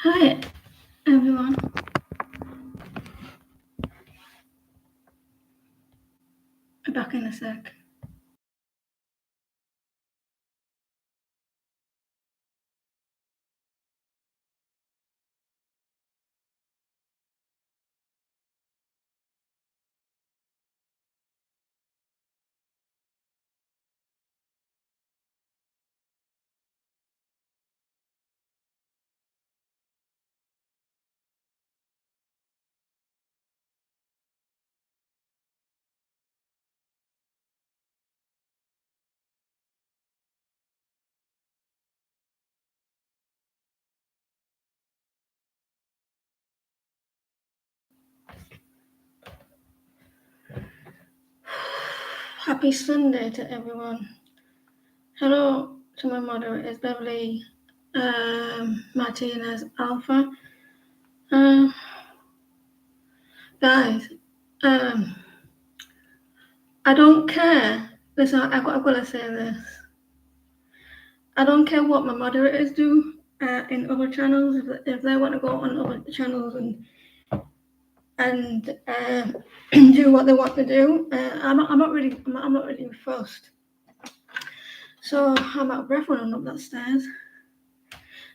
Hi, everyone. I'm back in a sec. Happy Sunday to everyone. Hello to my moderators, Beverly, Martinez, Alpha. Um, guys, I don't care. Listen, I've got to say this. I don't care what my moderators do in other channels. If they want to go on other channels and do what they want to do, I'm not really fussed. So I'm out of breath when I'm up that stairs.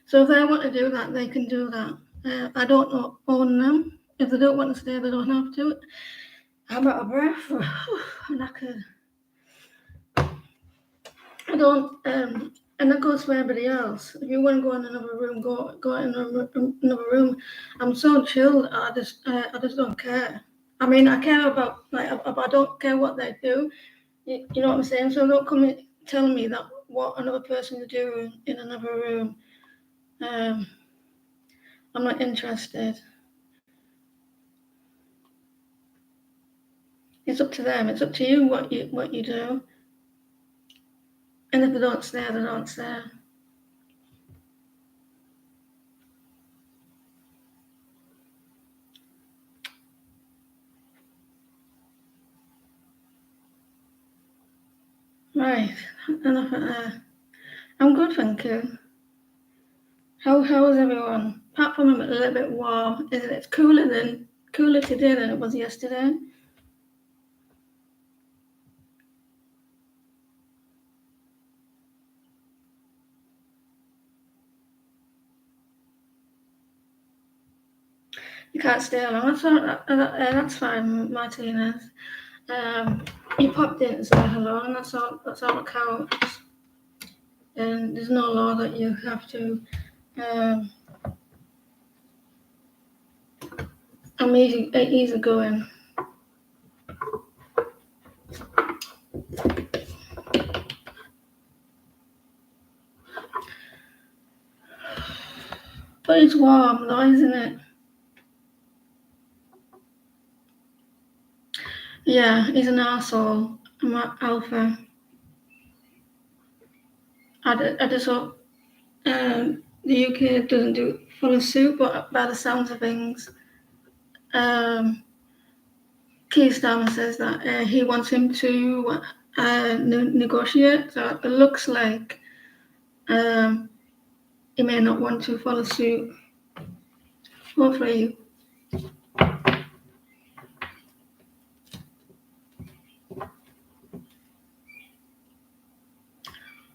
So if they want to do that, they can do that. I don't own them. If they don't want to stay, they don't have to. I'm out of breath. I'm knackered. I don't. And that goes for everybody else. If you want to go in another room, go in another room. I'm so chilled. I just don't care. I mean, I care about I don't care what they do. You know what I'm saying? So don't come and tell me that what another person is doing in another room. I'm not interested. It's up to them. It's up to you what you do. And if they don't stay, they don't stay. Right. Enough of that. I'm good, thank you. How is everyone? Apart from a little bit warm, isn't it? It's cooler today than it was yesterday. You can't stay long. That's fine, Martinez. You popped in to say hello, and that's all that counts. And there's no law that you have to. I'm easy going. But it's warm though, isn't it? Yeah, he's an arsehole. I'm at Alpha. I just hope the UK doesn't follow suit, but by the sounds of things, Keir Starmer says that he wants him to negotiate. So it looks like he may not want to follow suit. Hopefully.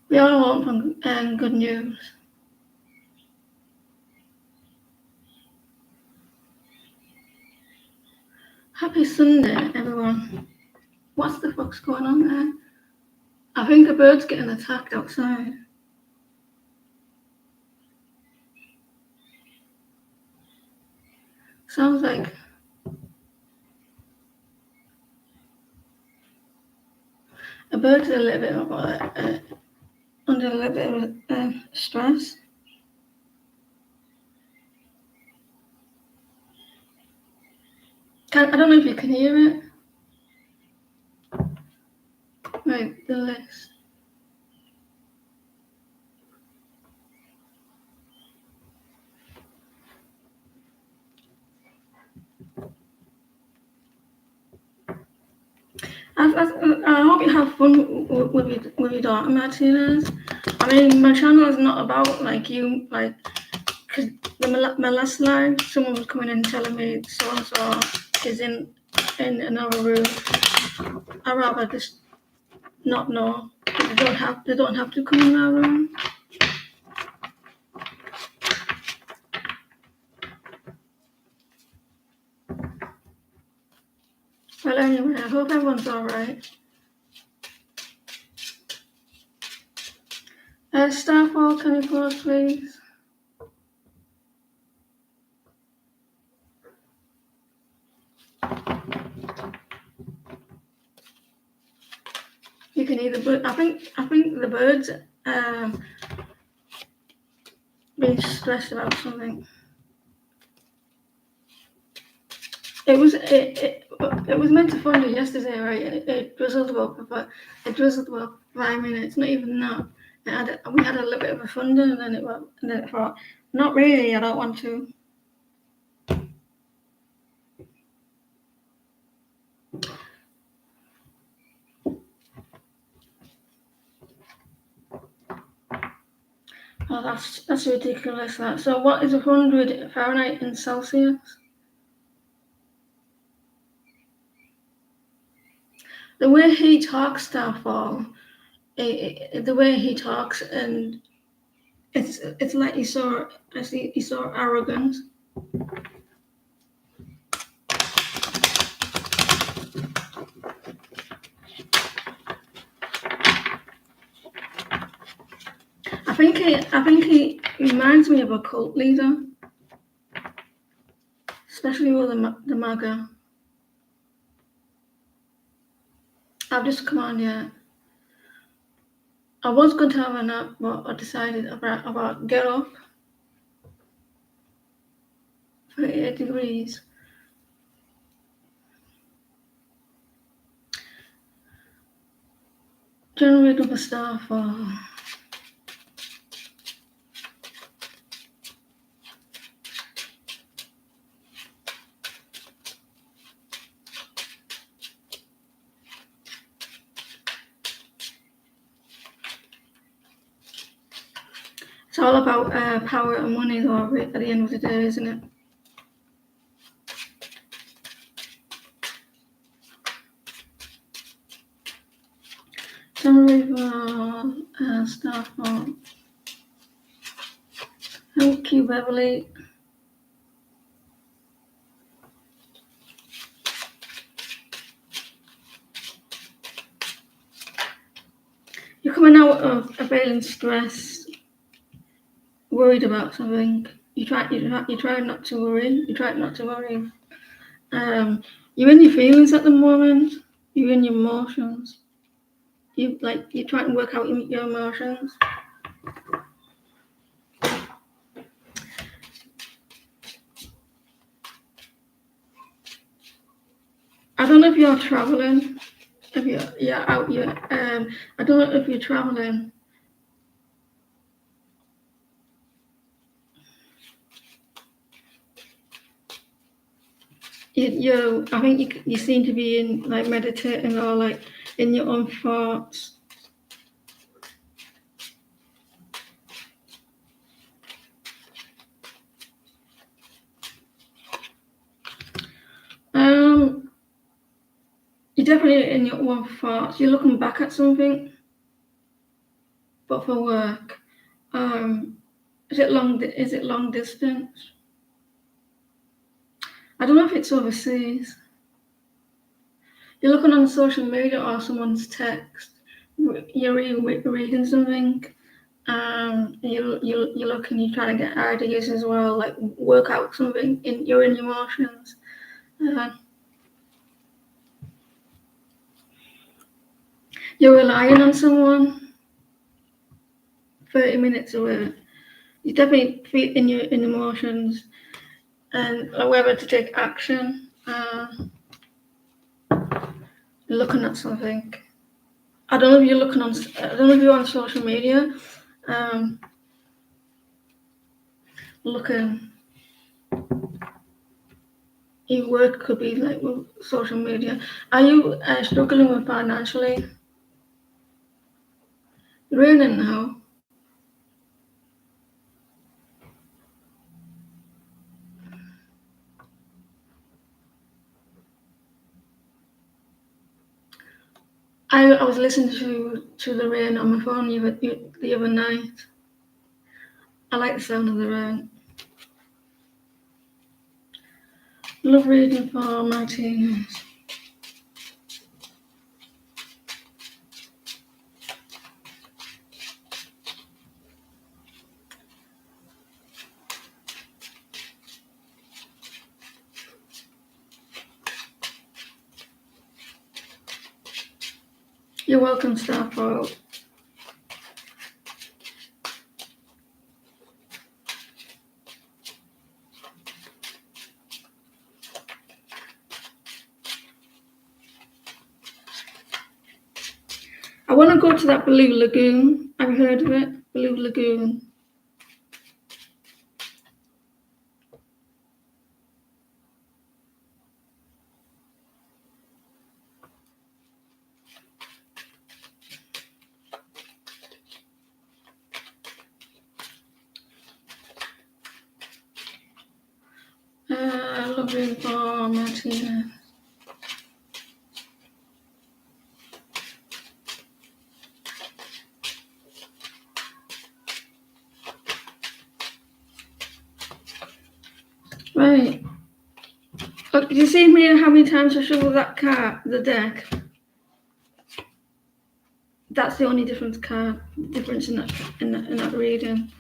We all want good news. Happy Sunday, everyone. What's the fuck's going on there? I think a bird's getting attacked outside. Sounds like a bird's a little bit of under a little bit of stress. I don't know if you can hear it. Right, the list. I hope you have fun with your daughter, Martinez. I mean, my channel is not about like you like because my last line, someone was coming in telling me so and so is in another room. I'd rather just not know. They don't have to come in my room. Well, anyway, I hope everyone's all right. Starfall, can you pause, please? You can either, I think the birds being stressed about something. It was meant to thunder yesterday, right? It drizzled about 5 minutes, not even that. We had a little bit of a thunder, and then I thought, not really. I don't want to. Oh, that's ridiculous. That. So, what is 100 Fahrenheit in Celsius? The way he talks, Starfall, the way he talks, and it's like he saw arrogance. I think he reminds me of a cult leader, especially with the MAGA. I've just come on, yeah. I was going to have a nap, but I decided about get up. 38 degrees. Generate up a Starfall. It's all about power and money, though, at the end of the day, isn't it? Generate Starfall. Thank you, Beverly. You're coming out of a feeling stressed, worried about something. You try not to worry. You try not to worry. You're in your feelings at the moment. You're in your emotions. You try to work out your emotions. I don't know if you're traveling. If you're out, I don't know if you're traveling. I think you seem to be in like meditating or like in your own thoughts. You're definitely in your own thoughts. You're looking back at something, but for work. Is it long distance? I don't know if it's overseas. You're looking on social media or someone's text. You're reading something. You're looking. You're trying to get ideas as well, like work out something. You're in emotions. You're relying on someone. 30 minutes away. You definitely feel in emotions, and whether to take action. Looking at something. I don't know if you're looking on. I don't know if you're on social media. Looking. Your work could be like with social media. Are you struggling with financially? Raining now. I was listening to the rain on my phone the other night. I like the sound of the rain. Love reading for Martinez. You're welcome, Starfall. I want to go to that Blue Lagoon. Have you heard of it? Blue Lagoon. I love reading for Martinez. Right. Look, do you see me how many times I shuffle that card, the deck? That's the only difference in that reading.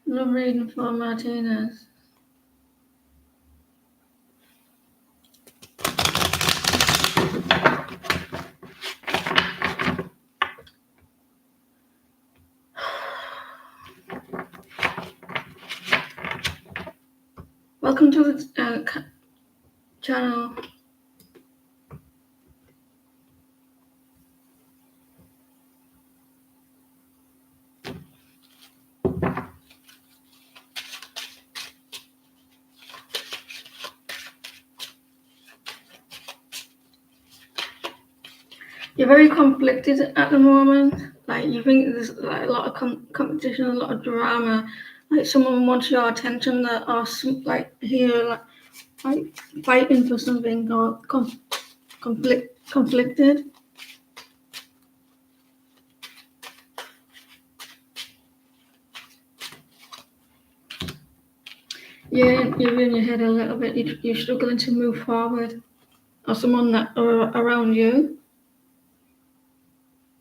Love reading for Martinez. Welcome to the channel. You're very conflicted at the moment. Like you think there's like a lot of competition, a lot of drama. Like someone wants your attention that are like here, like fighting for something or conflicted. Yeah, you're in your head a little bit. You're struggling to move forward, or someone that are around you.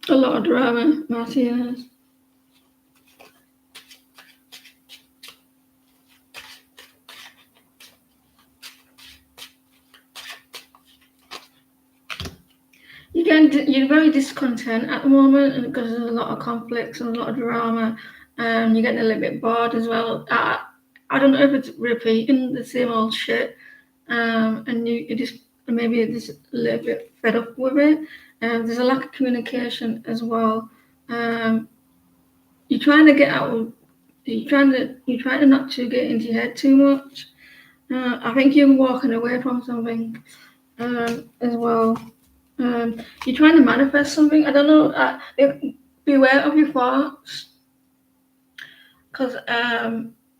A lot of drama, Martinez. You're very discontent at the moment because there's a lot of conflicts and a lot of drama. You're getting a little bit bored as well. I don't know if it's repeating the same old shit, and you just maybe just a little bit fed up with it. There's a lack of communication as well. You're trying to get out of, you're trying to not to get into your head too much. I think you're walking away from something as well. You're trying to manifest something. I don't know. Beware of your thoughts, because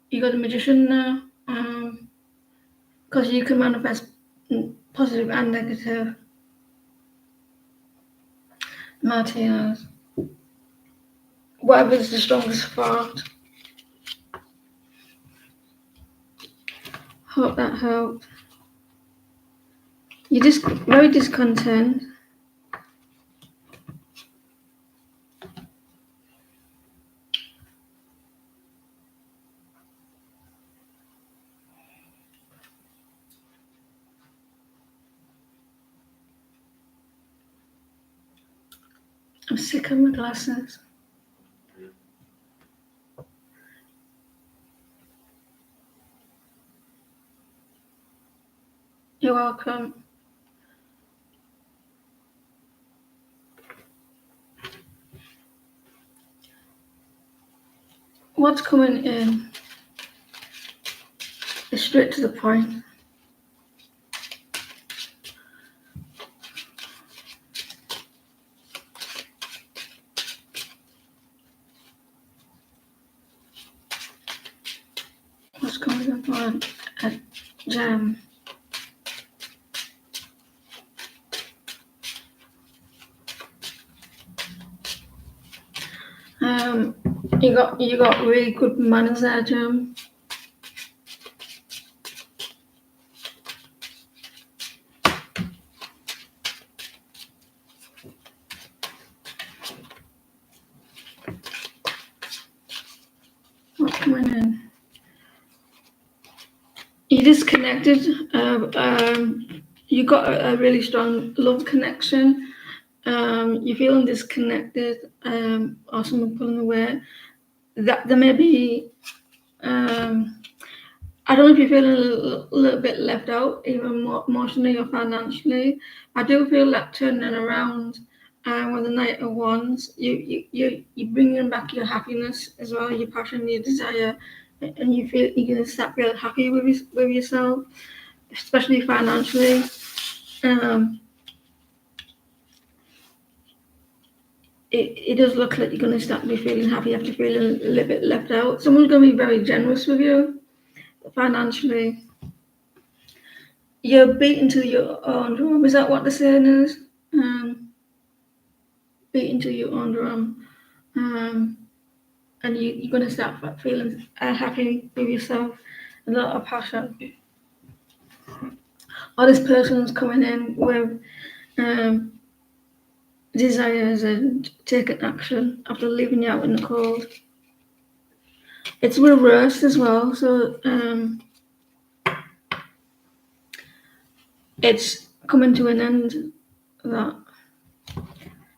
you got a magician now. Because you can manifest positive and negative. Martinez. Whatever's the strongest thought. Hope that helped. You're just very discontent. I'm sick of my glasses. You're welcome. What's coming in is straight to the point. What's coming up on a jam? Um, you got really good manners there, Jim. What's coming in? You disconnected. You got a really strong love connection. You're feeling disconnected, or someone pulling away. That there may be. I don't know if you're feeling a little bit left out, even more emotionally or financially. I do feel that turning around with the Knight of Wands, you bringing back your happiness as well, your passion, your desire, and you feel you're gonna start feeling happy with yourself, especially financially. Um, it does look like you're gonna start to be feeling happy after feeling a little bit left out. Someone's gonna be very generous with you financially. You're beaten to your own drum. Is that what the saying is? Beaten to your own drum. And you're going to start feeling happy with yourself, a lot of passion. Or this person's coming in with um, desires and taking action after leaving you out in the cold. It's reversed as well, so it's coming to an end. That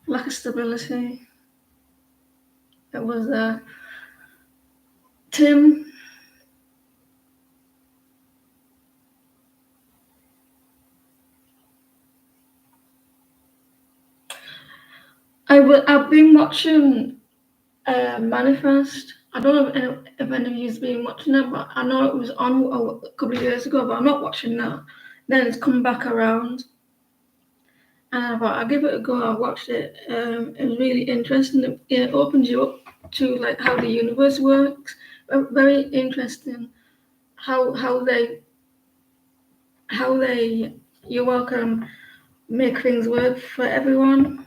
lack of stability. It was Tim. I've been watching Manifest. I don't know if any of you's been watching it, but I know it was on a couple of years ago, but I'm not watching that. Then it's come back around, and I thought I'll give it a go. I watched it. It was really interesting. It opens you up to like how the universe works. Very interesting. How they you're welcome make things work for everyone.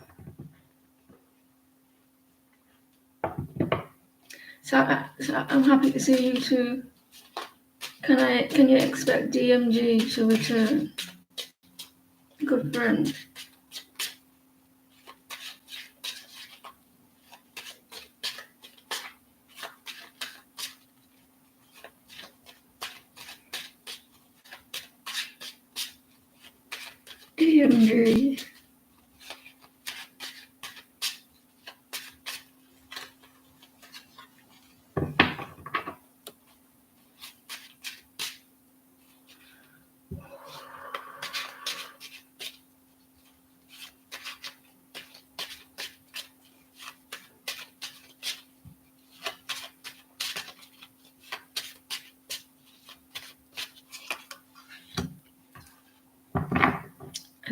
So I'm happy to see you too. Can you expect DMG to return? Good friend. DMG.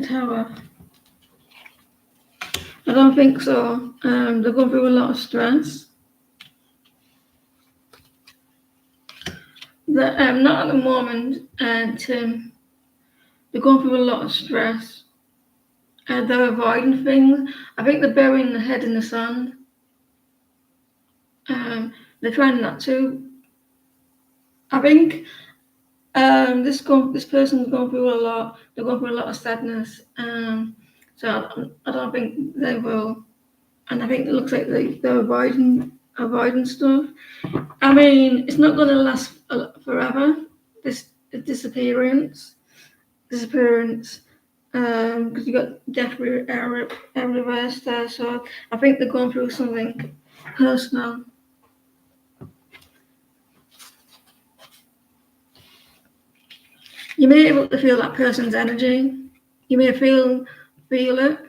Tower. I don't think so. They're going through a lot of stress. Not at the moment, Tim. They're going through a lot of stress. They're avoiding things. I think they're burying their head in the sand. They're trying not to. I think this person's going through a lot. They're going through a lot of sadness. So I don't think they will. And I think it looks like they're avoiding stuff. I mean, it's not going to last forever. This disappearance, because you got death reverse there. So I think they're going through something personal. You may be able to feel that person's energy. You may feel it.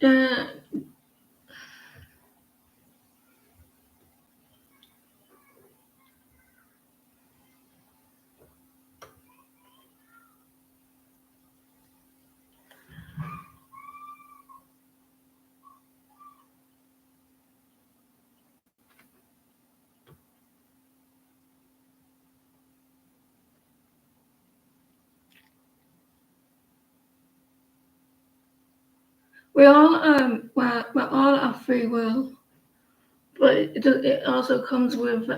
Uh, We all we're all have free will, but it also comes with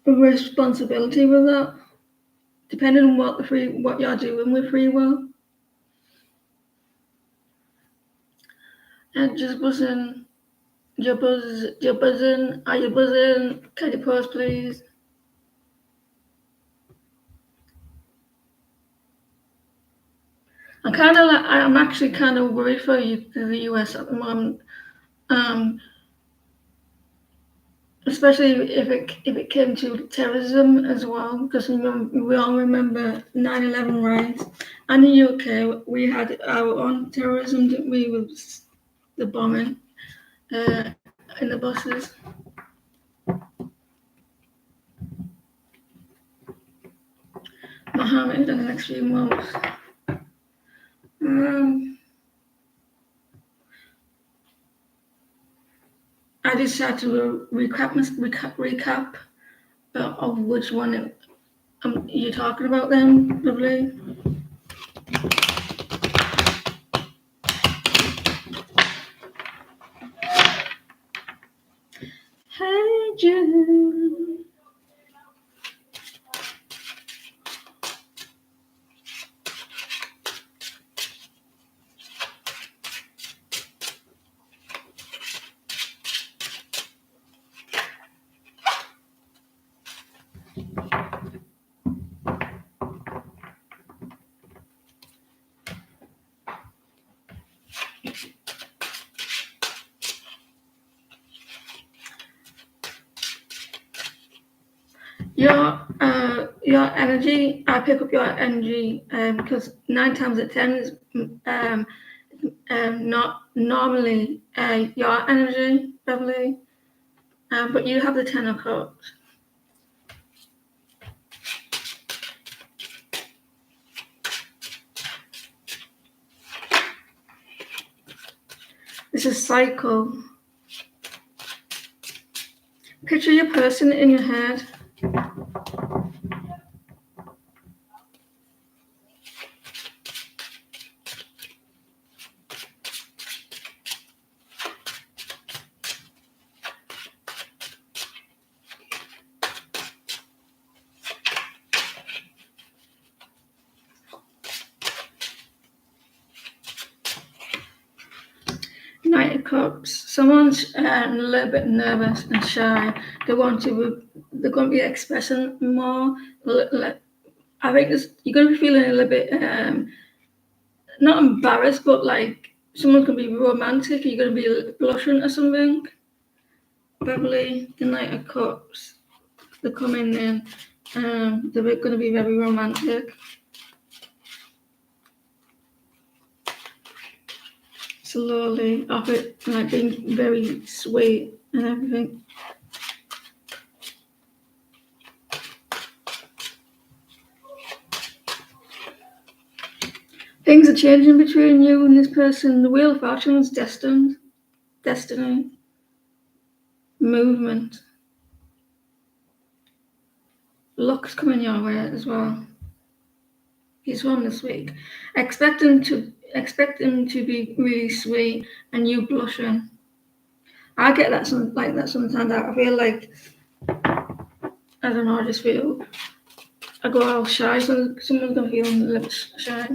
responsibility with that, depending on what you're doing with free will. And just buzzing, you're buzzing, are you buzzing? Can you pause, please? I'm actually kind of worried for you to the US at the moment, especially if it came to terrorism as well, because we all remember 9/11 riots, and in the UK we had our own terrorism, didn't we, with the bombing in the buses. Mohammed in the next few months. I just had to recap of which one you're talking about then, lovely. Hey Jude. Your energy, I pick up your energy because 9 times out of 10 is not normally your energy, Beverly, but you have the 10 of cups. It's a cycle. Picture your person in your head. Knight of Cups. Someone's a little bit nervous and shy. They're going to be expressing more. I think you're going to be feeling a little bit not embarrassed, but like someone's going to be romantic. You're going to be blushing or something. Beverly, the Knight of Cups. They're coming in. They're going to be very romantic. Slowly, off it, like being very sweet and everything. Things are changing between you and this person. The Wheel of Fortune is destined. Destiny. Movement. Luck's coming your way as well. He's home this week. Expect him to be really sweet and you blushing. I get that sometimes. I feel like I don't know. I just feel I go all shy. So someone's gonna feel a little shy.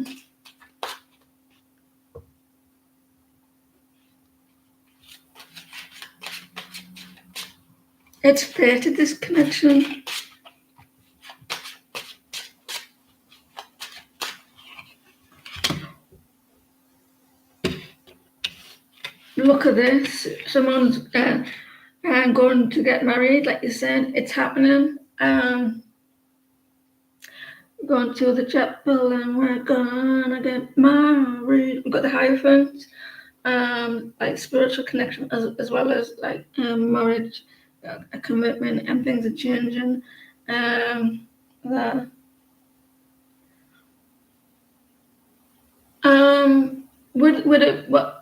It's fated, this connection. Look at this. Someone's going to get married, like you said. It's happening. Going to the chapel and we're gonna get married. We've got the Hierophant, like spiritual connection as well as like marriage, a commitment, and things are changing. Would it what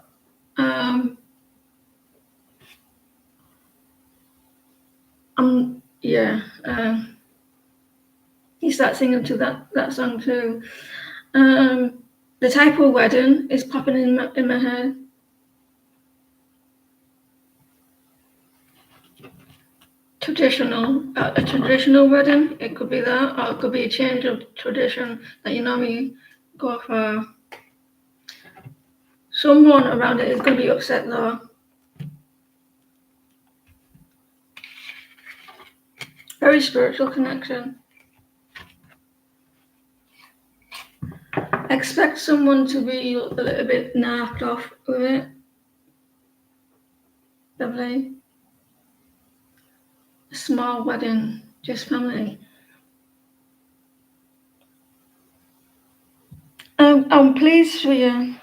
yeah you start singing to that song too. The type of wedding is popping in my head. A traditional wedding. It could be that, or it could be a change of tradition that you normally go for. Someone around it is going to be upset though. Very spiritual connection. Expect someone to be a little bit knocked off with it. Lovely. A small wedding, just family. I'm pleased for you.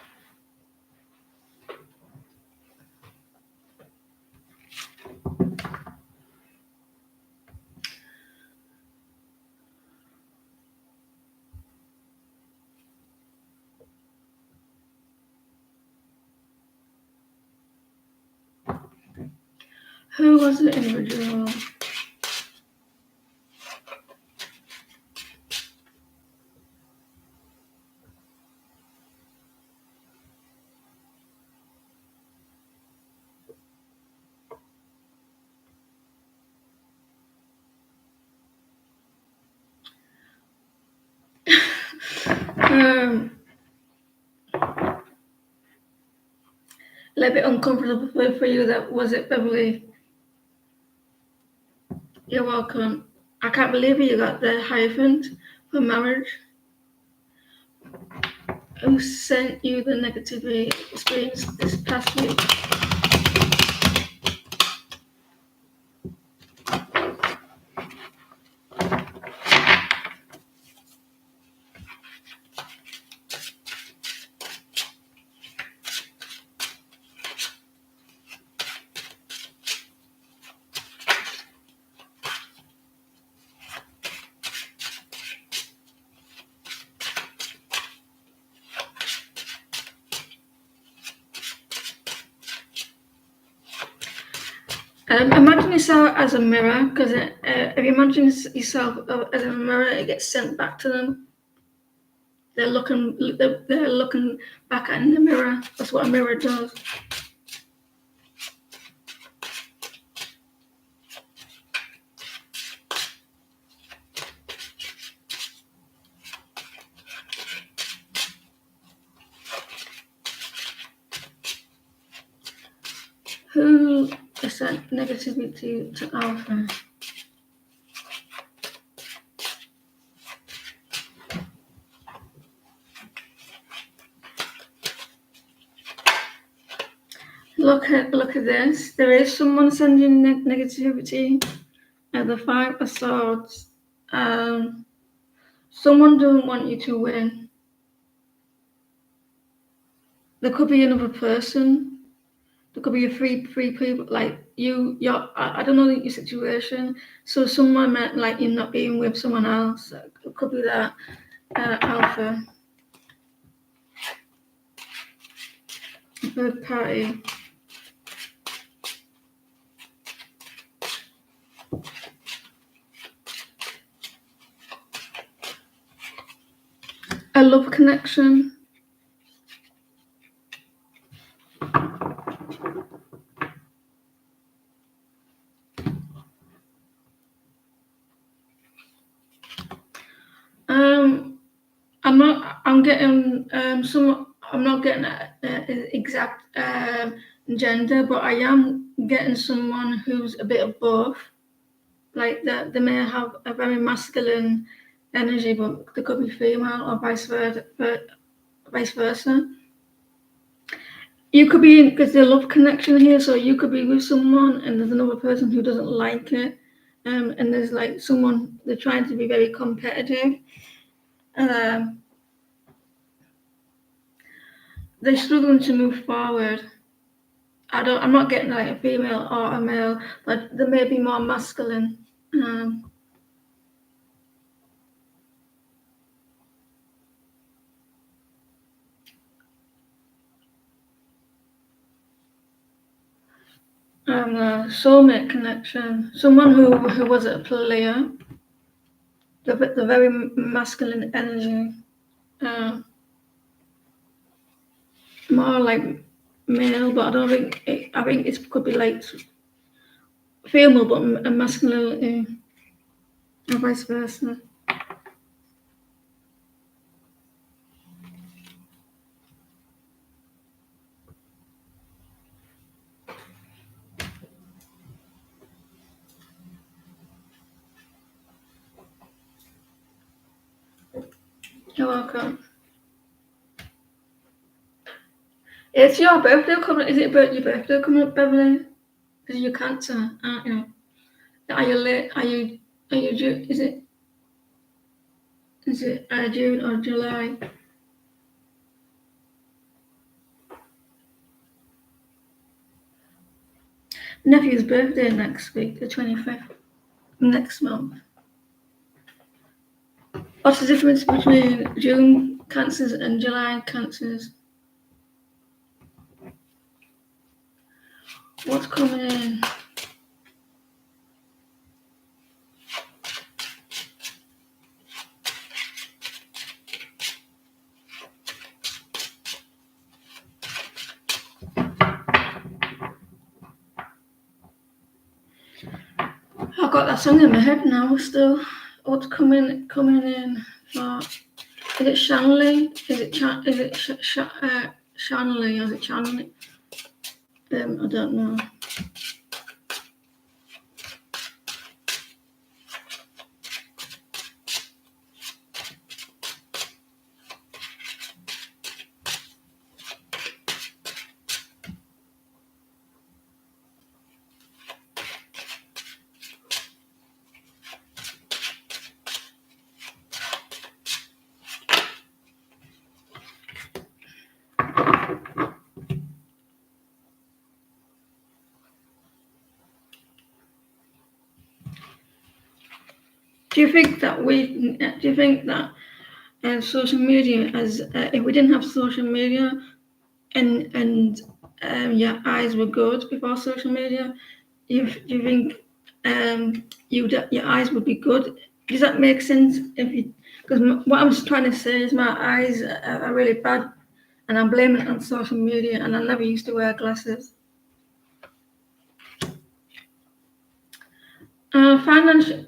Who was the individual? A little bit uncomfortable for you. That was it, Beverly. You're welcome. I can't believe you got the Hierophant for marriage. Who sent you the negativity experience this past week? Imagine yourself as a mirror, because if you imagine yourself as a mirror, it gets sent back to them. They're looking back at in the mirror. That's what a mirror does. Who is that negativity to Alpha? Look at this. There is someone sending negativity. The Five of Swords. Someone doesn't want you to win. There could be another person. There could be three people like you. I don't know your situation. So someone meant like you not being with someone else. It could be that Alpha. Third party. A love connection. I'm getting I'm not getting exact gender, but I am getting someone who's a bit of both. Like that, they may have a very masculine energy, but they could be female or vice versa. You could be because there's a love connection here, so you could be with someone and there's another person who doesn't like it, and there's like someone they're trying to be very competitive. They're struggling to move forward. I'm not getting like a female or a male, but they may be more masculine. A soulmate connection. Someone who was a player. the very masculine energy, more like male, but I don't think I think it could be like female, but a masculinity, and vice versa. You're welcome. It's your birthday coming. Is it your birthday coming up, Beverly? Because you're Cancer, aren't you? Are you late? Are you June? Is it June or July? Nephew's birthday next week, the 25th, next month. What's the difference between June Cancers and July Cancers? What's coming in? I've got that song in my head now still. What's coming in for? Is it Shanley? Is it Shanley? Is it Shanley? I don't know. Do you think that social media, as if we didn't have social media and your eyes were good before social media, do you think your eyes would be good? Does that make sense? Because what I was trying to say is my eyes are really bad, and I'm blaming it on social media, and I never used to wear glasses. Financial.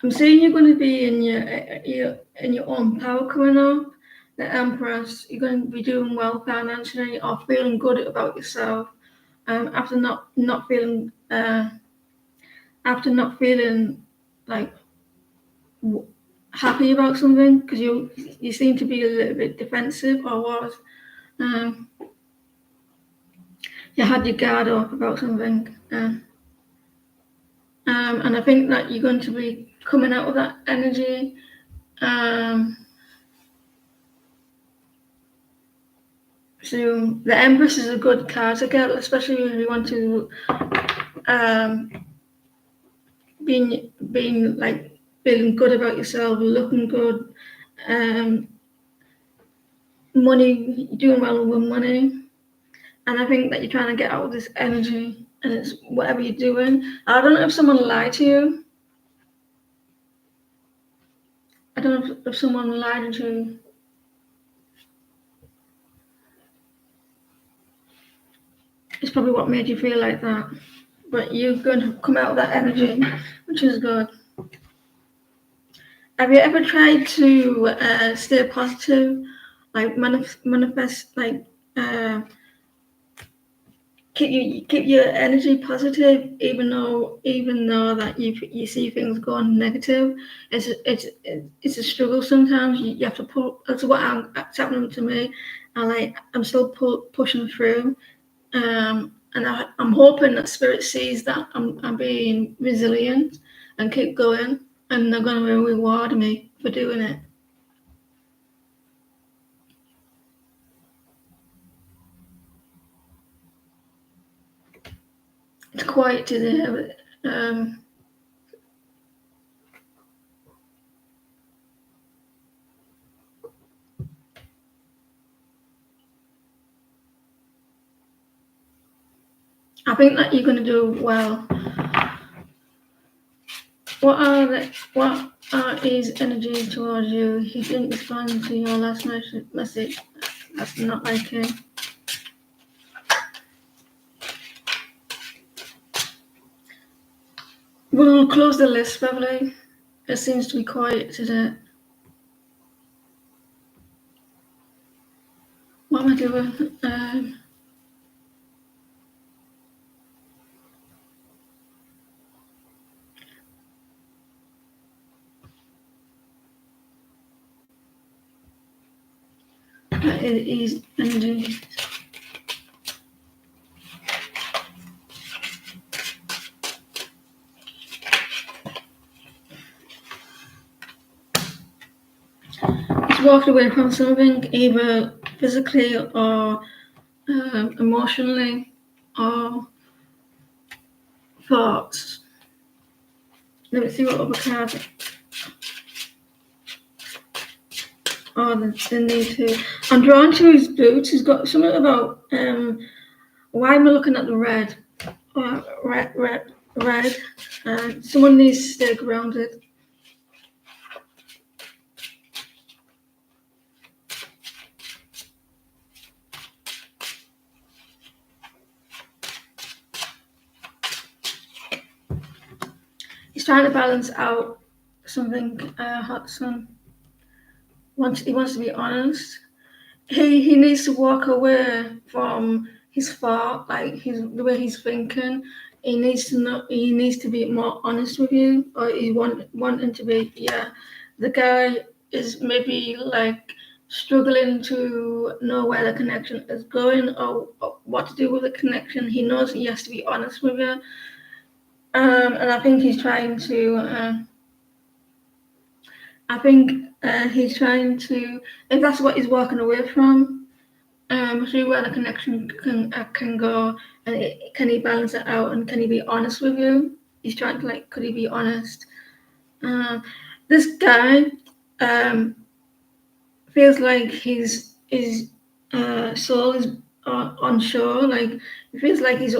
I'm saying you're going to be in your own power coming up. The Empress, you're going to be doing well financially or feeling good about yourself. After not feeling like happy about something, because you seem to be a little bit defensive, or was. You had your guard up about something. And I think that you're going to be coming out of that energy. So the Empress is a good card to get, especially if you want to being like feeling good about yourself, looking good, money, doing well with money. And I think that you're trying to get out of this energy, and it's whatever you're doing. I don't know if someone lied to you. I don't know if someone lied to you. It's probably what made you feel like that. But you're going to come out of that energy, which is good. Have you ever tried to stay positive, like manifest, like keep your energy positive, even though that you see things going negative? It's a struggle sometimes. You have to pull. That's it's happening to me. I'm still pushing through. And I'm hoping that Spirit sees that I'm being resilient and keep going, and they're going to reward me for doing it. It's quiet today, but I think that you're going to do well. What are his energy towards you? He didn't respond to your last message. That's not like him. We'll close the list, Beverly. It seems to be quiet today. What am I doing? His energy. He's walked away from something, either physically or emotionally, or thoughts. Let me see what other cards. Oh, the need to. I'm drawn to his boots. He's got something about. Why am I looking at the red? Red. Someone needs to stay grounded. He's trying to balance out something, Hudson. He wants to be honest. He needs to walk away from his thought, like the way he's thinking. He needs to know. He needs to be more honest with you, or he wanting to be. Yeah, the guy is maybe like struggling to know where the connection is going or what to do with the connection. He knows he has to be honest with you. And I think he's trying to. He's trying to. If that's what he's walking away from, see where the connection can go, and can he balance it out, and can he be honest with you? He's trying to could he be honest? This guy feels like his soul is unsure. Like he feels like he's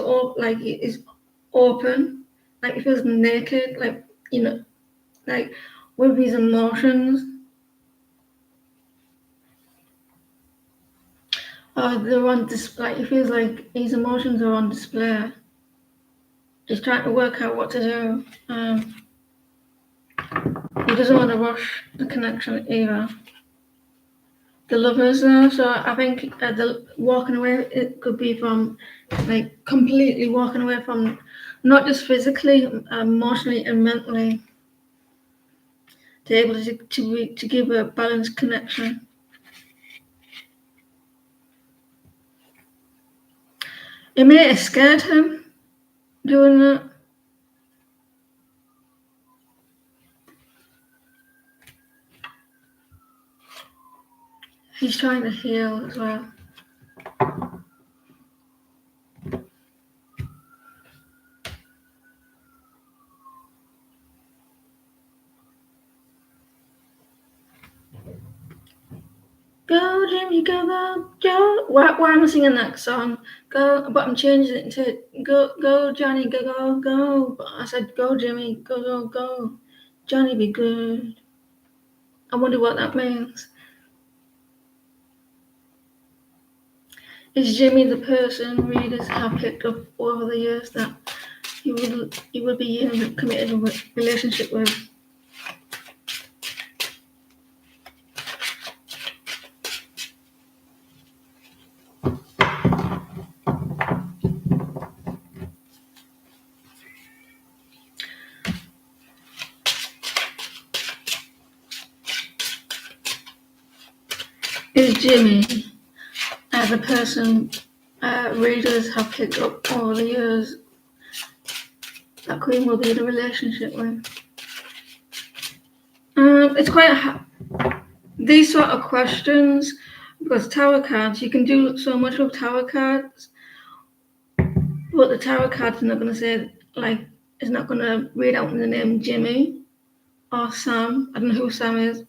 open. Like he feels naked. Like with his emotions. They're on display. He feels like his emotions are on display. He's trying to work out what to do. He doesn't want to rush the connection either. The lovers there, so I think the walking away, it could be from completely walking away from, not just physically, emotionally and mentally, to be able to give a balanced connection. It may have scared him doing that. He's trying to heal as well. Go, Jimmy, go, go. Why am I singing that song? Go, but I'm changing it to go, Johnny, go. But I said, go, Jimmy, go. Johnny, be good. I wonder what that means. Is Jimmy the person readers have picked up over the years that you would be in a committed relationship with? Is Jimmy the person readers have picked up over the years that Queen will be in a relationship with? It's quite these sort of questions, because tarot cards, you can do so much with tarot cards, but the tarot cards are not going to say, it's not going to read out the name Jimmy or Sam. I don't know who Sam is.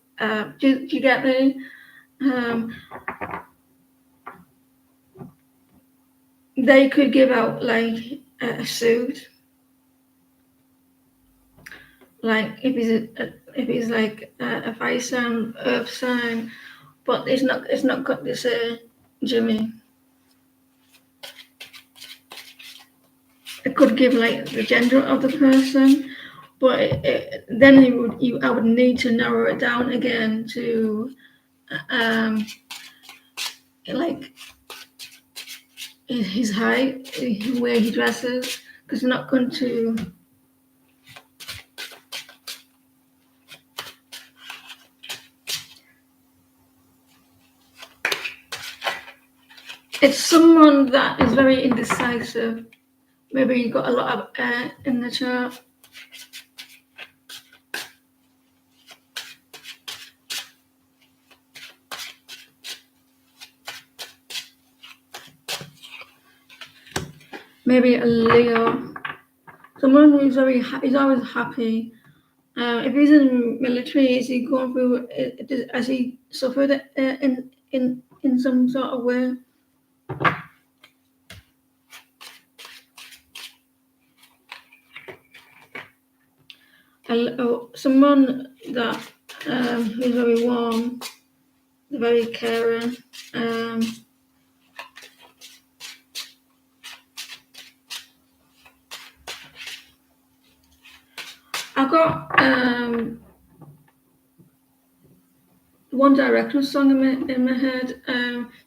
Do you get me? They could give out a suit, like if he's like a fire sign, earth sign, but it's not got to say Jimmy. It could give like the gender of the person, but then I would need to narrow it down again to like his height, where he dresses, because you're not going to. It's someone that is very indecisive. Maybe you got a lot of air in the chart. Maybe a Leo. Someone who's he's always happy. If he's in the military, is he going through? Has he suffered in some sort of way? Someone that who's very warm, very caring. I got One Direction song in my head.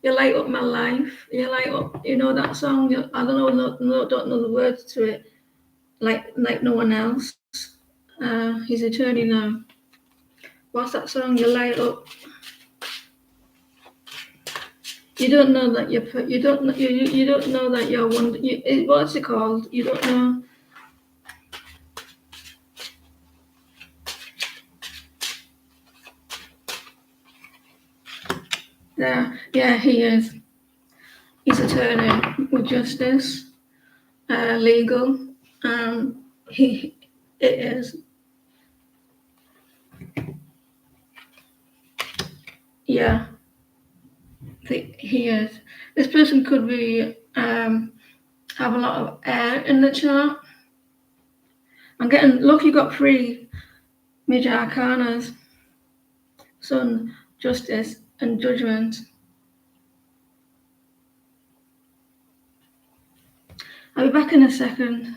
You light up my life. You light up. You know that song. I don't know the words to it. Like no one else. He's eternity now. What's that song? You light up. You don't know that you don't know that you're one. What's it called? You don't know. Yeah, he is. He's attorney with justice, legal. He it is. Yeah, he is. This person could be have a lot of air in the chart. Look, you got three major arcanas: Sun, Justice, and Judgment. I'll be back in a second.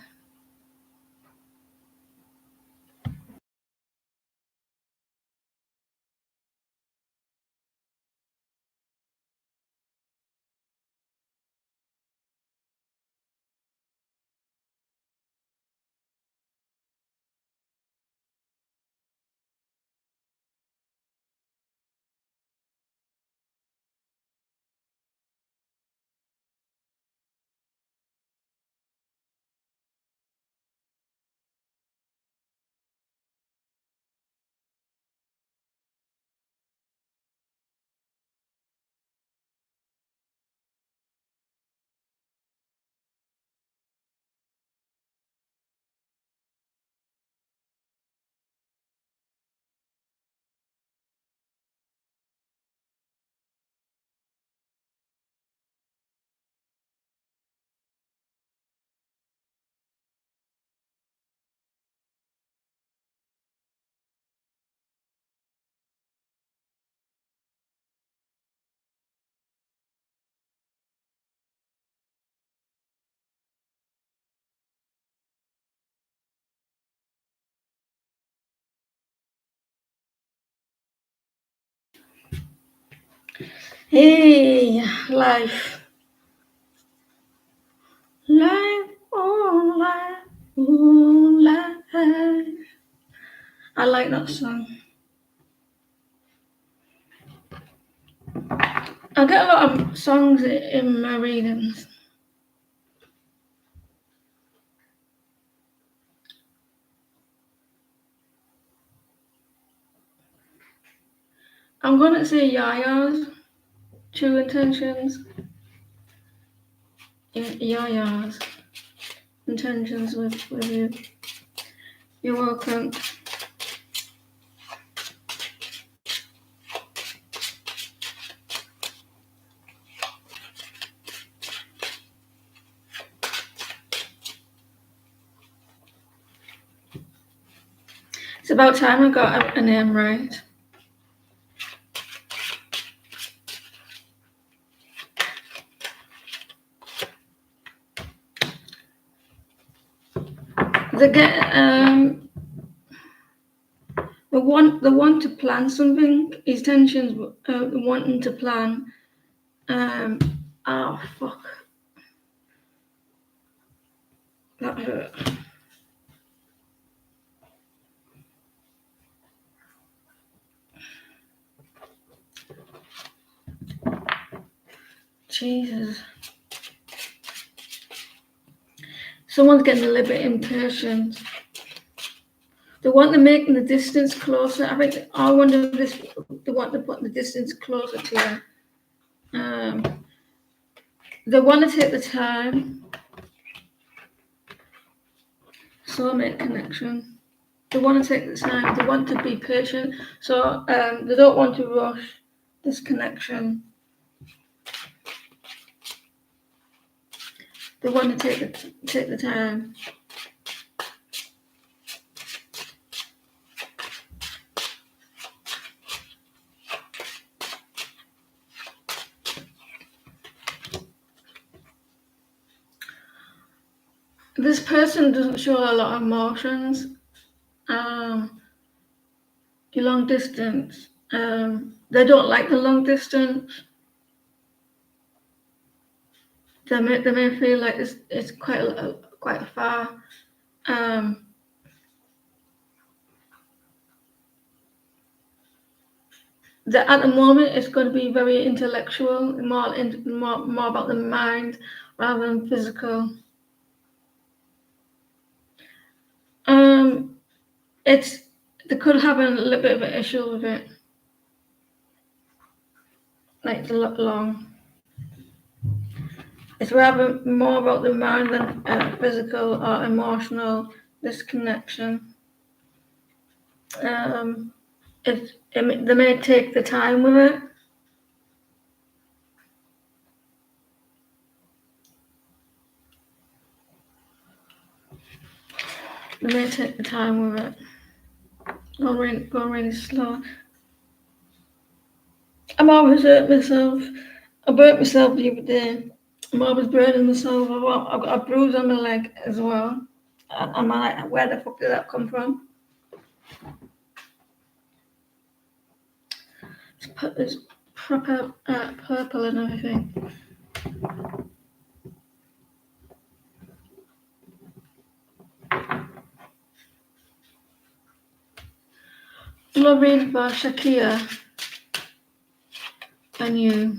Hey, life, life, oh life, oh life. I like that song. I get a lot of songs in my readings. I'm gonna say Yaya's True Intentions. Yaya's intentions with you. You're welcome. about time I got a name right. The want to plan something. His tensions, wanting to plan. Oh fuck, that hurt. Jesus. Someone's getting a little bit impatient. They want to make the distance closer. I wonder if they want to put the distance closer to you. They want to take the time. Soulmate connection. They want to take the time. They want to be patient. So they don't want to rush this connection. They want to take the time. This person doesn't show a lot of emotions. The long distance. They don't like the long distance. They may feel like it's quite far. At the moment, it's going to be very intellectual, more about the mind rather than physical. They could have a little bit of an issue with it, like the long. It's rather more about the mind than physical or emotional disconnection. They may take the time with it. They may take the time with it. Go really slow. I'm always hurt myself. I burnt myself the other day. I'm always burning myself. I've got a bruise on my leg as well. I'm like, where the fuck did that come from? It's proper purple and everything. Lorraine by Shakira and you.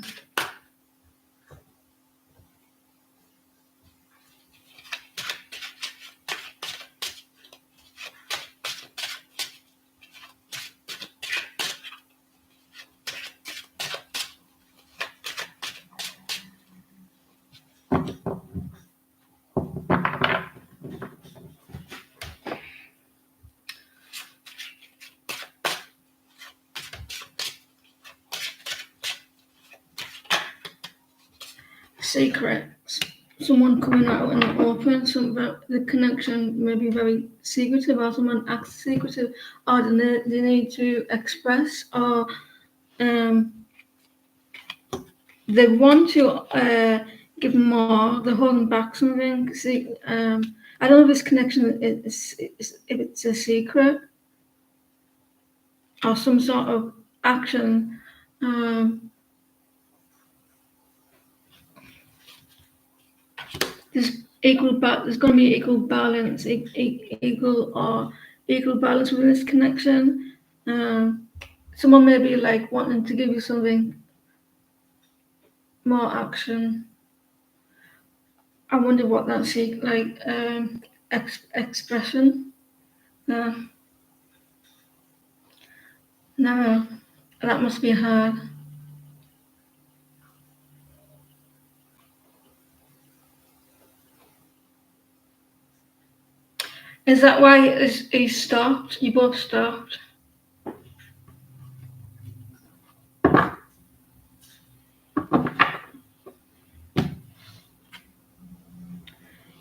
Secrets. Someone coming out in the open, the connection may be very secretive, or someone acts secretive, or they need to express, or they want to give more, they're holding back something. See, I don't know if this connection is if it's a secret or some sort of action. There's going to be equal balance, equal balance within this connection. Someone may be like wanting to give you something more action. I wonder what that's like. Expression. No, that must be hard. Is that why he stopped? You both stopped?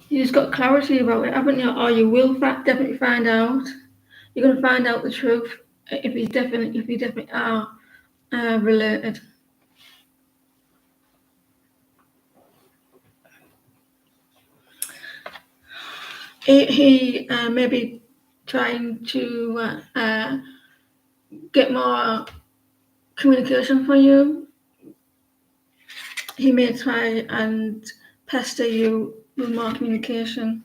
You just got clarity about it, haven't you? Or you will definitely find out. You're going to find out the truth if you definitely are related. He may be trying to get more communication from you. He may try and pester you with more communication.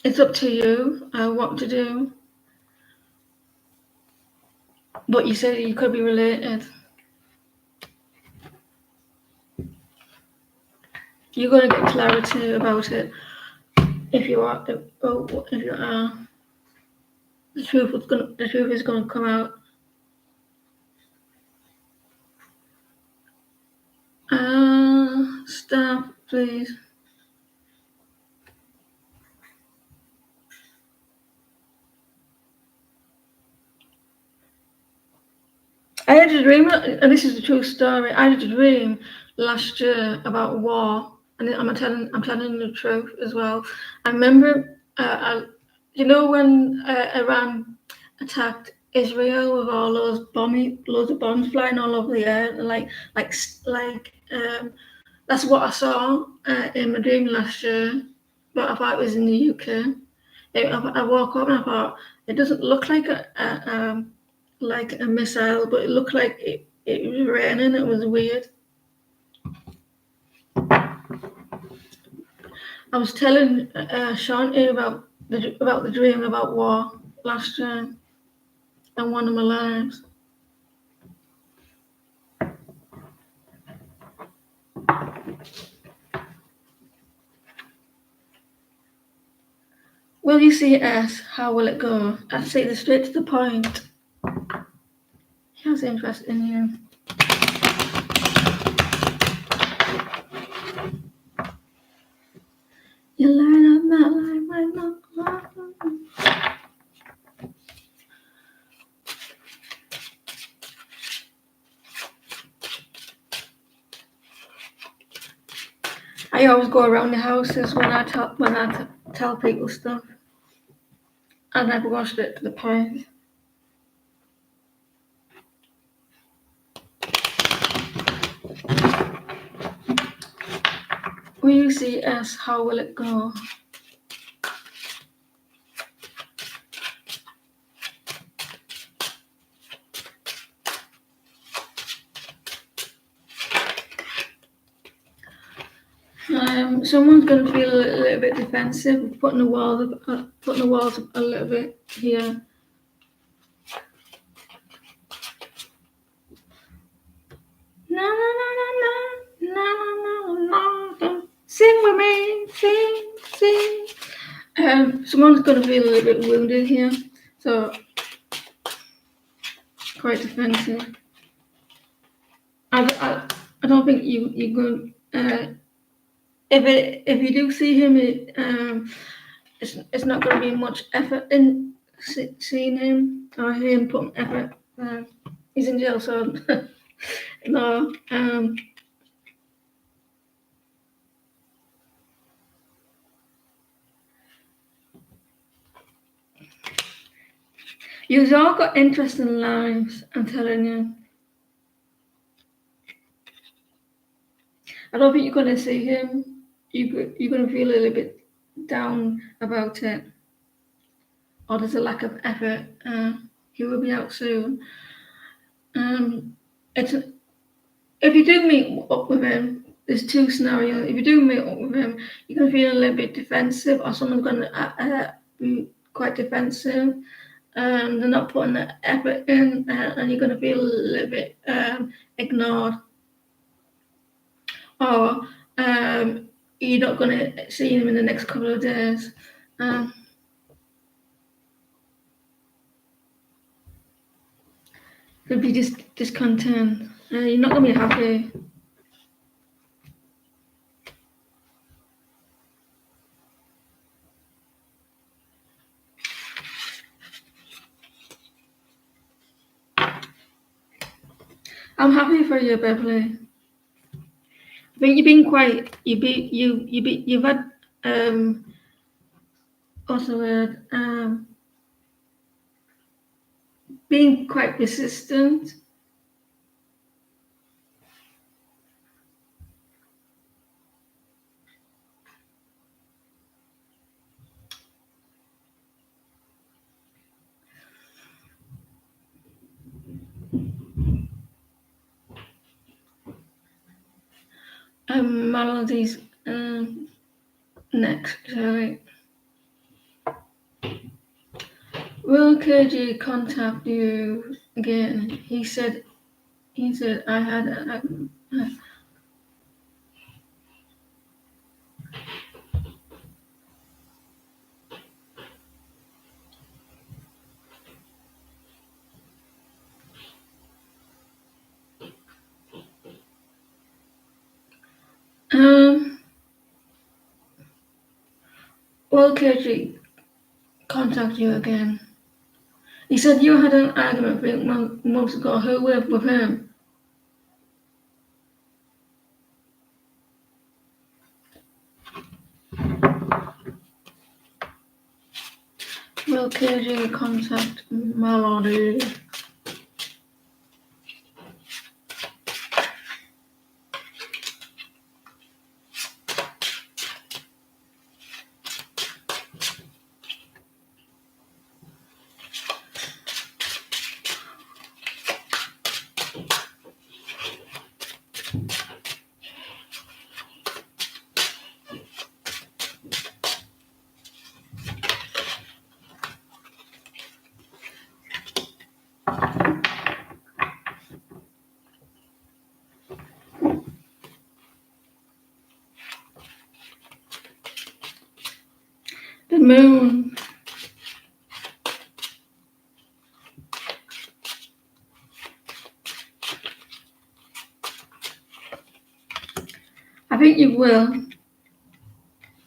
It's up to you what to do. But you said you could be related. You're going to get clarity about it if you are. If you are, the truth is going to come out. Stop, please. I had a dream, and this is a true story. I had a dream last year about war, and I'm telling you the truth as well. I remember, when Iran attacked Israel with all those loads of bombs flying all over the air, and that's what I saw in my dream last year. But I thought it was in the UK. I woke up and I thought it doesn't look like a missile, but it looked like it was raining. It was weird. I was telling Shanti about the dream about war last year and one of my lives. Will you see S? How will it go? I say this straight to the point. He has interest in you. You light up that light right now. I always go around the houses when I tell people stuff. I never go straight to the point. Will you see S? How will it go? Someone's going to feel a little bit defensive, putting the walls up a little bit here. No, sing with me, sing. Someone's going to feel a little bit wounded here, so quite defensive. I don't think you're going. If you do see him, it's not going to be much effort in seeing him or him putting effort. He's in jail, so no. You've all got interesting lives, I'm telling you. I don't think you're going to see him. You're going to feel a little bit down about it. Or there's a lack of effort. He will be out soon. If you do meet up with him, there's two scenarios. If you do meet up with him, you're going to feel a little bit defensive, or someone's going to be quite defensive. They're not putting the effort in, and you're going to feel a little bit ignored. Or you're not going to see him in the next couple of days. You'll be discontent. You're not going to be happy. I'm happy for you, Beverly. I think you've been quite. You've had also word, being quite persistent. Melodies, next, sorry. Will KG contact you again? He said I had will KG contact you again? He said you had an argument 3 months ago. Who with him? Will KG contact Melody? The moon. I think you will.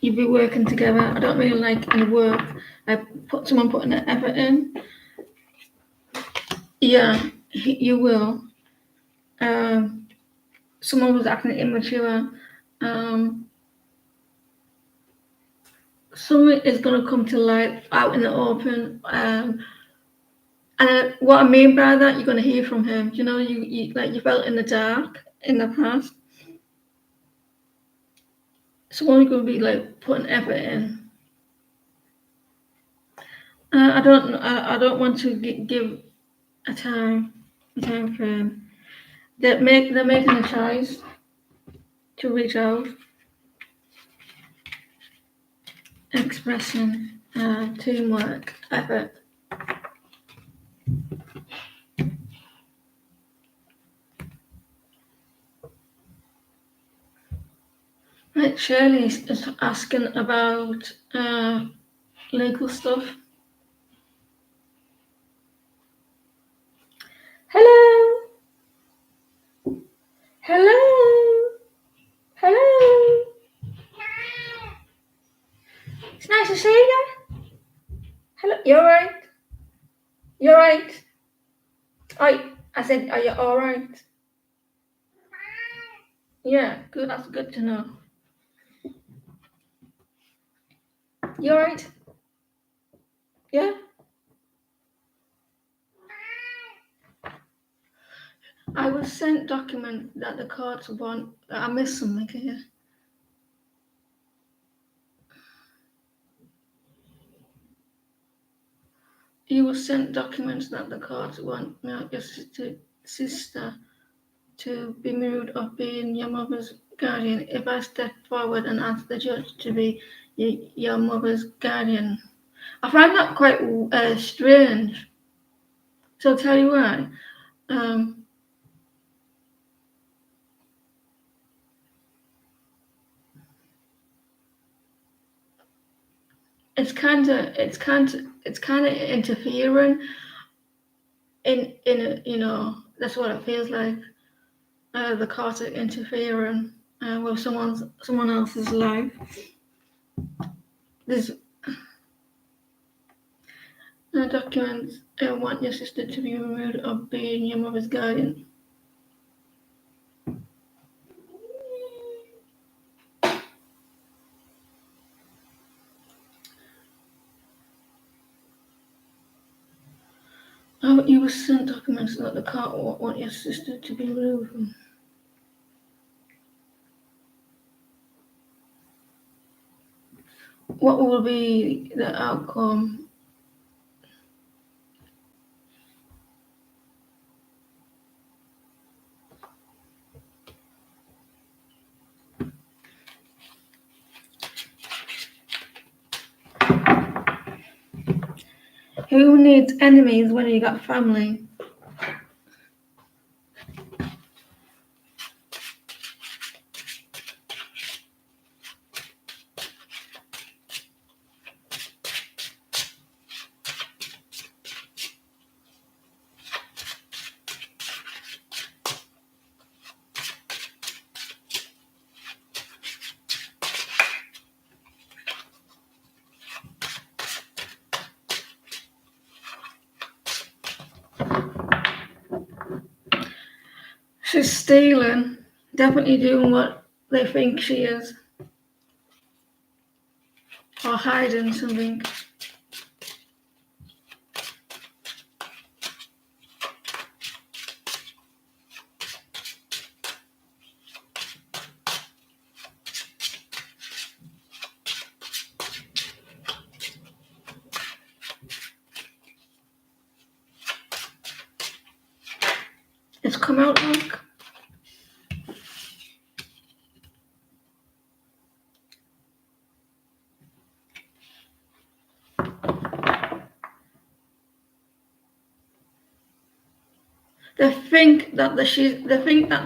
You'll be working together. I don't really like any work. Someone putting the effort in. Yeah, you will. Someone was acting immature. Something is gonna come to light out in the open. And what I mean by that, you're gonna hear from him. You know, you like you felt in the dark in the past. Someone's gonna be like putting effort in. I don't want to give a time frame. They're making a choice to reach out, expressing teamwork, effort. Right, Shirley is asking about legal stuff. Hello, hello, hello. It's nice to see you. Hello, you're right. You're right. I said, are you all right? Yeah, good. That's good to know. You all right? Yeah. I was sent document that the courts want. I missed something here. You were sent documents that the courts want your sister to be moved of being your mother's guardian. If I step forward and ask the judge to be your mother's guardian, I find that quite strange. So I'll tell you why. It's kind of interfering in that's what it feels like. The court are interfering with someone else's life. There's documents want your sister to be removed of being your mother's guardian. Oh, you were sent documents that the court want your sister to be removed from. What will be the outcome? Who needs enemies when you got family? She's stealing, definitely doing what they think she is, or hiding something. It's come out like. They think that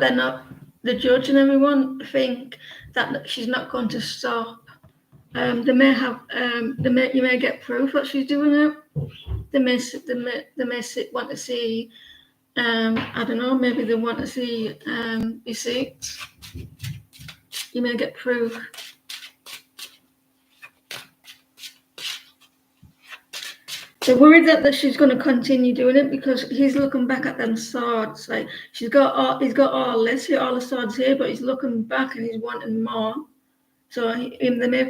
they're not, the judge and everyone think that she's not going to stop. They may have, you may get proof that she's doing it. They may want to see, I don't know, maybe they want to see receipts. You may get proof. They're worried that she's going to continue doing it because he's looking back at them swords. Like he's got all this here, all the swords here, but he's looking back and he's wanting more. So they may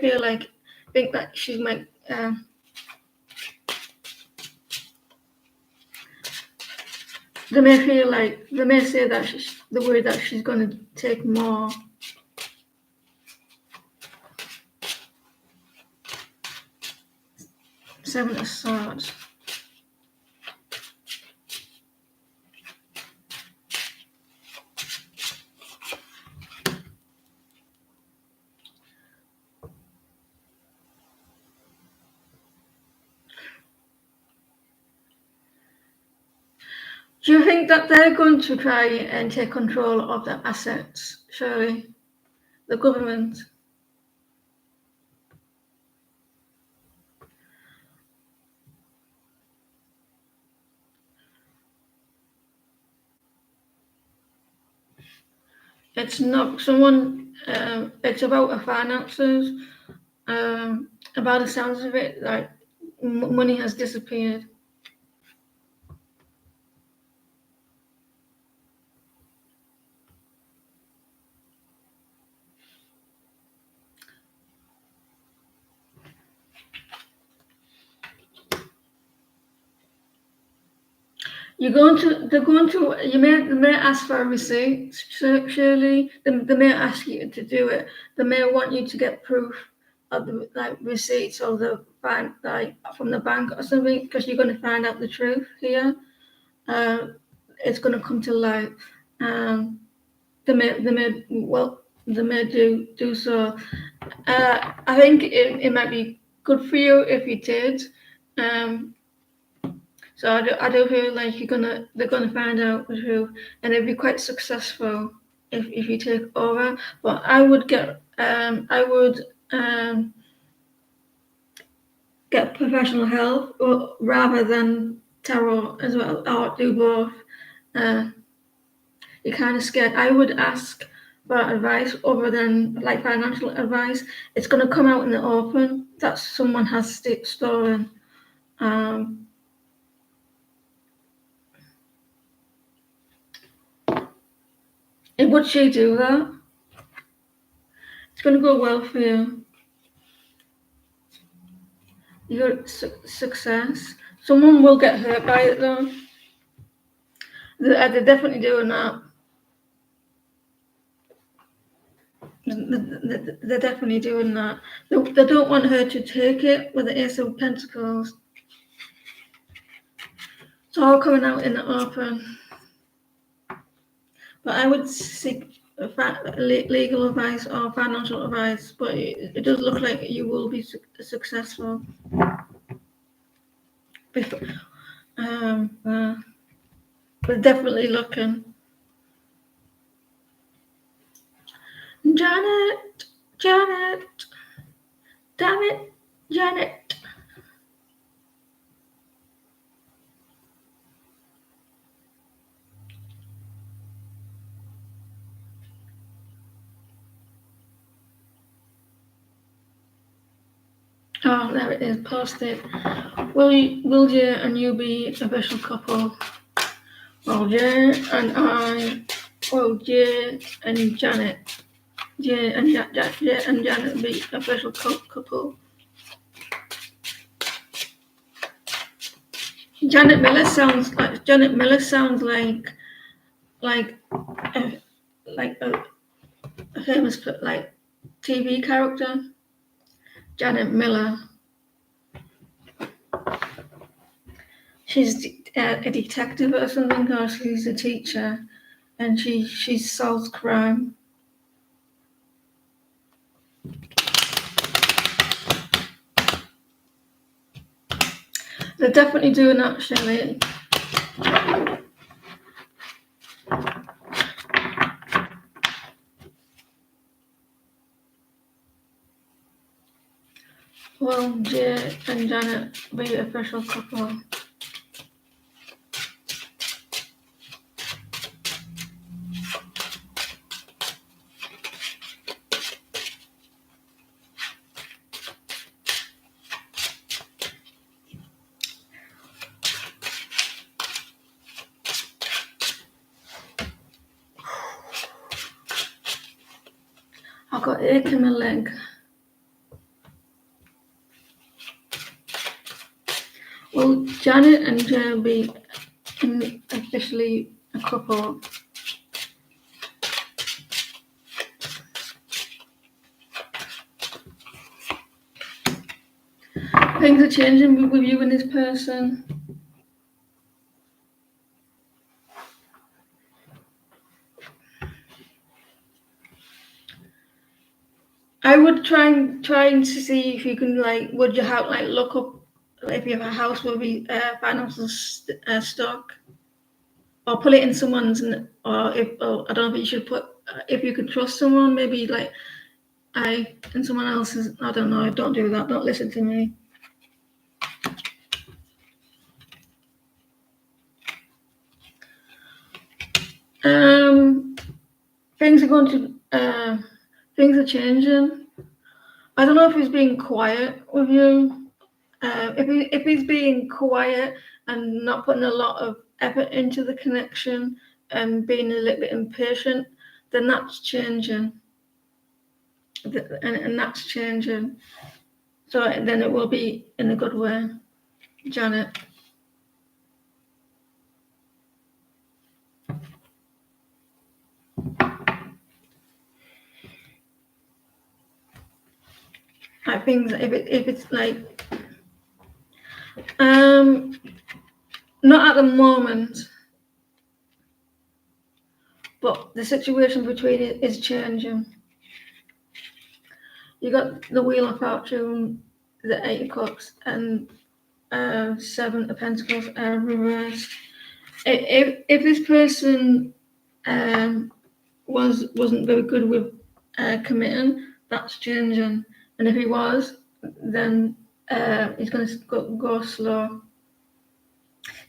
think that she might. They may say that they're worried that she's going to take more. Seven of Swords. Do you think that they're going to try and take control of the assets, Shirley? The government? It's not someone, it's about the finances. About the sounds of it, like money has disappeared. You may ask for a receipt, surely. They may ask you to do it. They may want you to get proof of the receipts or the bank, from the bank or something, because you're going to find out the truth here. It's going to come to light. They may do so. I think it might be good for you if you did. So I do feel like they're gonna find out the truth, and it'd be quite successful if you take over. But I would get get professional help rather than tarot as well, or do both. You're kind of scared. I would ask for advice other than like financial advice. It's gonna come out in the open that someone has stolen. And would she do that? It's going to go well for you. You got success. Someone will get hurt by it though. They're definitely doing that. They're definitely doing that. They don't want her to take it with the Ace of Pentacles. It's all coming out in the open. But I would seek legal advice or financial advice. But it does look like you will be successful. We're definitely looking. Janet, damn it, Janet. Oh, there it is, post it. Will Jay and you be a special couple? Well, Jay and I, well, Jay and Janet. Jay and Janet be a special couple. Janet Miller sounds like a famous TV character. Janet Miller. She's a detective or something, or she's a teacher, and she solves crime. They're definitely doing that, Shelley. Will Jay and Janet be a official couple? I've got ache in my leg. Will Janet and Jay be officially a couple? Things are changing with you and this person. I would try and see if you can would you have look up if you have a house will be financial stock, or put it in someone's, or I don't know if you should put if you could trust someone, maybe in someone else's. I don't know. Don't do that. Don't listen to me. Things are changing. I don't know if he's being quiet with you. If he's being quiet and not putting a lot of effort into the connection and being a little bit impatient, then that's changing. And that's changing. So then it will be in a good way, Janet. I think that if it's not at the moment, but the situation between it is changing. You got the Wheel of Fortune, the Eight of Cups, and Seven of Pentacles reversed. If this person wasn't very good with committing, that's changing. And if he was, then he's going to go slow.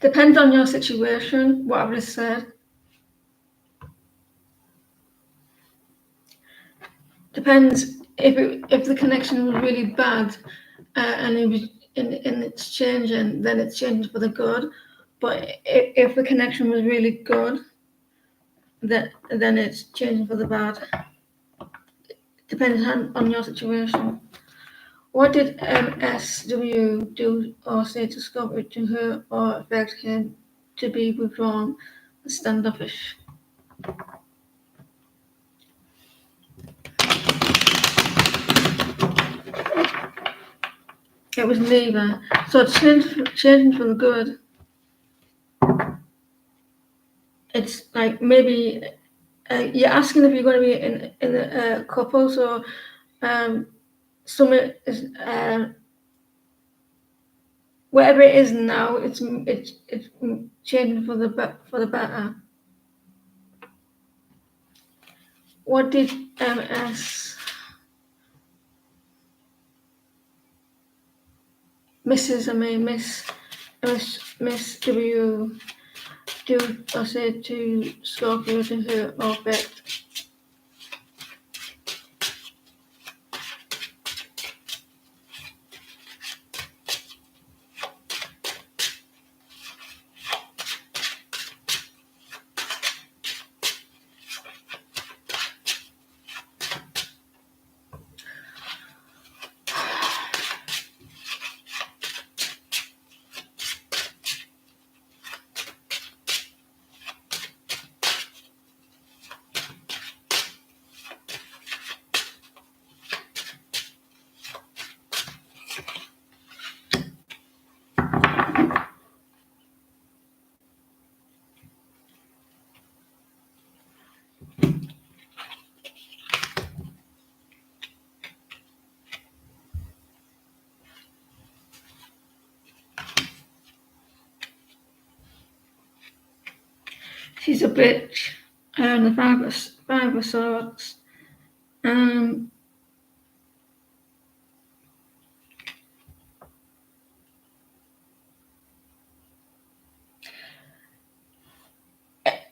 Depends on your situation, what I've just said. Depends if the connection was really bad and it's changing, then it's changing for the good. But if the connection was really good, then it's changing for the bad. Depends on your situation. What did MSW do or say to Scott to her or affect him to be withdrawn? standoffish. It was neither. So changing for the good. It's like maybe you're asking if you're going to be in a couple. So some is whatever it is now. It's changing for the better. What did MS Mrs. Miss W do or say to Scorpio to her or Bet? She's a bitch. And the five of swords.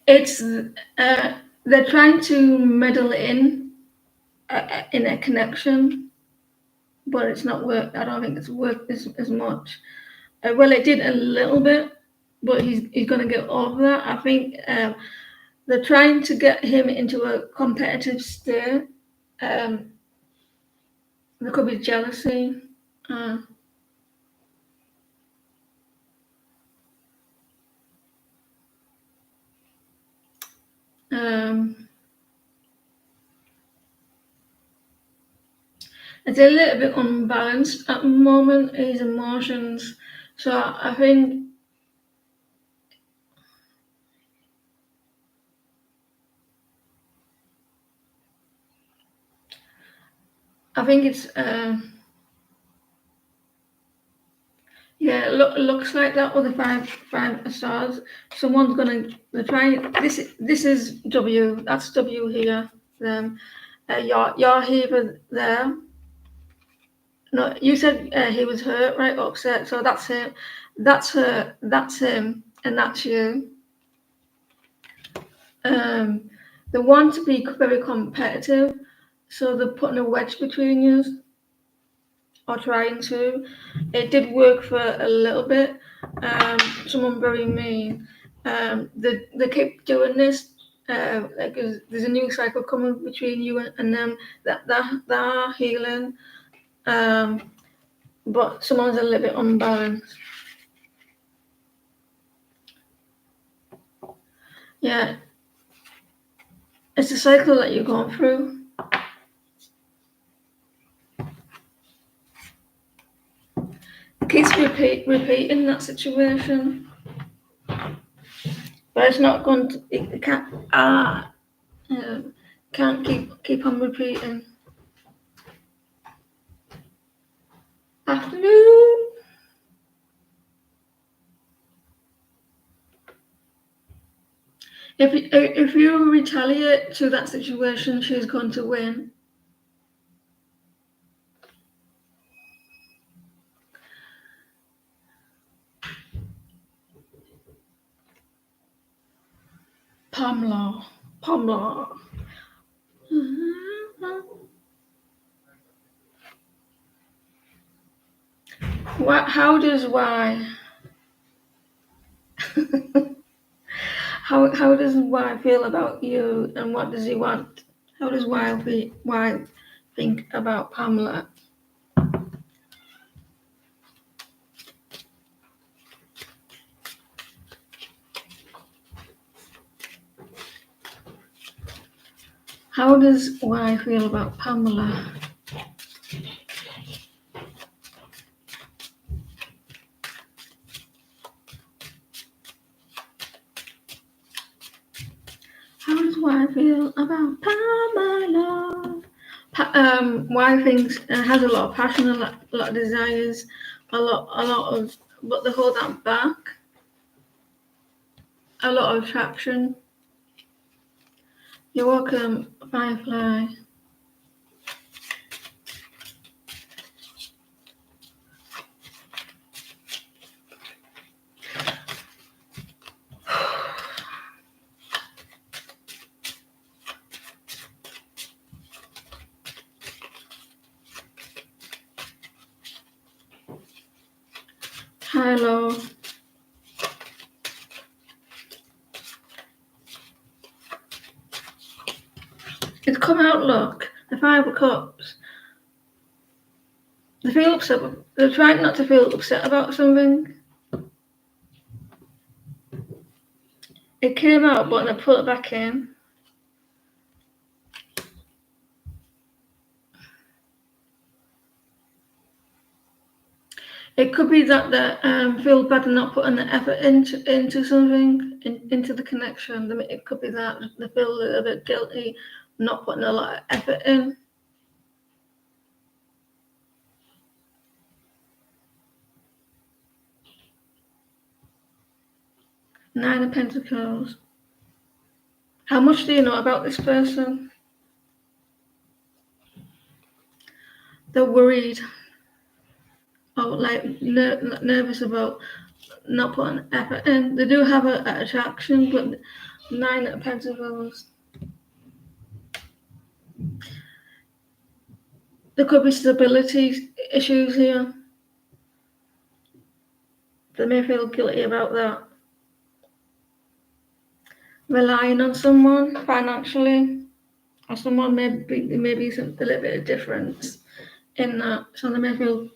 It's they're trying to meddle in a connection, but it's not worked. I don't think it's worked as much. Well, it did a little bit, but he's going to get over that. I think they're trying to get him into a competitive state. There could be jealousy. It's a little bit unbalanced at the moment, his emotions. So I think it's yeah, looks like that with the five stars. Someone's gonna they're trying this is W, that's W here. You're here there. No, you said he was hurt, right? Upset. So that's him. That's her. That's him, and that's you. They want to be very competitive, so they're putting a wedge between you, or trying to. It did work for a little bit. Someone very mean. They keep doing this. Like there's a new cycle coming between you and them. That they're healing. But someone's a little bit unbalanced. Yeah, it's a cycle that you're going through. It keeps repeating that situation, but it's not going to. It can't keep on repeating. Afternoon. If you retaliate to that situation, she's going to win. Pamela. What? How does Y? how does Y feel about you, and what does he want? How does Y think about Pamela? How does Y feel about Pamela? How does Y feel about Pamela? Y thinks has a lot of passion, a lot of desires, a lot of, but they hold that back. A lot of attraction. You're welcome, Firefly. Hello. It's come out, look. The Five of Cups. They feel upset. They're trying not to feel upset about something. It came out, but they put it back in. It could be that they feel bad and not putting the effort into something, into the connection. It could be that they feel a little bit guilty, not putting a lot of effort in. Nine of Pentacles. How much do you know about this person? They're worried, or like nervous about not putting effort in. They do have an attraction, but Nine of Pentacles. There could be stability issues here. They may feel guilty about that. Relying on someone financially, or someone may be some, a little bit of difference in that, so they may feel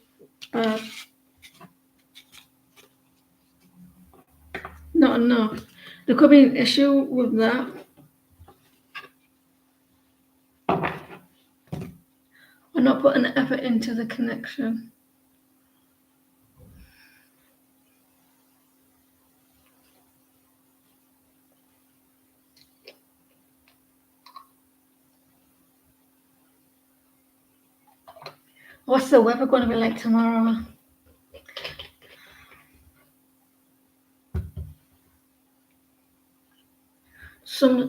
not enough. There could be an issue with that. Or not putting the effort into the connection. What's the weather going to be like tomorrow?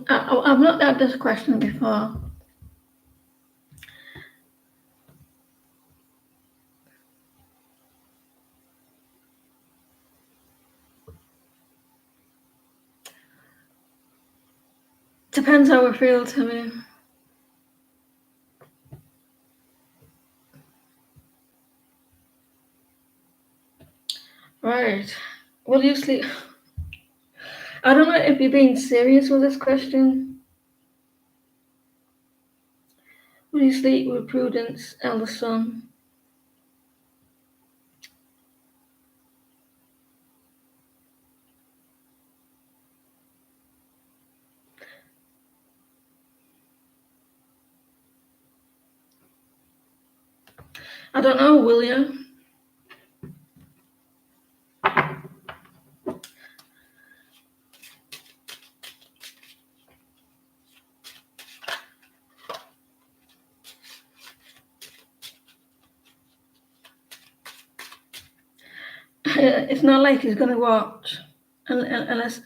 I've not had this question before. Depends how we feel to me. Right. Will you sleep? I don't know if you're being serious with this question. Will you sleep with Prudence, elder son? I don't know, will you? It's not like he's going to watch, unless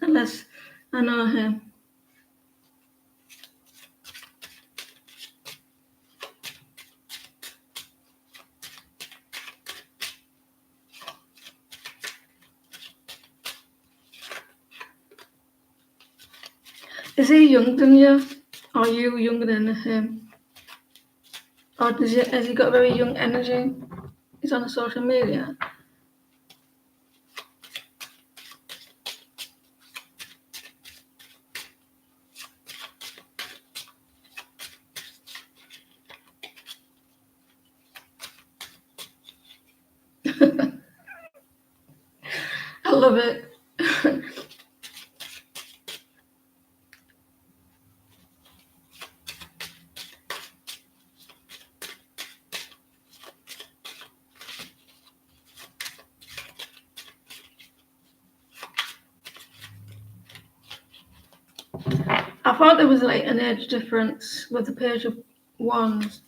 I know him. Is he younger than you? Or are you younger than him? Or has he got very young energy? He's on social media. I love it. I thought there was like an age difference with the Page of Wands.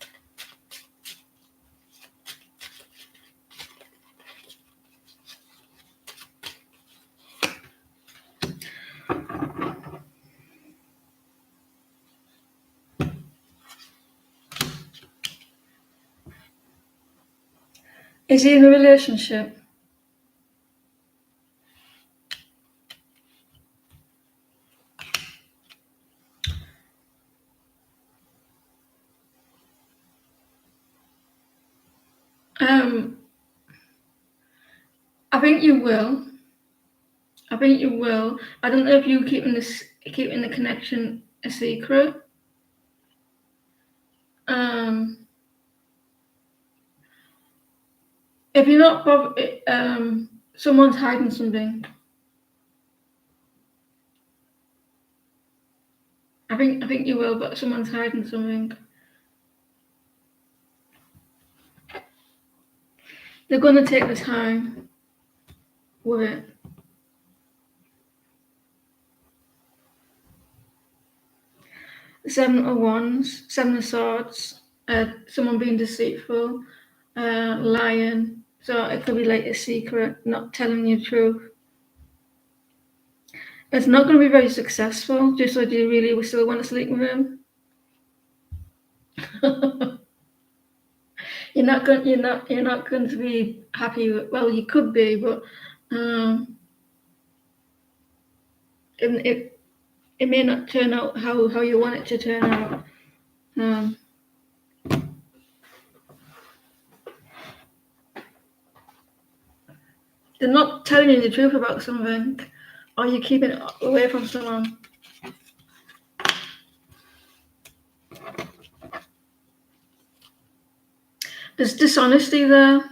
Is he in a relationship? I think you will. I think you will. I don't know if you keeping the connection a secret. If you're not someone's hiding something. I think you will, but someone's hiding something. They're gonna take the time with it. Seven of Wands, Seven of Swords, someone being deceitful, lying. So it could be like a secret, not telling you the truth. It's not going to be very successful. Just so, do you really still want to sleep with him? You're not going to be happy with, well, you could be, but it may not turn out how you want it to turn out. They're not telling you the truth about something, or you're keeping it away from someone. There's dishonesty there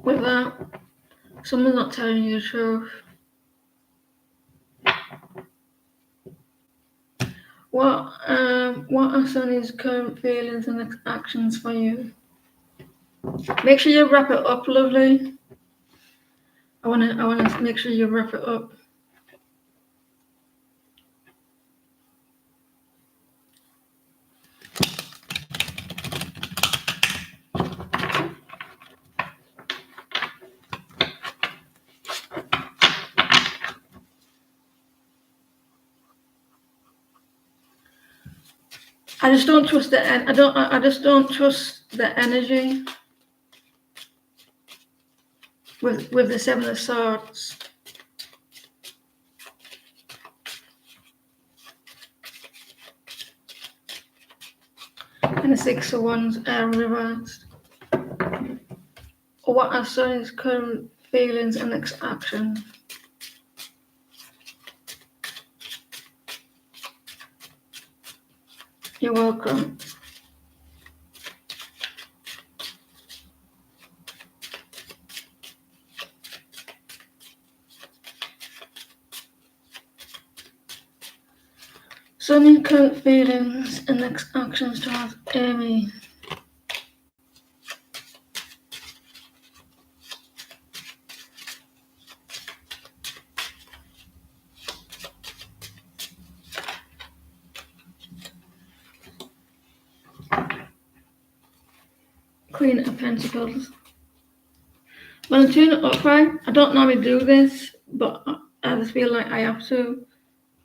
with that. Someone's not telling you the truth. What are Sonny's current feelings and actions for you? Make sure you wrap it up, lovely. I wanna make sure you wrap it up. I just don't trust I just don't trust the energy with the Seven of Swords. And the Six of Wands reversed. What are Sonny's current feelings and actions? You're welcome. Sonny's current feelings and actions towards Amy. Queen of Pentacles. When I turn it up, right, I don't normally do this, but I just feel like I have to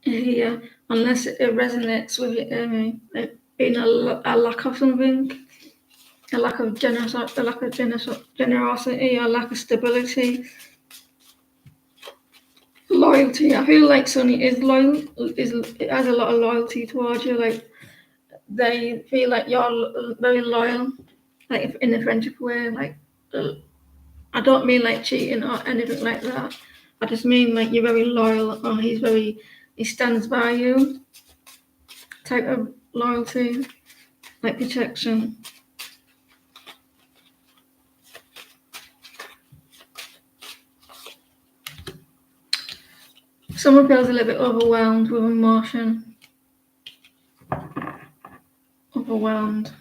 here, unless it resonates with you, Amy. Like being a lack of something, a lack of generosity, a lack of stability, loyalty. I feel like Sonny is loyal, it has a lot of loyalty towards you. Like they feel like you're very loyal, like in a friendship way. Like I don't mean like cheating or anything like that. I just mean like you're very loyal, or he stands by you. Type of loyalty, like protection. Someone feels a little bit overwhelmed with emotion. Overwhelmed.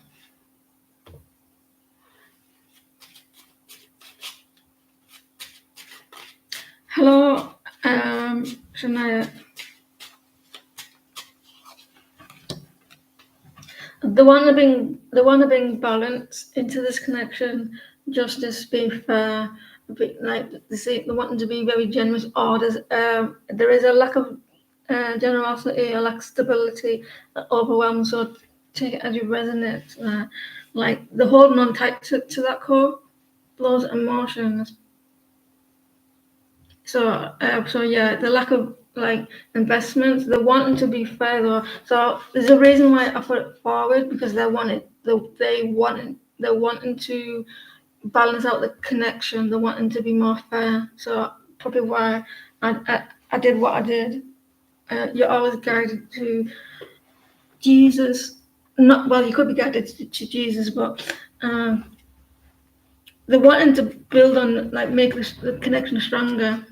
Hello, Shania. They want to bring balance into this connection, justice, be fair, like they want to be very generous. Or there is a lack of generosity, a lack of stability, overwhelmed. So take it as you resonate. Like the holding on tight to that core, those emotions. So yeah, the lack of like investments, they're wanting to be fair though. So there's a reason why I put it forward because they're wanting to balance out the connection. They're wanting to be more fair. So probably why I did what I did. You're always guided to Jesus. Not well, you could be guided to Jesus, but they're wanting to build on like make the connection stronger.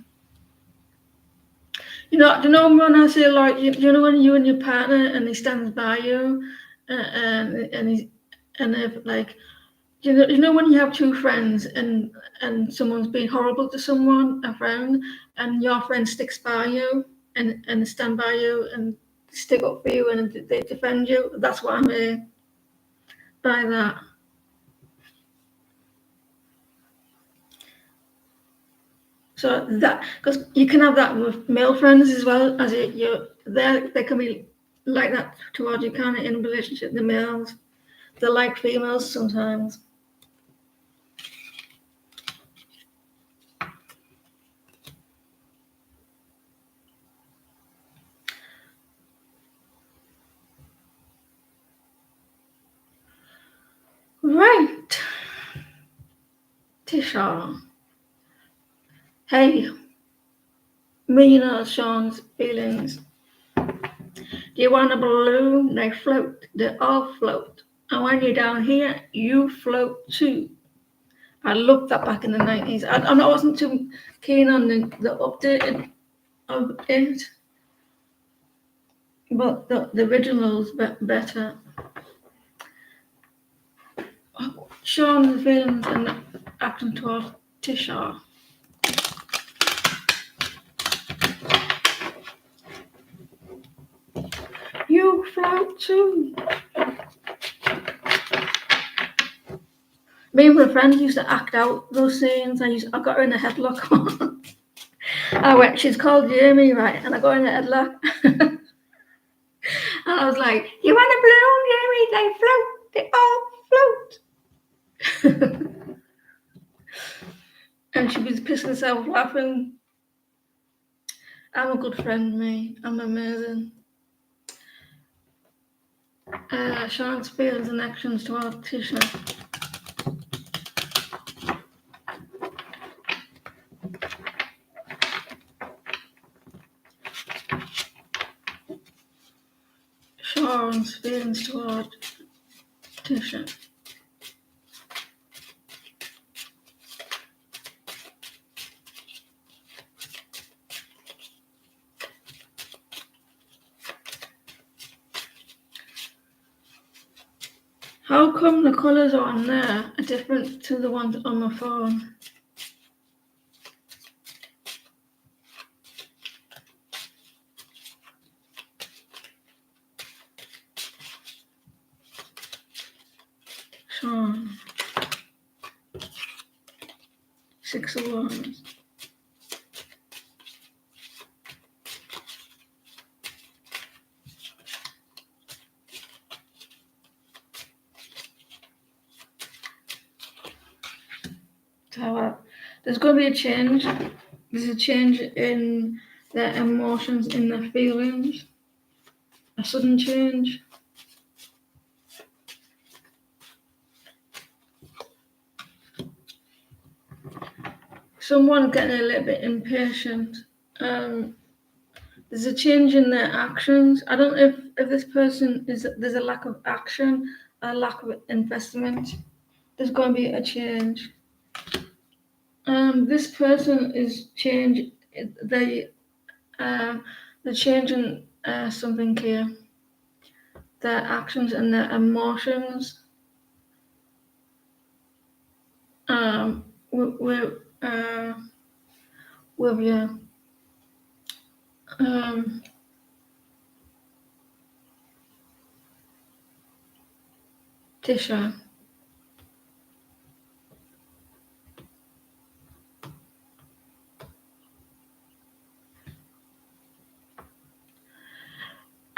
Do you know when I say like you know when you and your partner and he stands by you, and he's and if like you know when you have two friends and someone's being horrible to someone, a friend, and your friend sticks by you and stand by you and stick up for you and they defend you. That's what I mean by that. So that because you can have that with male friends as well as they can be like that towards you, kind of in a relationship. The males. They're like females sometimes. Right. Tisha. Hey, me and Sean's feelings. Do you want a balloon? They float. They all float. And when you're down here, you float too. I loved that back in the 90s. I wasn't too keen on the updated of it, but the original's better. Sean's feelings and acting towards Tisha. You float too. Me and my friends used to act out those scenes. I got her in a headlock. She's called Jamie, right? And I got her in a headlock. And I was like, you want a balloon, Jamie? They float. They all float. And she was pissing herself laughing. I'm a good friend, me. I'm amazing. Sean's feelings and actions toward Tisha. Sean's feelings toward Tisha. How come the colours on there are different to the ones on my phone? Sean. 6 of Wands. Tower. There's going to be a change. There's a change in their emotions, in their feelings. A sudden change. Someone getting a little bit impatient. There's a change in their actions. I don't know if this person there's a lack of action, a lack of investment. There's going to be a change. This person is change. They're changing something here. Their actions and their emotions. With you. Um, Tisha.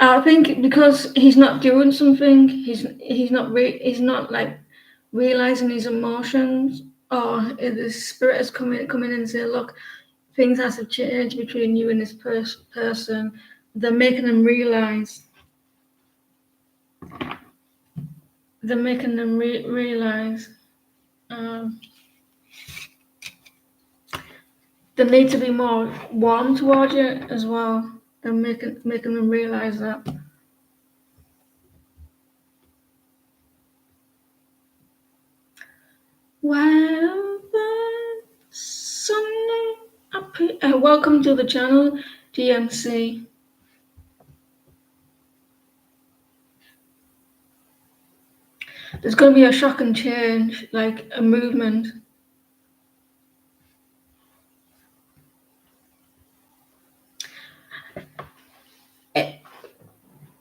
I think because he's not doing something, he's not like realizing his emotions, or the spirit is coming in and say, look, things have to change between you and this person. They're making them realize. They're making them realize they need to be more warm towards you as well. They're making them realize that. Well, Sunday, welcome to the channel, DMC. There's going to be a shocking change, like a movement.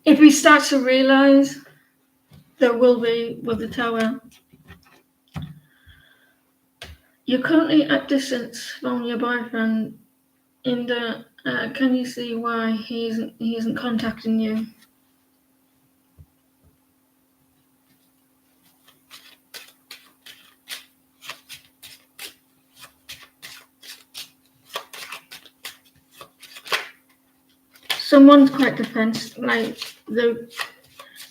If we start to realize, there will be with the tower. You're currently at distance from your boyfriend. Can you see why he isn't contacting you? Someone's quite defensive, like they're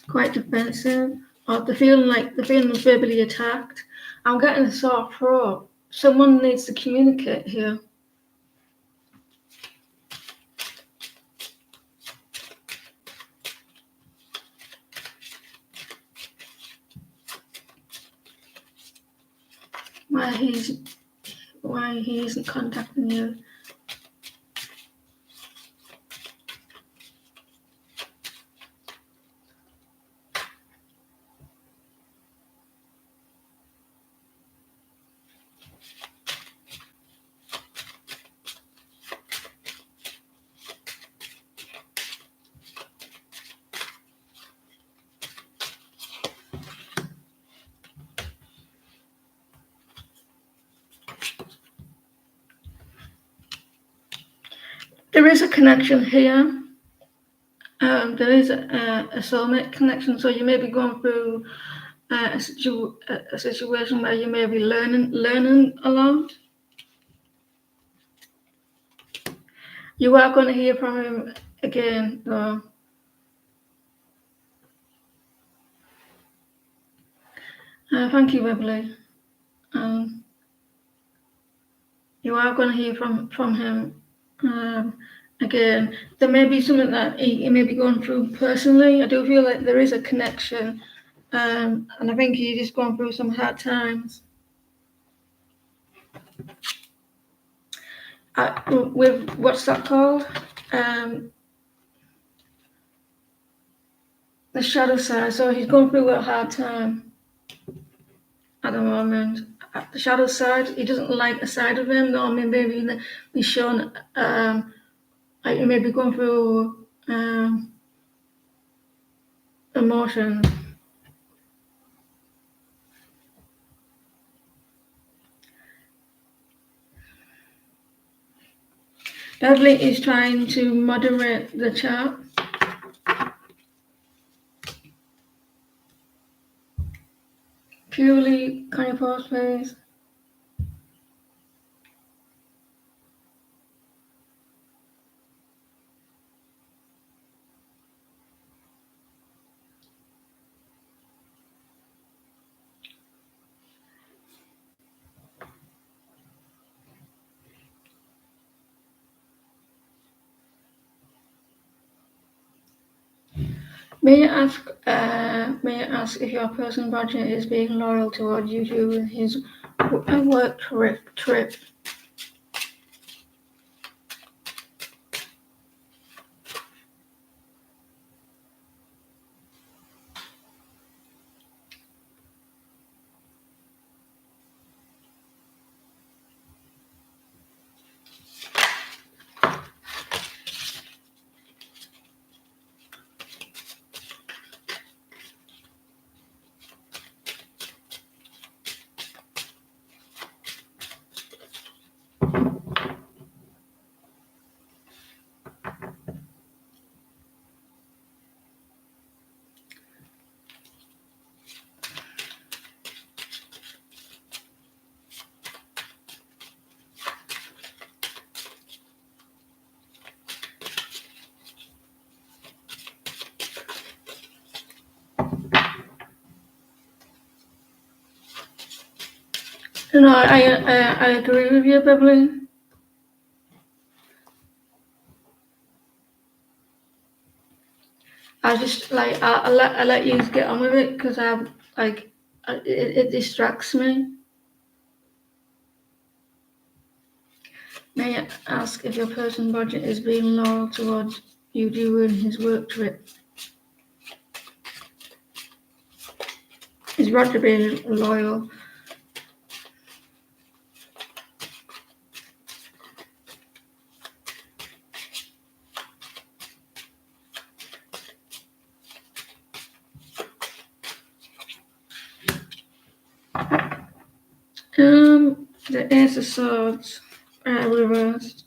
quite defensive, or they're feeling verbally attacked. I'm getting a sore throat. Someone needs to communicate here. Why he isn't contacting you? There is a connection here. There is a soulmate connection, so you may be going through a situation where you may be learning a lot. You are going to hear from him again, though. Thank you, Beverly. You are going to hear from him again. There may be something that he may be going through personally. I do feel like there is a connection, and I think he's just going through some hard times. With what's that called? The shadow side. So he's going through a hard time at the moment. At the shadow side, he doesn't like a side of him, or maybe be shown. Like he may be going through emotions. Beverly is trying to moderate the chat. Purely, can you pause, please? May I ask if your person Roger is being loyal toward you during his work trip? No, I agree with you, Beverly. I just like I let you get on with it because it distracts me. May I ask if your personal budget is being loyal towards you during his work trip? Is Roger being loyal? The Ace of Swords reversed.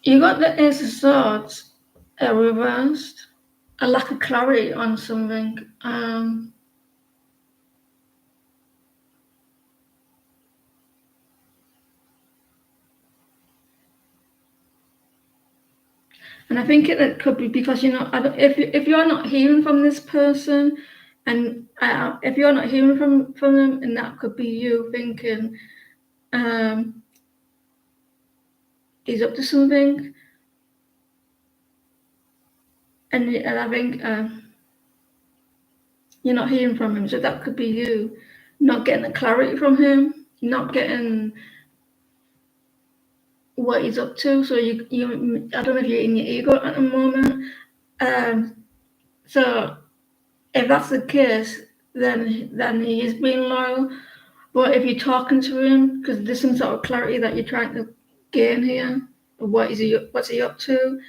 You got the Ace of Swords reversed. A lack of clarity on something. And I think it could be because if you're not hearing from this person, and if you're not hearing from them, and that could be you thinking he's up to something, and I think you're not hearing from him, so that could be you not getting the clarity from him, not getting what he's up to. So you I don't know if you're in your ego at the moment. So if that's the case, then he is being loyal. But if you're talking to him, because there's some sort of clarity that you're trying to gain here, what's he up to?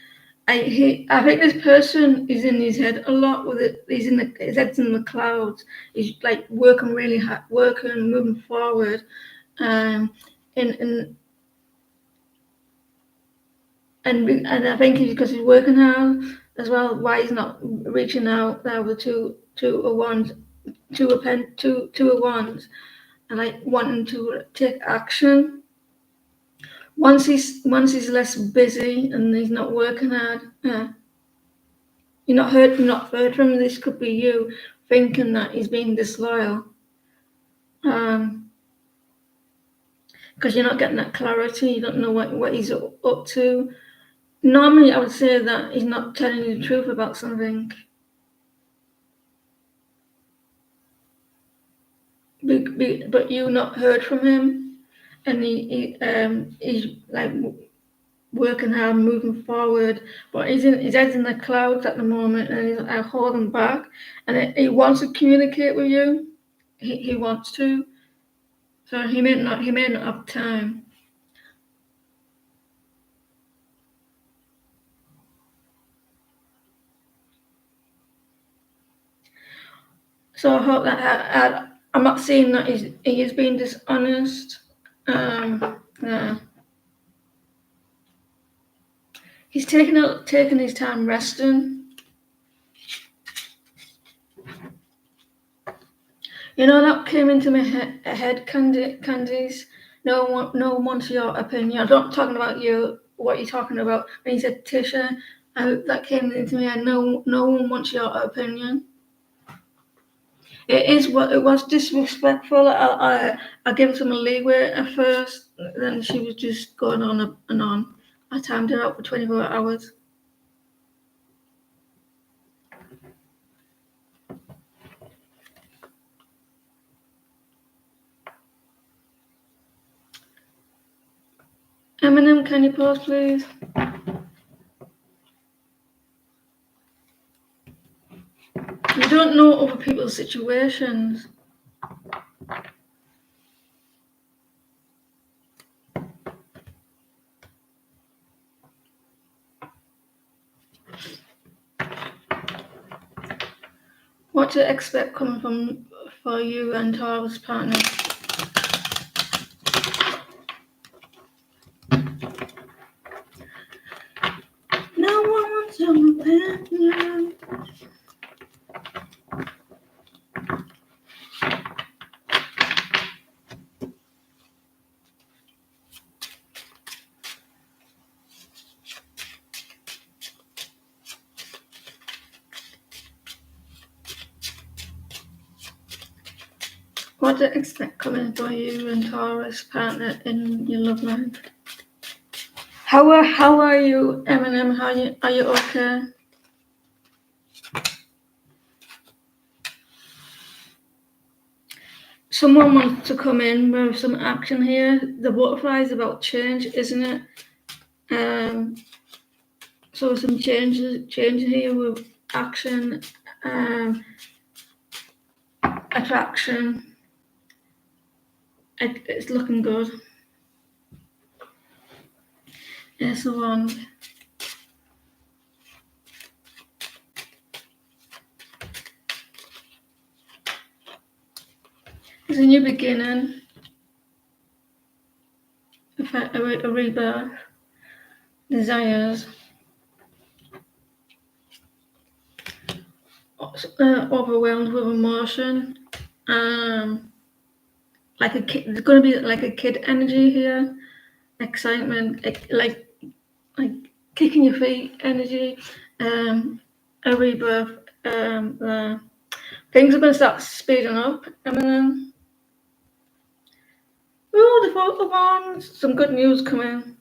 I think this person is in his head a lot with it. His head's in the clouds. He's like working really hard, working, moving forward, and I think because he's working hard as well. Why he's not reaching out now with two of wands, two of wands, and like wanting to take action. Once he's less busy and he's not working hard, you're not heard from him. This could be you thinking that he's being disloyal, because you're not getting that clarity. You don't know what he's up to. Normally, I would say that he's not telling you the truth about something, but you not heard from him, and he's like working hard, moving forward, but his head's in the clouds at the moment, and he's holding back. And he wants to communicate with you. He wants to, so he may not have time. So I hope that I'm not saying that he is being dishonest. Yeah. He's taking his time resting. You know, that came into my head, Candice. No one wants your opinion. I'm not talking about you. What you're talking about when you said Tisha, that came into me. No one wants your opinion. It was disrespectful. I gave some leeway at first. Then she was just going on and on. I timed her out for 24 hours. Eminem, can you pause, please? You don't know other people's situations. What to expect coming from for you and Taurus partner. No one wants to partner. What to expect coming for you and Taurus partner in your love life. How are you, Eminem? Are you okay? Someone wants to come in with some action here. The butterfly is about change, isn't it? So some change here with action, attraction. It's looking good. Yes, the wand. It's a new beginning, a rebirth, desires, overwhelmed with emotion, like a kid. There's going to be like a kid energy here, excitement, like kicking your feet energy, a rebirth. Things are going to start speeding up, and then the photo wands, some good news coming.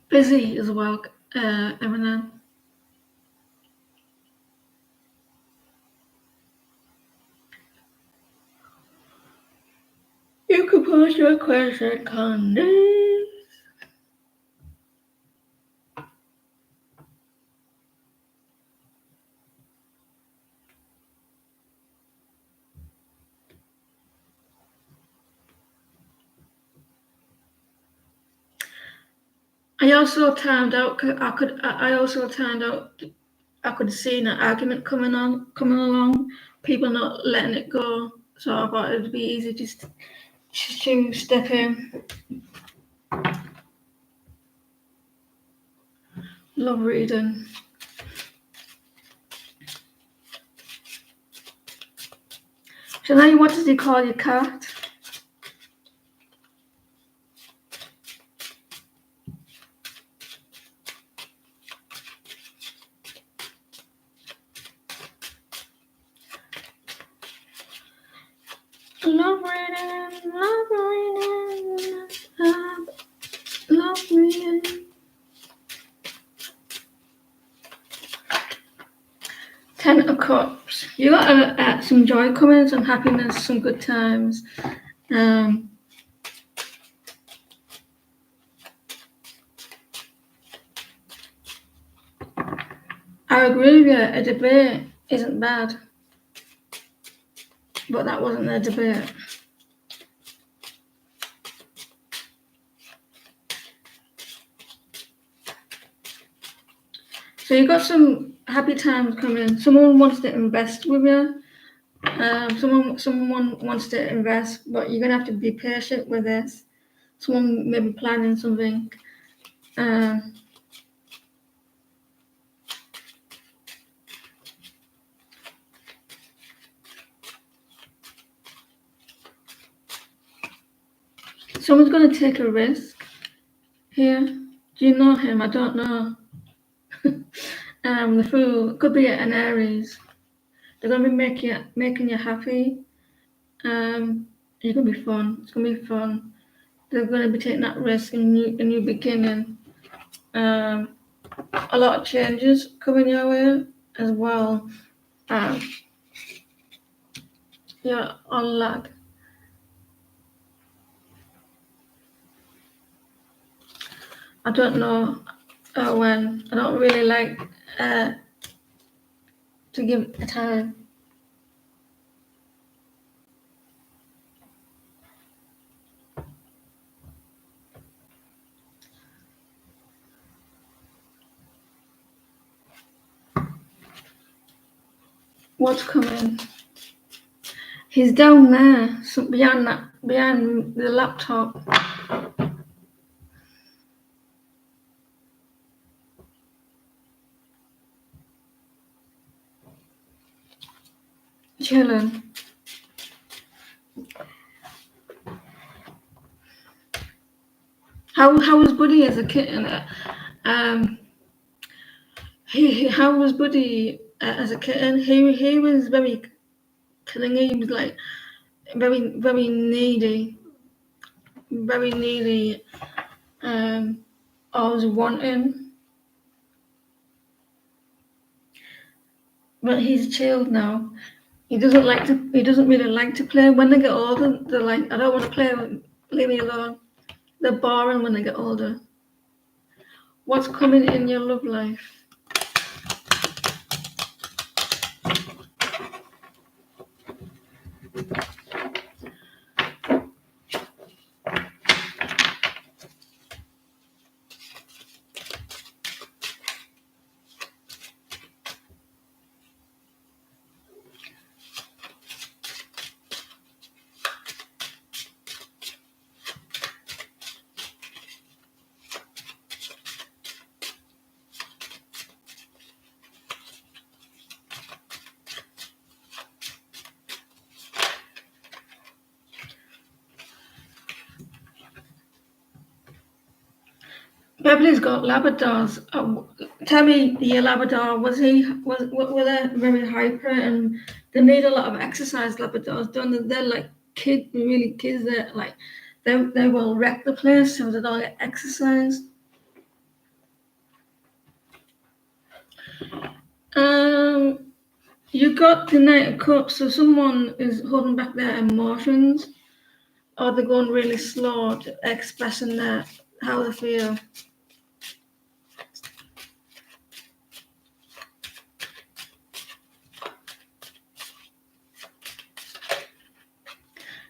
Busy as well, Eminem. You can pose your question, Candice. I also timed out. I could see an argument coming along. People not letting it go. So I thought it'd be easy just to step in. Love reading. So now, what does he call your cat? Love reading, love reading. 10 of Cups. You got some joy coming, some happiness, some good times. I agree with you. A debate isn't bad, but that wasn't a debate. So you got some happy times coming. Someone wants to invest with you. Someone wants to invest, but you're gonna have to be patient with this. Someone may be planning something. Someone's gonna take a risk here. Do you know him? I don't know. The Fool could be an Aries. They're gonna be making you happy. It's gonna be fun. It's gonna be fun. They're gonna be taking that risk in a new beginning. A lot of changes coming your way as well. Yeah, on luck. I don't know when. I don't really like to give a time. What's coming? He's down there, behind the laptop. Chilling. How was Buddy as a kitten? How was Buddy as a kitten? He was very clingy. He was like very needy, very needy. Always wanting. But he's chilled now. He doesn't really like to play. When they get older, they're like, I don't want to play. Leave me alone. They're boring when they get older. What's coming in your love life? Beverly's got Labradors. Tell me, your Labrador were they very hyper and they need a lot of exercise? Labradors, don't they? They're like kids. That like they will wreck the place so they don't get exercise. You got the Knight of Cups, so someone is holding back their emotions, or they're going really slow to expressing how they feel.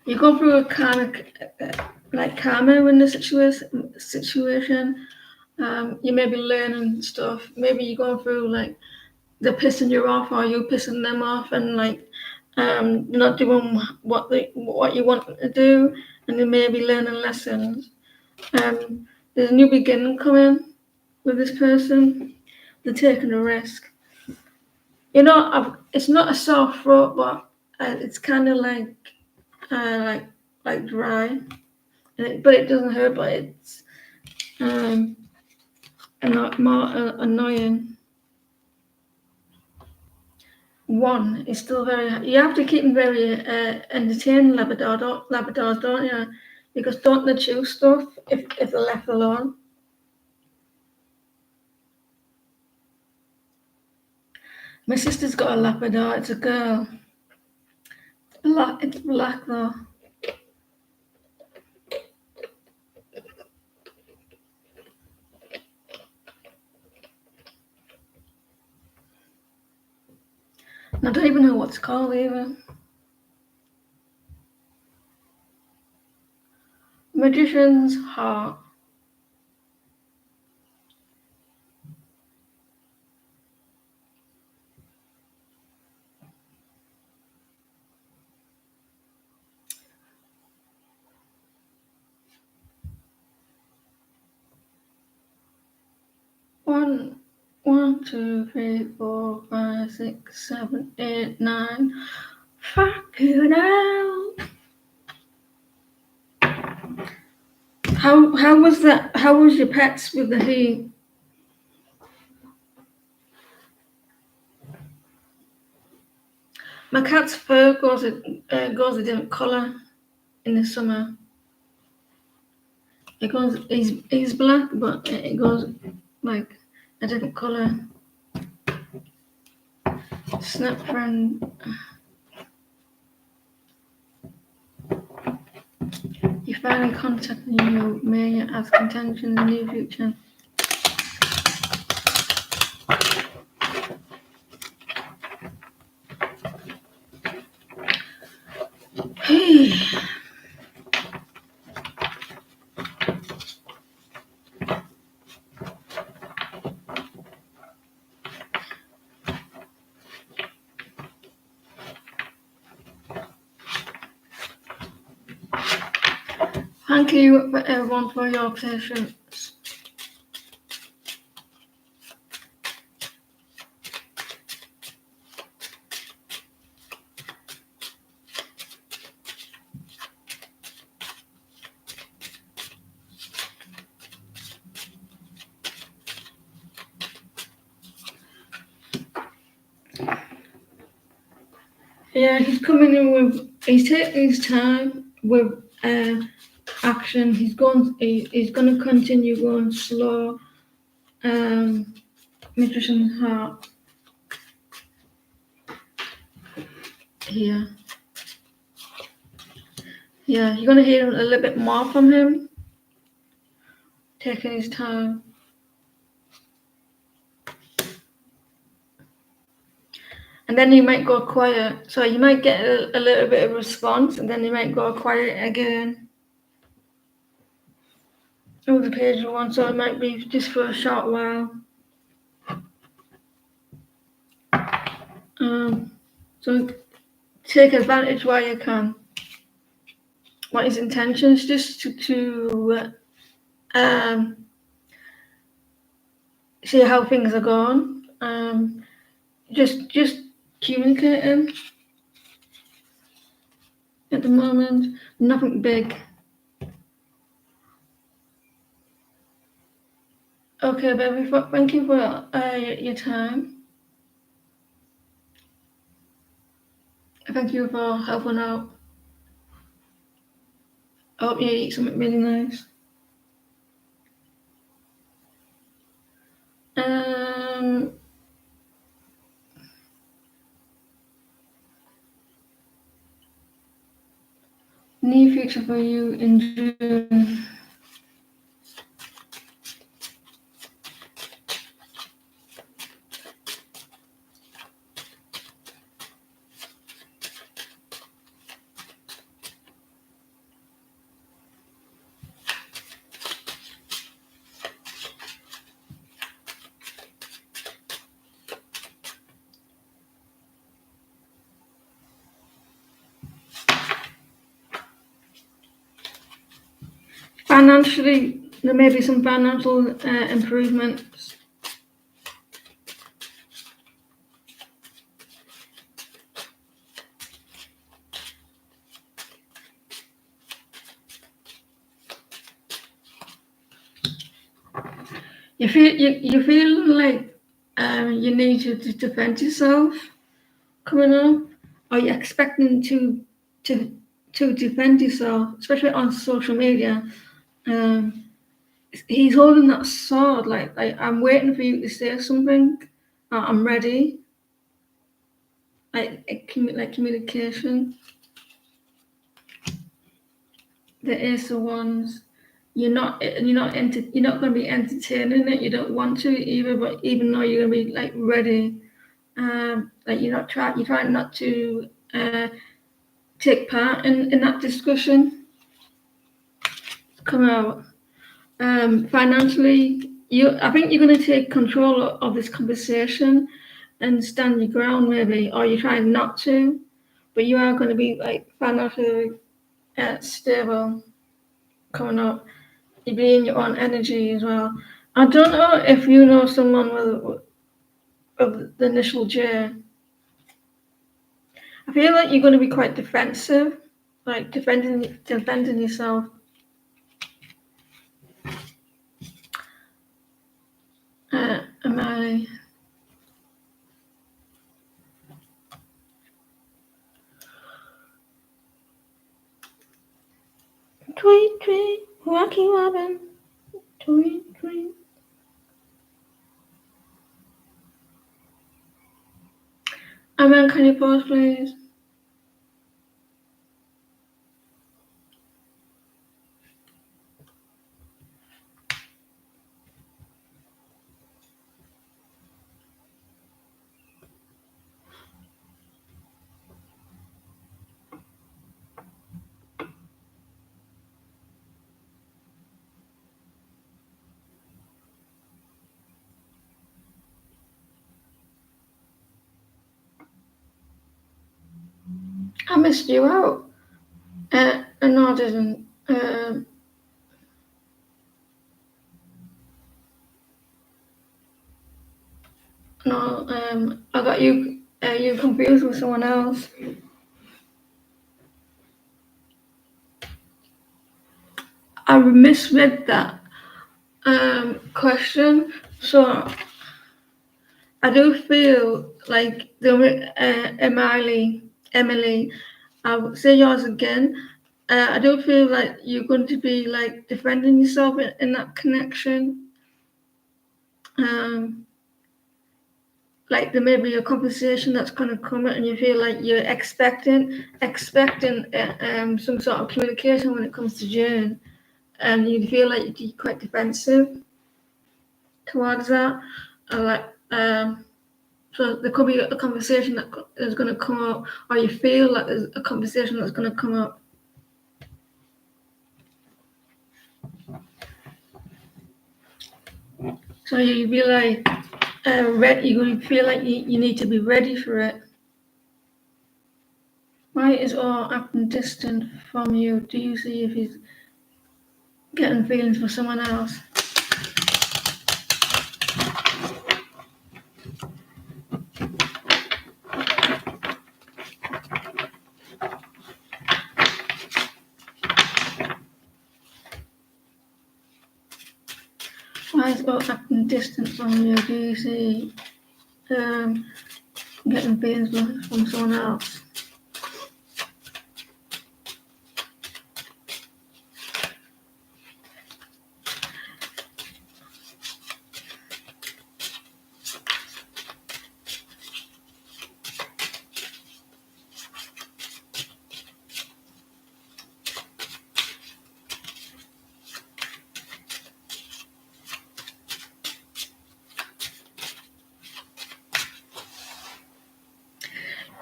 You go through a karma in the situation. You may be learning stuff. Maybe you're going through like they're pissing you off, or you pissing them off, and like not doing what you want to do, and you may be learning lessons. There's a new beginning coming with this person. They're taking a risk. It's not a sore throat, but it's kind of like dry, but it doesn't hurt. But it's more annoying. One is still very. You have to keep them very entertaining, Labradors, don't you? Because don't they chew stuff if they're left alone? My sister's got a Labrador. It's a girl. It's black though. I don't even know what it's called either. Magician's Heart. One, 2, 3, 4, 5, 6, 7, 8, 9. Fucking hell. How was that? How was your pets with the heat? My cat's fur goes a different colour in the summer. He's black, but it goes like a different colour. Snap friend. You finally contacted you, may ask intentions in the near future. Hey. Thank you for everyone for your patience. Yeah, he's coming in with. He's taking his time with action. He's going. He's going to continue going slow. Magician's heart. Here. Yeah, you're going to hear a little bit more from him. Taking his time. And then he might go quiet. So you might get a little bit of response, and then he might go quiet again. Oh, the page one, so it might be just for a short while. So take advantage while you can. What his intentions, just to see how things are going. Just communicating. At the moment, nothing big. Okay, baby, thank you for your time. Thank you for helping out. I hope you eat something really nice. Near future for you in June. Financially, there may be some financial improvements. You feel like you need to defend yourself coming up. Are you expecting to defend yourself, especially on social media? He's holding that sword. Like I'm waiting for you to say something. I'm ready. Like communication. The Ace of Wands. You're not going to be entertaining it. You don't want to either. But even though you're going to be like ready, like you're trying not to take part in that discussion. Come out. Financially, I think you're going to take control of this conversation and stand your ground, maybe, or you're trying not to, but you are going to be like financially stable coming up. You be in your own energy as well. I don't know if you know someone with the initial J. I feel like you're going to be quite defensive, like defending yourself. Am I? Tweet, tweet, Rocky Robin. Tweet, tweet. Amen, can you pause, please? I missed you out. No, I didn't. No, I got you. You confused with someone else. I misread that question. So I do feel like Emily, I would say yours again. I do feel like you're going to be like defending yourself in that connection. Um, like there may be a conversation that's going to come and you feel like you're expecting some sort of communication when it comes to June, and you feel like you're quite defensive towards that. Like so there could be a conversation that is going to come up, or you feel like there's a conversation that's going to come up. So you be like ready. You're going to feel like you need to be ready for it. Why is all acting distant from you? Do you see if he's getting feelings for someone else? Why is all acting distant from you? Do you see getting feelings from someone else?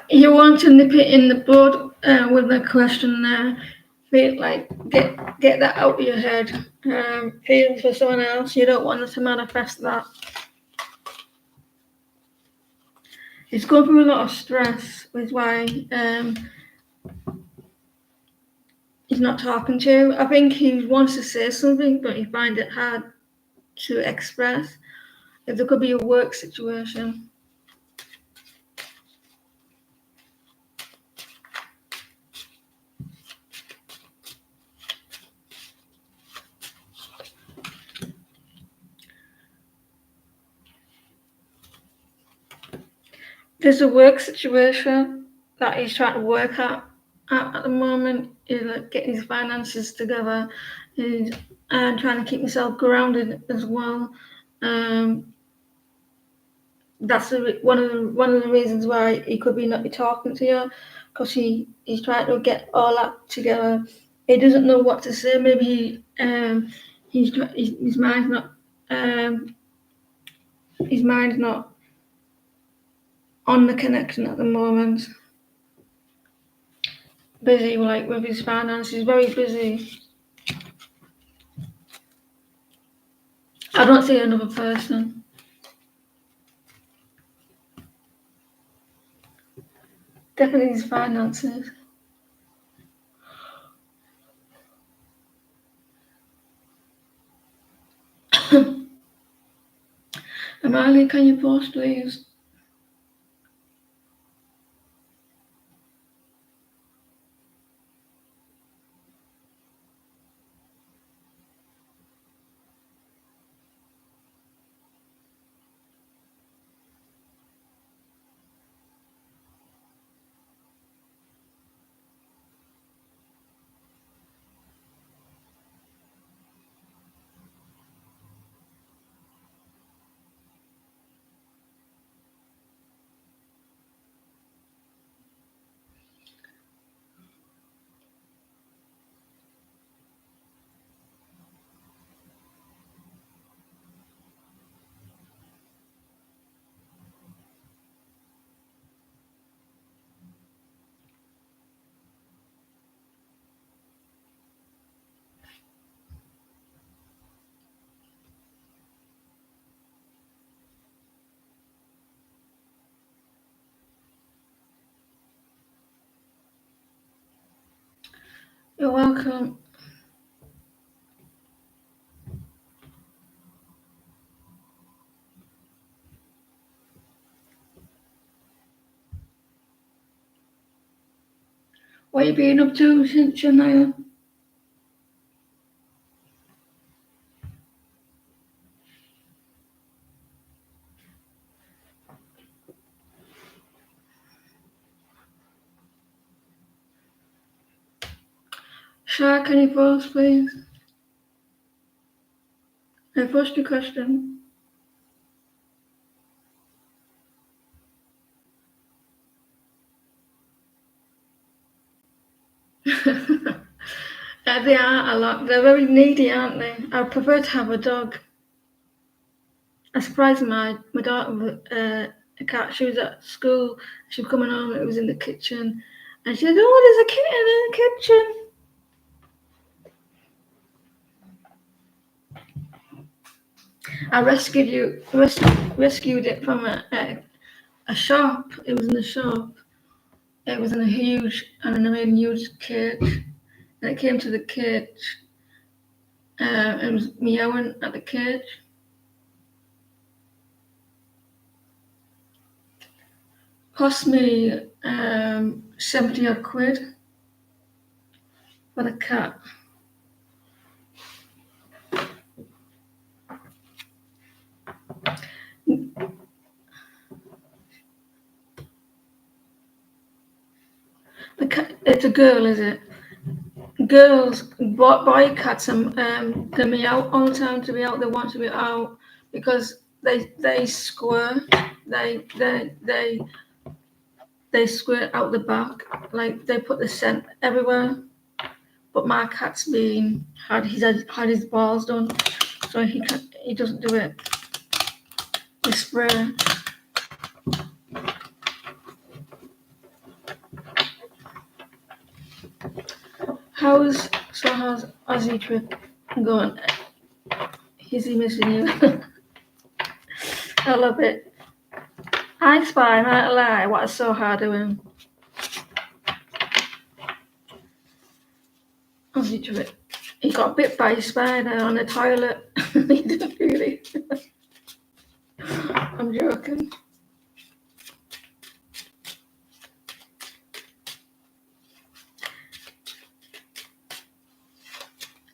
You want to nip it in the bud with the question there. Feel like get that out of your head. Feelings for someone else. You don't want to manifest that. He's going through a lot of stress, which is why he's not talking to you. I think he wants to say something, but he finds it hard to express. If there could be a work situation. There's a work situation that he's trying to work at the moment. He's like getting his finances together. He's trying to keep himself grounded as well. That's one of the reasons why he could be not be talking to you, because he's trying to get all that together. He doesn't know what to say. Maybe his mind's not his mind's not on the connection at the moment. Busy like with his finances, very busy. I don't see another person. Definitely his finances. Amali, can you pause, please? You're welcome. What you been up to, Shania? Shah, can you pause, please? I posed your question. They are a lot. They're very needy, aren't they? I prefer to have a dog. I surprised my daughter with a cat. She was at school. She was coming home. It was in the kitchen, and she said, "Oh, there's a kitten in the kitchen." I rescued it from a shop. It was in a shop. It was in a huge cage, and it came to the cage. It was meowing at the cage. Cost me 70 odd quid for the cat. The cat, it's a girl, is it? Girls, boy cats, they meow all the time to be out. They want to be out because they squirt. They squirt out the back, like they put the scent everywhere. But my cat's had his balls done, so he doesn't do it. He spray. How's Aussie trip going? Is he missing you? I love it. I spy, not lie. What's so hard doing? Aussie trip. He got bit by a spider on the toilet. He didn't really. I'm joking.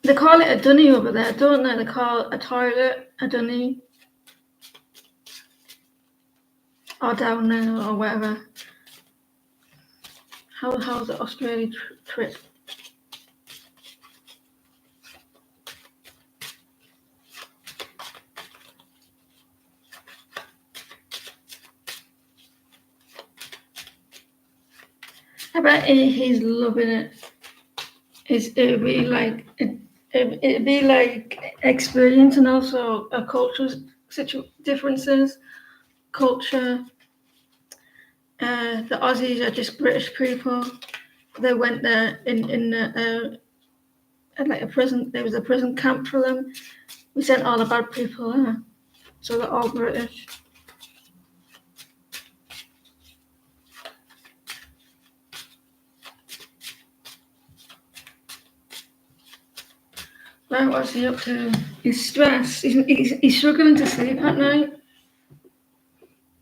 They call it a dunny over there, don't they? They call a toilet a dunny. Or down there, or whatever. How's the Australia trip? I bet he's loving it. It'd be like experience and also a cultural differences. Culture. The Aussies are just British people. They went there in like a prison. There was a prison camp for them. We sent all the bad people there, so they're all British. Right, what's he up to? He's stressed. He's struggling to sleep at night.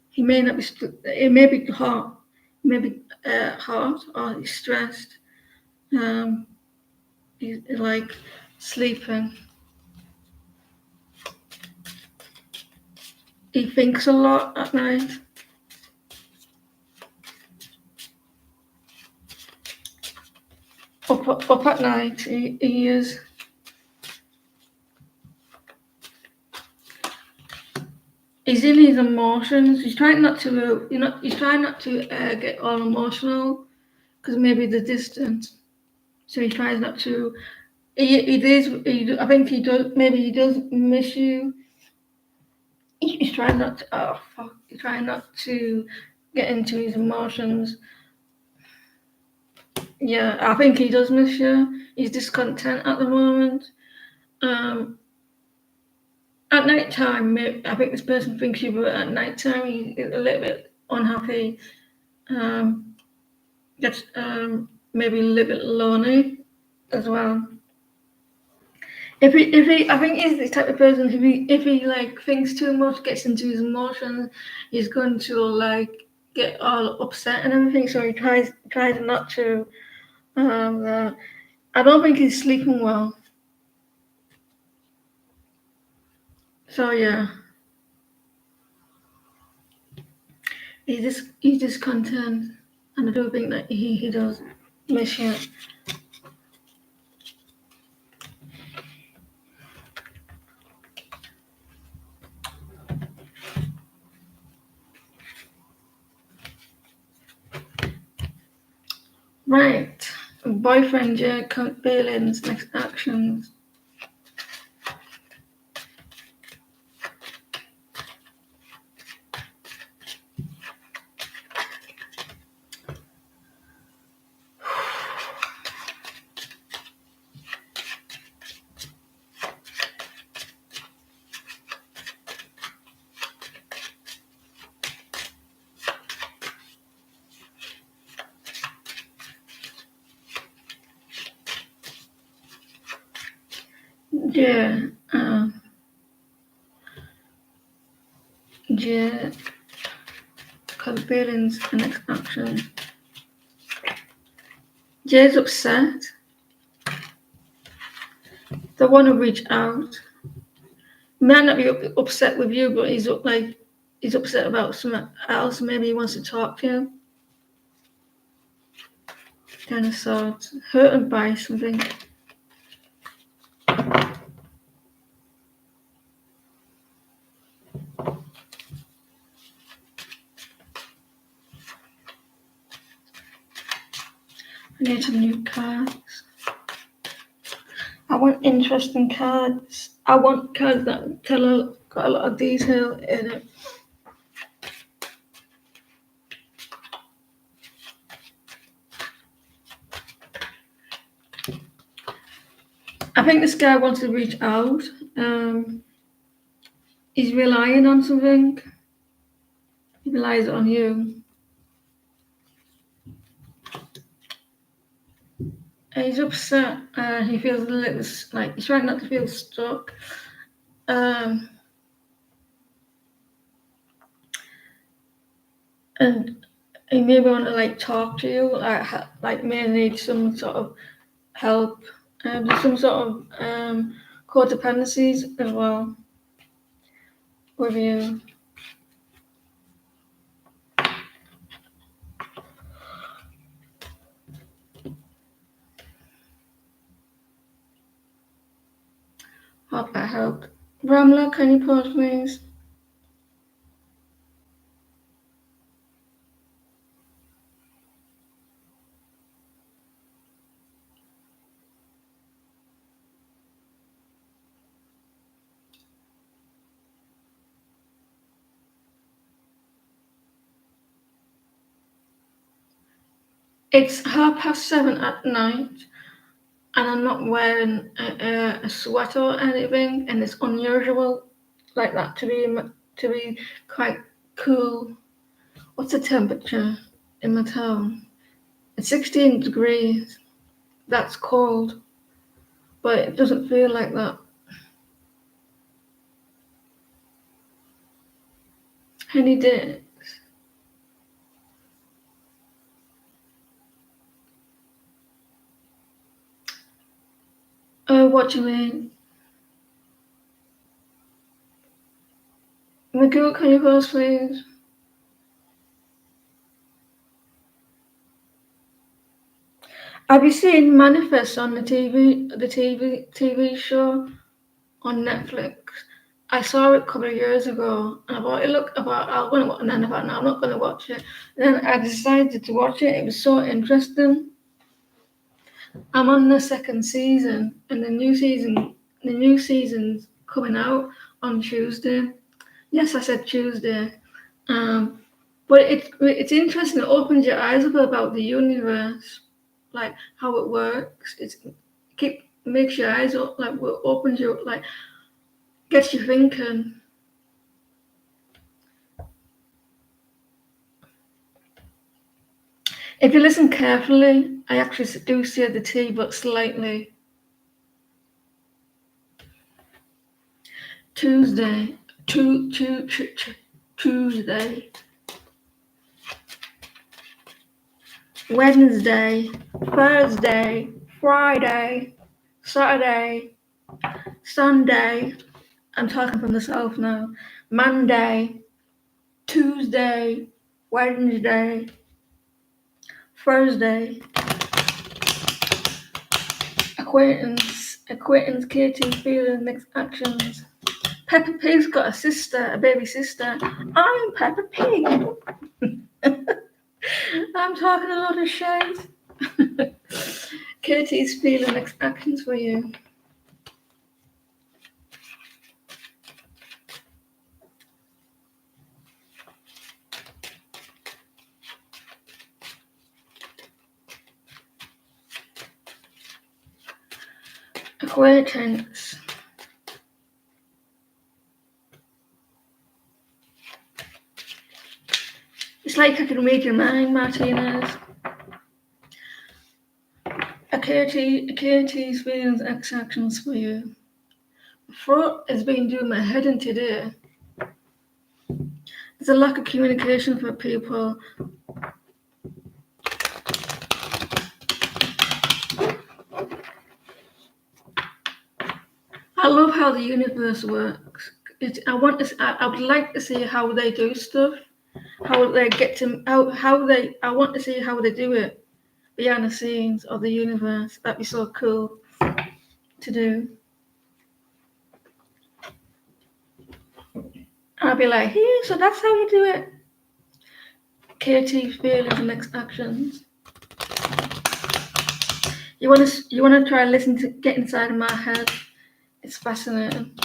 He may not be. It may be hot. Maybe hot, or he's stressed. He's like sleeping. He thinks a lot at night. Up at night, he is. He's in his emotions. He's trying not to, he's trying not to get all emotional because maybe the distance. So he tries not to. I think he does. Maybe he does miss you. He's trying not to. Oh fuck! He's trying not to get into his emotions. Yeah, I think he does miss you. He's discontent at the moment. At night time, I think this person thinks you, but at night time, he's a little bit unhappy. Gets maybe a little bit lonely as well. If he, I think he's the type of person. If he like thinks too much, gets into his emotions, he's going to like get all upset and everything. So he tries not to I don't think he's sleeping well. So yeah, he's discontent, and I do think that he does miss you. Right, boyfriend Jacob Balin's next actions. Yeah, Jacob Balin's next action. Jay's upset. They want to reach out. He might not be upset with you, but he's upset about something else. Maybe he wants to talk to you. Kind of sort, hurted by something. I need some new cards. I want interesting cards. I want cards that got a lot of detail in it. I think this guy wants to reach out. He's relying on something. He relies on you. He's upset. He feels a little like he's trying not to feel stuck. And he maybe want to talk to you, like may need some sort of help. There's some sort of codependencies as well with you. Hope that helped. Ramla, can you pause, please? It's 7:30 at night, and I'm not wearing a sweater or anything, and it's unusual like that to be quite cool. What's the temperature in my town? It's 16 degrees. That's cold, but it doesn't feel like that. Any day. What do you mean? Magoo, can you pause, please? Have you seen Manifest on the TV show on Netflix? I saw it a couple of years ago, and I thought it looked about. I was going to watch, and then I thought, no, I'm not going to watch it. And then I decided to watch it. It was so interesting. I'm on the second season, and the new season's coming out on Tuesday. Yes, I said Tuesday. But it's interesting. It opens your eyes up about the universe, like how it works. Makes your eyes up, like opens you up, like gets you thinking. If you listen carefully, I actually do say the T, but slightly. Tuesday, Tuesday. Wednesday, Thursday, Friday, Saturday, Sunday. I'm talking from the south now. Monday, Tuesday, Wednesday, Thursday. Acquaintance, Katie, feelings, next actions. Peppa Pig's got a sister, a baby sister. I'm Peppa Pig. I'm talking a lot of shit. Katie's feeling next actions for you. Acquaintance. It's like I can read your mind, Martinez. Katie's feelings next actions for you. Throat has been doing my head in today. There's a lack of communication for people. I love how the universe works. I would like to see how they do stuff, how they get to I want to see how they do it behind the scenes of the universe. That'd be so cool to do. I'll be like, hey, so that's how you do it. Katie, feelings and next actions. You wanna try and listen to get inside of my head. It's fascinating.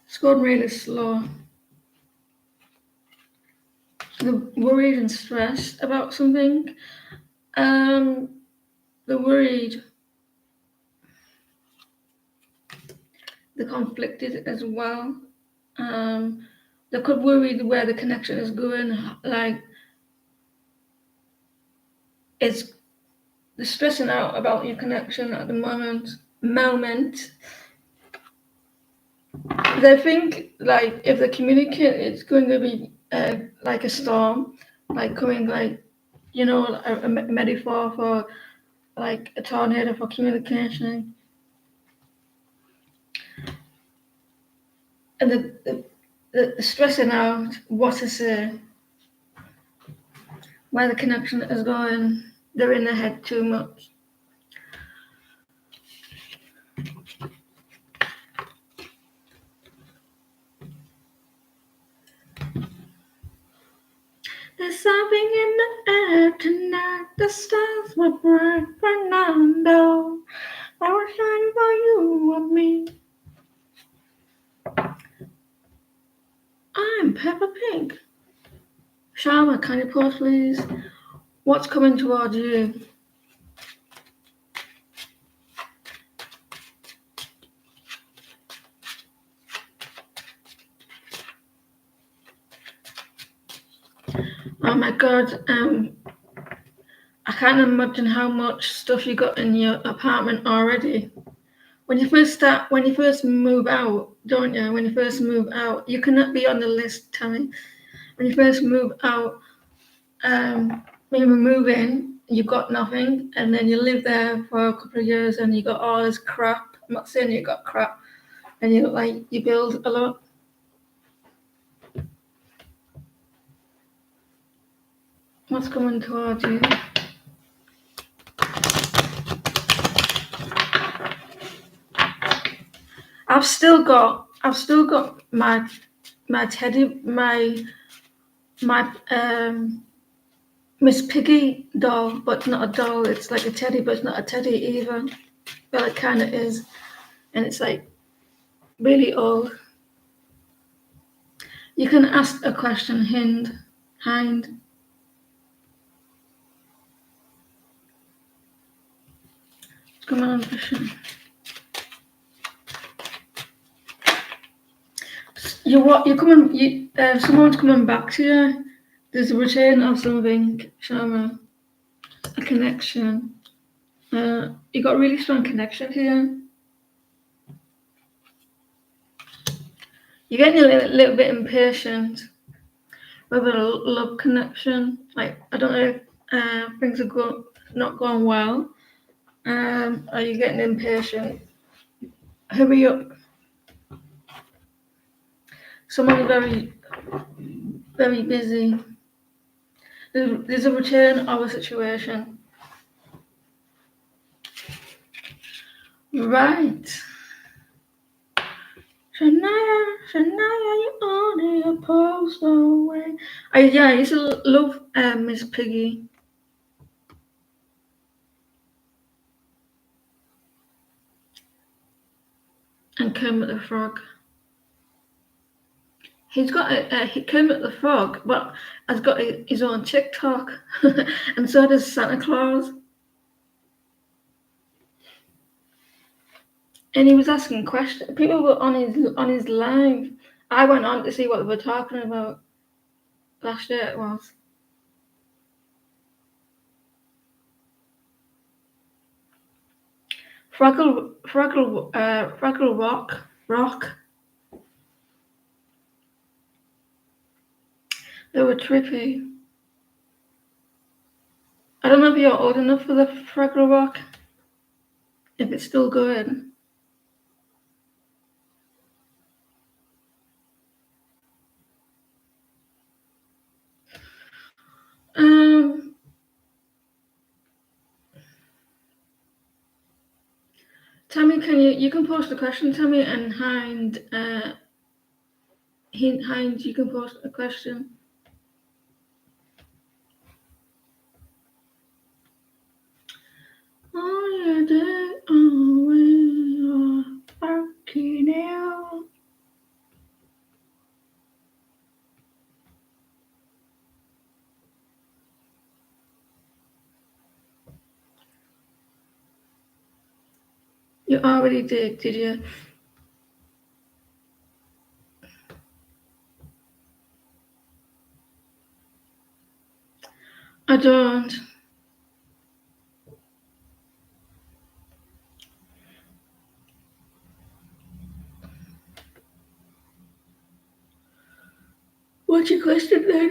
It's going really slow. They're worried and stressed about something. They're worried. They're conflicted as well. They could worry where the connection is going. Like, they're stressing out about your connection at the moment. They think like if they communicate, it's going to be like a storm, like coming like a metaphor for like a tornado for communication, and the stressing out what to say, where the connection is going. They're in their head too much. There's something in the air tonight. The stars were bright, Fernando. I was shining for you and me. I'm Peppa Pig. Sharma, can you pause, please? What's coming towards you? Oh my God, I can't imagine how much stuff you got in your apartment already. When you first move out, don't you? When you first move out, you cannot be on the list, Tammy. When you first move out, when you move in, you got nothing, and then you live there for a couple of years, and you got all this crap. I'm not saying you got crap, and you build a lot. What's coming towards you? I've still got my teddy, my Miss Piggy doll, but not a doll. It's like a teddy, but it's not a teddy either. Well, it kind of is, and it's like really old. You can ask a question, hind. Come on, question. You're coming. Someone's coming back to you. There's a return of something, Shama. A connection. You got a really strong connection here. You're getting a little bit impatient with a love connection. Like, I don't know if things are not going well. Are you getting impatient? Hurry up. Someone's very, very busy. There's a return of a situation. Right. Shania, you only a post away. Yeah, I used to love Miss Piggy. And Kermit the Frog. He's got Kermit the Frog, but has got his own TikTok, and so does Santa Claus. And he was asking questions. People were on his live. I went on to see what they were talking about. Last year it was. Fraggle Rock. They were trippy. I don't know if you're old enough for the Fraggle Rock. If it's still going. Tammy, you can post a question, Tammy, and Hind, you can post a question. Oh, yeah, they always are barking out. You already did you? I don't. What's your question then?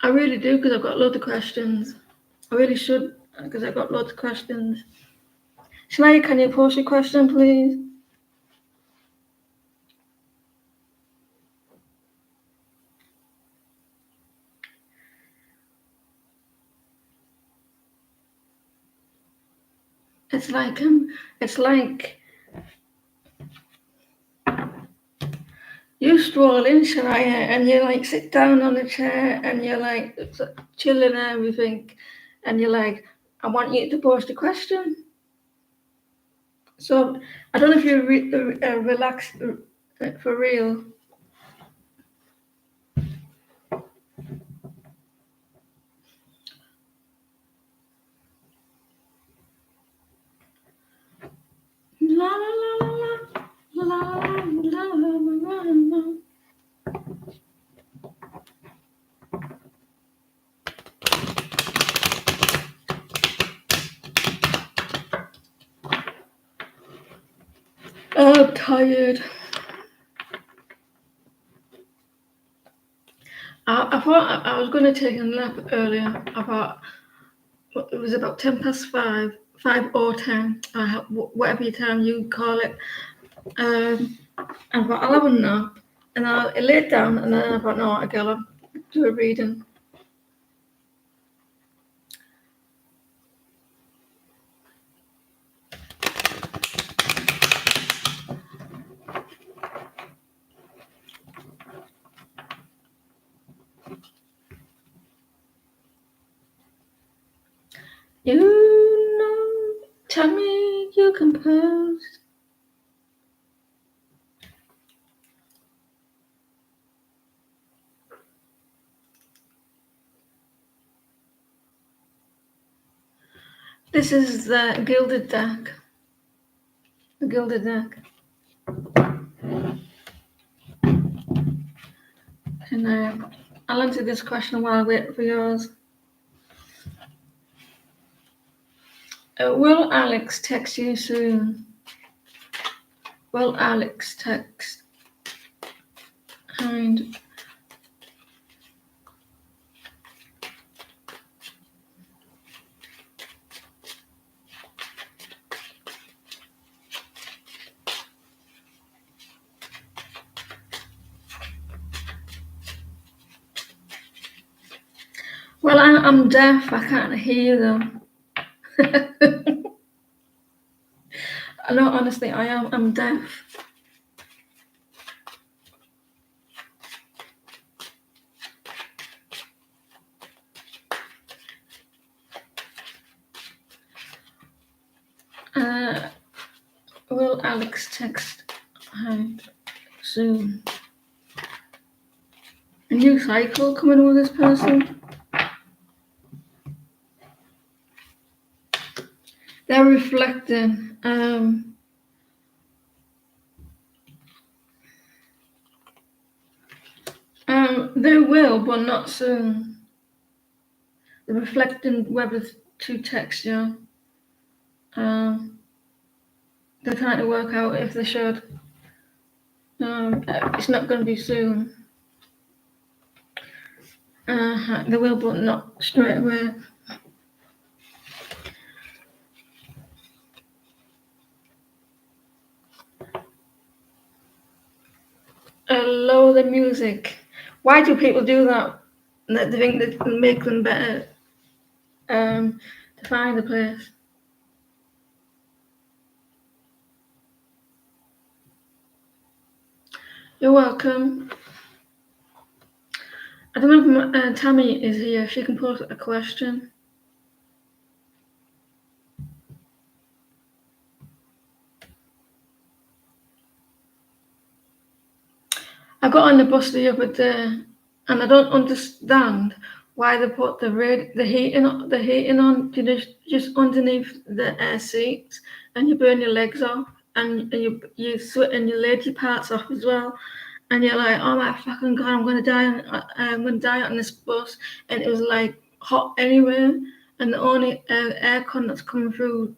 I really do, because I've got loads of questions. I really should, because I've got loads of questions. Shania, can you post your question, please? It's like you stroll in, Shania, and you like sit down on a chair and you're like chilling and everything, and you're like, I want you to post a question. So I don't know if you relax for real. La la la la la la la la la. I'm tired. I thought I was going to take a nap earlier. I thought it was about 5:10, 5 or 10, whatever time you call it. And I thought I'll have a nap, and I laid down, and then I thought, no, I gotta do a reading. You know, tell me you composed. This is the gilded deck. The gilded deck. And I'll answer this question while I wait for yours. Will Alex text you soon? Will Alex text? And well, I'm deaf. I can't hear them. No, honestly, I am. I'm deaf. Will Alex text soon? A new cycle coming with this person? They're reflecting. They will, but not soon. They're reflecting whether to text you. They're trying to work out if they should. It's not going to be soon. They will, but not straight away. Lower the music. Why do people do that? They think that will make them better to find the place. You're welcome. I don't know if Tammy is here. She can pose a question. I got on the bus the other day, and I don't understand why they put the heating on just underneath the air seats, and you burn your legs off, and you sweat and your lady parts off as well, and you're like, oh my fucking god, I'm gonna die on this bus, and it was like hot anyway, and the only aircon that's coming through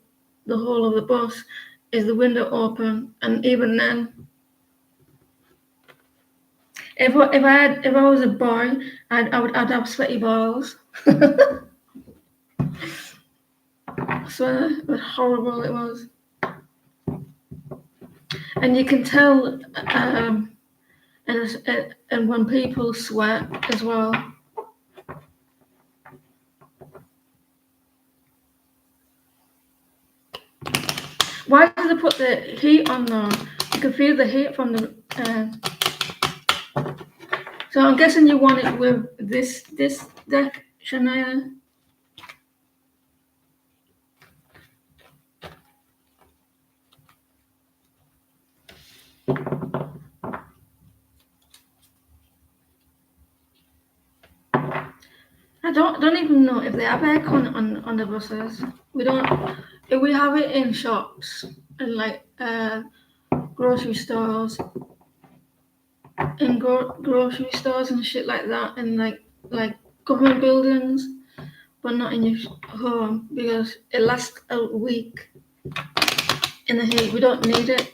the whole of the bus is the window open, and even then. If I was a boy, I'd have sweaty balls. I swear, how horrible it was. And you can tell, and when people sweat as well. Why do they put the heat on though? You can feel the heat from the. So I'm guessing you want it with this deck, Shania. I don't even know if they have aircon on the buses. We don't. We have it in shops and like grocery stores, in grocery stores and shit like that, and like government buildings, but not in your home because it lasts a week in the heat. We don't need it.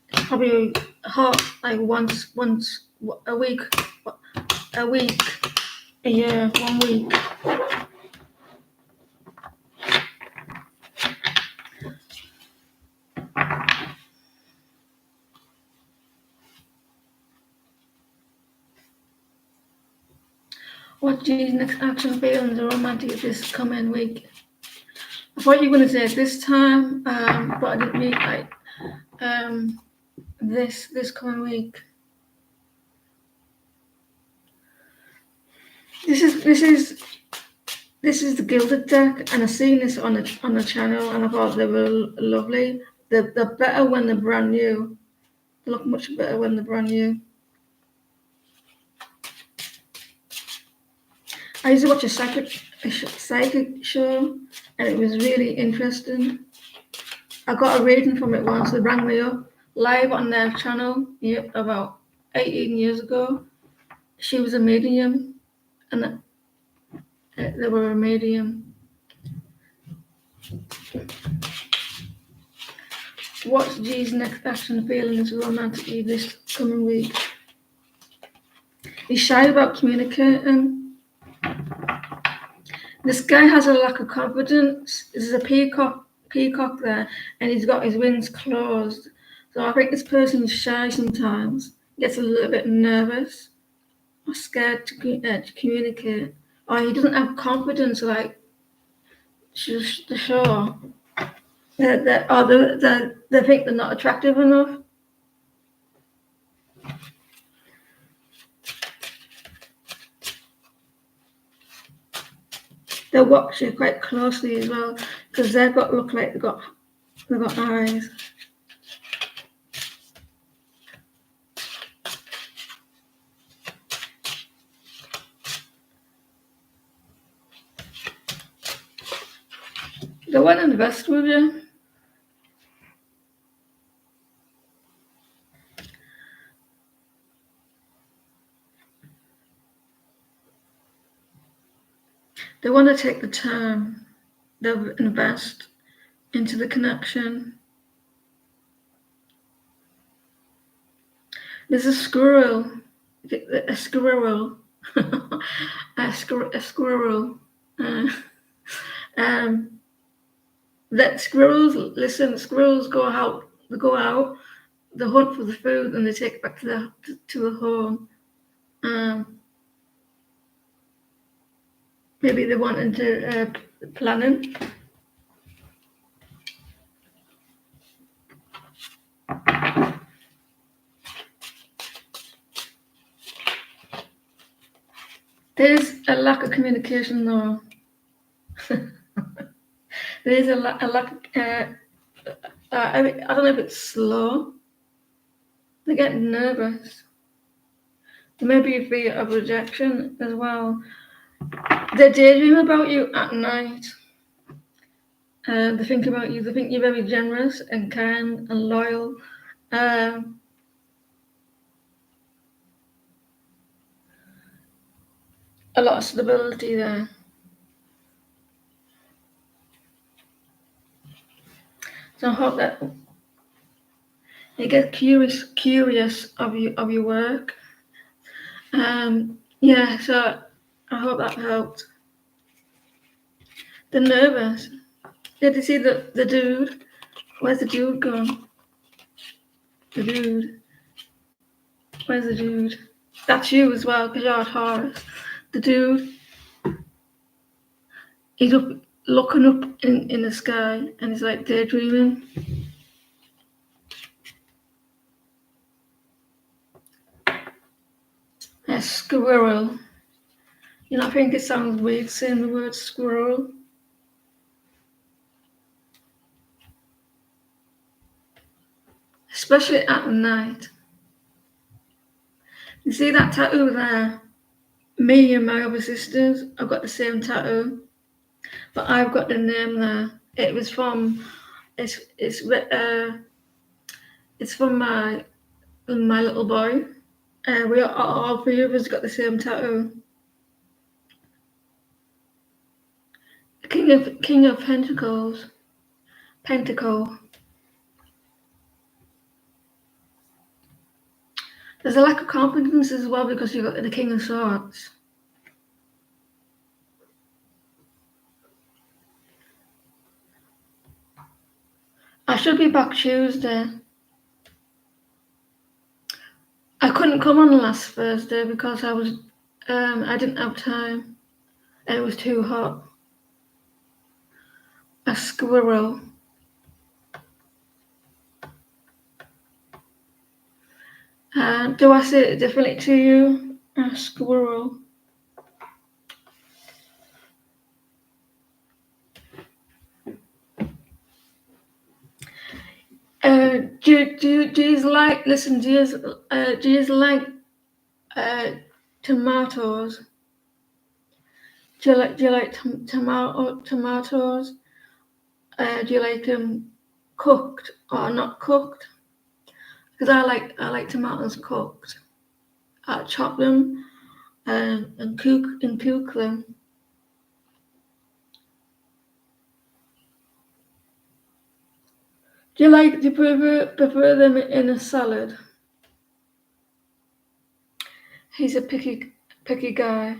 It's probably hot like once a week, a year, 1 week. What G's next action be on the romantic this coming week? I thought you were gonna say this time, but I didn't mean like this coming week. This This is the gilded deck, and I've seen this on the channel, and I thought they were lovely. They're better when they're brand new. They look much better when they're brand new. I used to watch a psychic show, and it was really interesting. I got a reading from it once. They rang me up live on their channel about 18 years ago. She was a medium, and they were a medium. What's G's next action feelings romantically this coming week? He's shy about communicating. This guy has a lack of confidence. There's a peacock there, and he's got his wings closed. So I think this person is shy sometimes, gets a little bit nervous or scared to communicate, or he doesn't have confidence like to show. They think they're not attractive enough. They watch you quite closely as well, because they've got look like they've got eyes. They want to invest with you. They want to take the time. They'll invest into the connection. There's a squirrel. A squirrel. a squirrel. That squirrels listen. Squirrels go out. They hunt for the food, and they take it back to the home. Maybe they want into planning. There's a lack of communication, though. There's a lack. I don't know if it's slow. They get nervous. There may be a fear of rejection as well. They daydream about you at night. They think about you. They think you're very generous and kind and loyal. A lot of stability there. So I hope that you get curious of your work. Yeah, so I hope that helped. They're nervous. Did you see the dude? Where's the dude gone? The dude. Where's the dude? That's you as well, because you're a Taurus. The dude, he's up looking up in the sky, and he's like daydreaming. A squirrel. You know, I think it sounds weird saying the word squirrel. Especially at night. You see that tattoo there? Me and my other sisters have got the same tattoo, but I've got the name there. It was from it's from my little boy. We all three of us got the same tattoo. King of Pentacles. Pentacle. There's a lack of confidence as well because you've got the King of Swords. I should be back Tuesday. I couldn't come on last Thursday because I didn't have time. It was too hot. A squirrel. Do I say it differently to you? A squirrel. Do you like listen? Do you like tomatoes? Do you like tomatoes? Do you like them cooked or not cooked? Because I like tomatoes cooked. I chop them and cook them. Do you prefer them in a salad? He's a picky guy.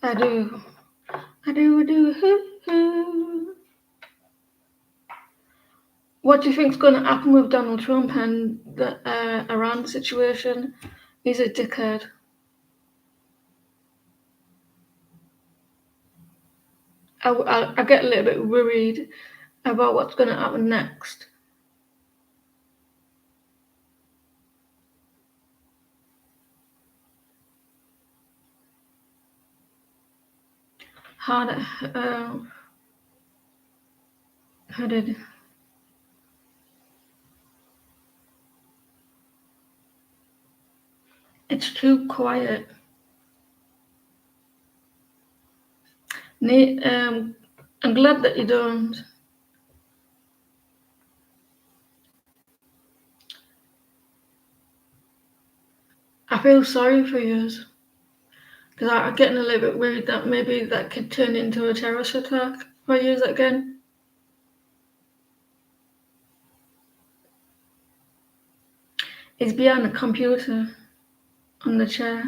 I do. I do. What do you think's going to happen with Donald Trump and the Iran situation? He's a dickhead. I get a little bit worried about what's going to happen next. Headed. It's too quiet. I'm glad that you don't. I feel sorry for you because I'm getting a little bit worried that maybe that could turn into a terrorist attack for you again. He's behind the computer on the chair.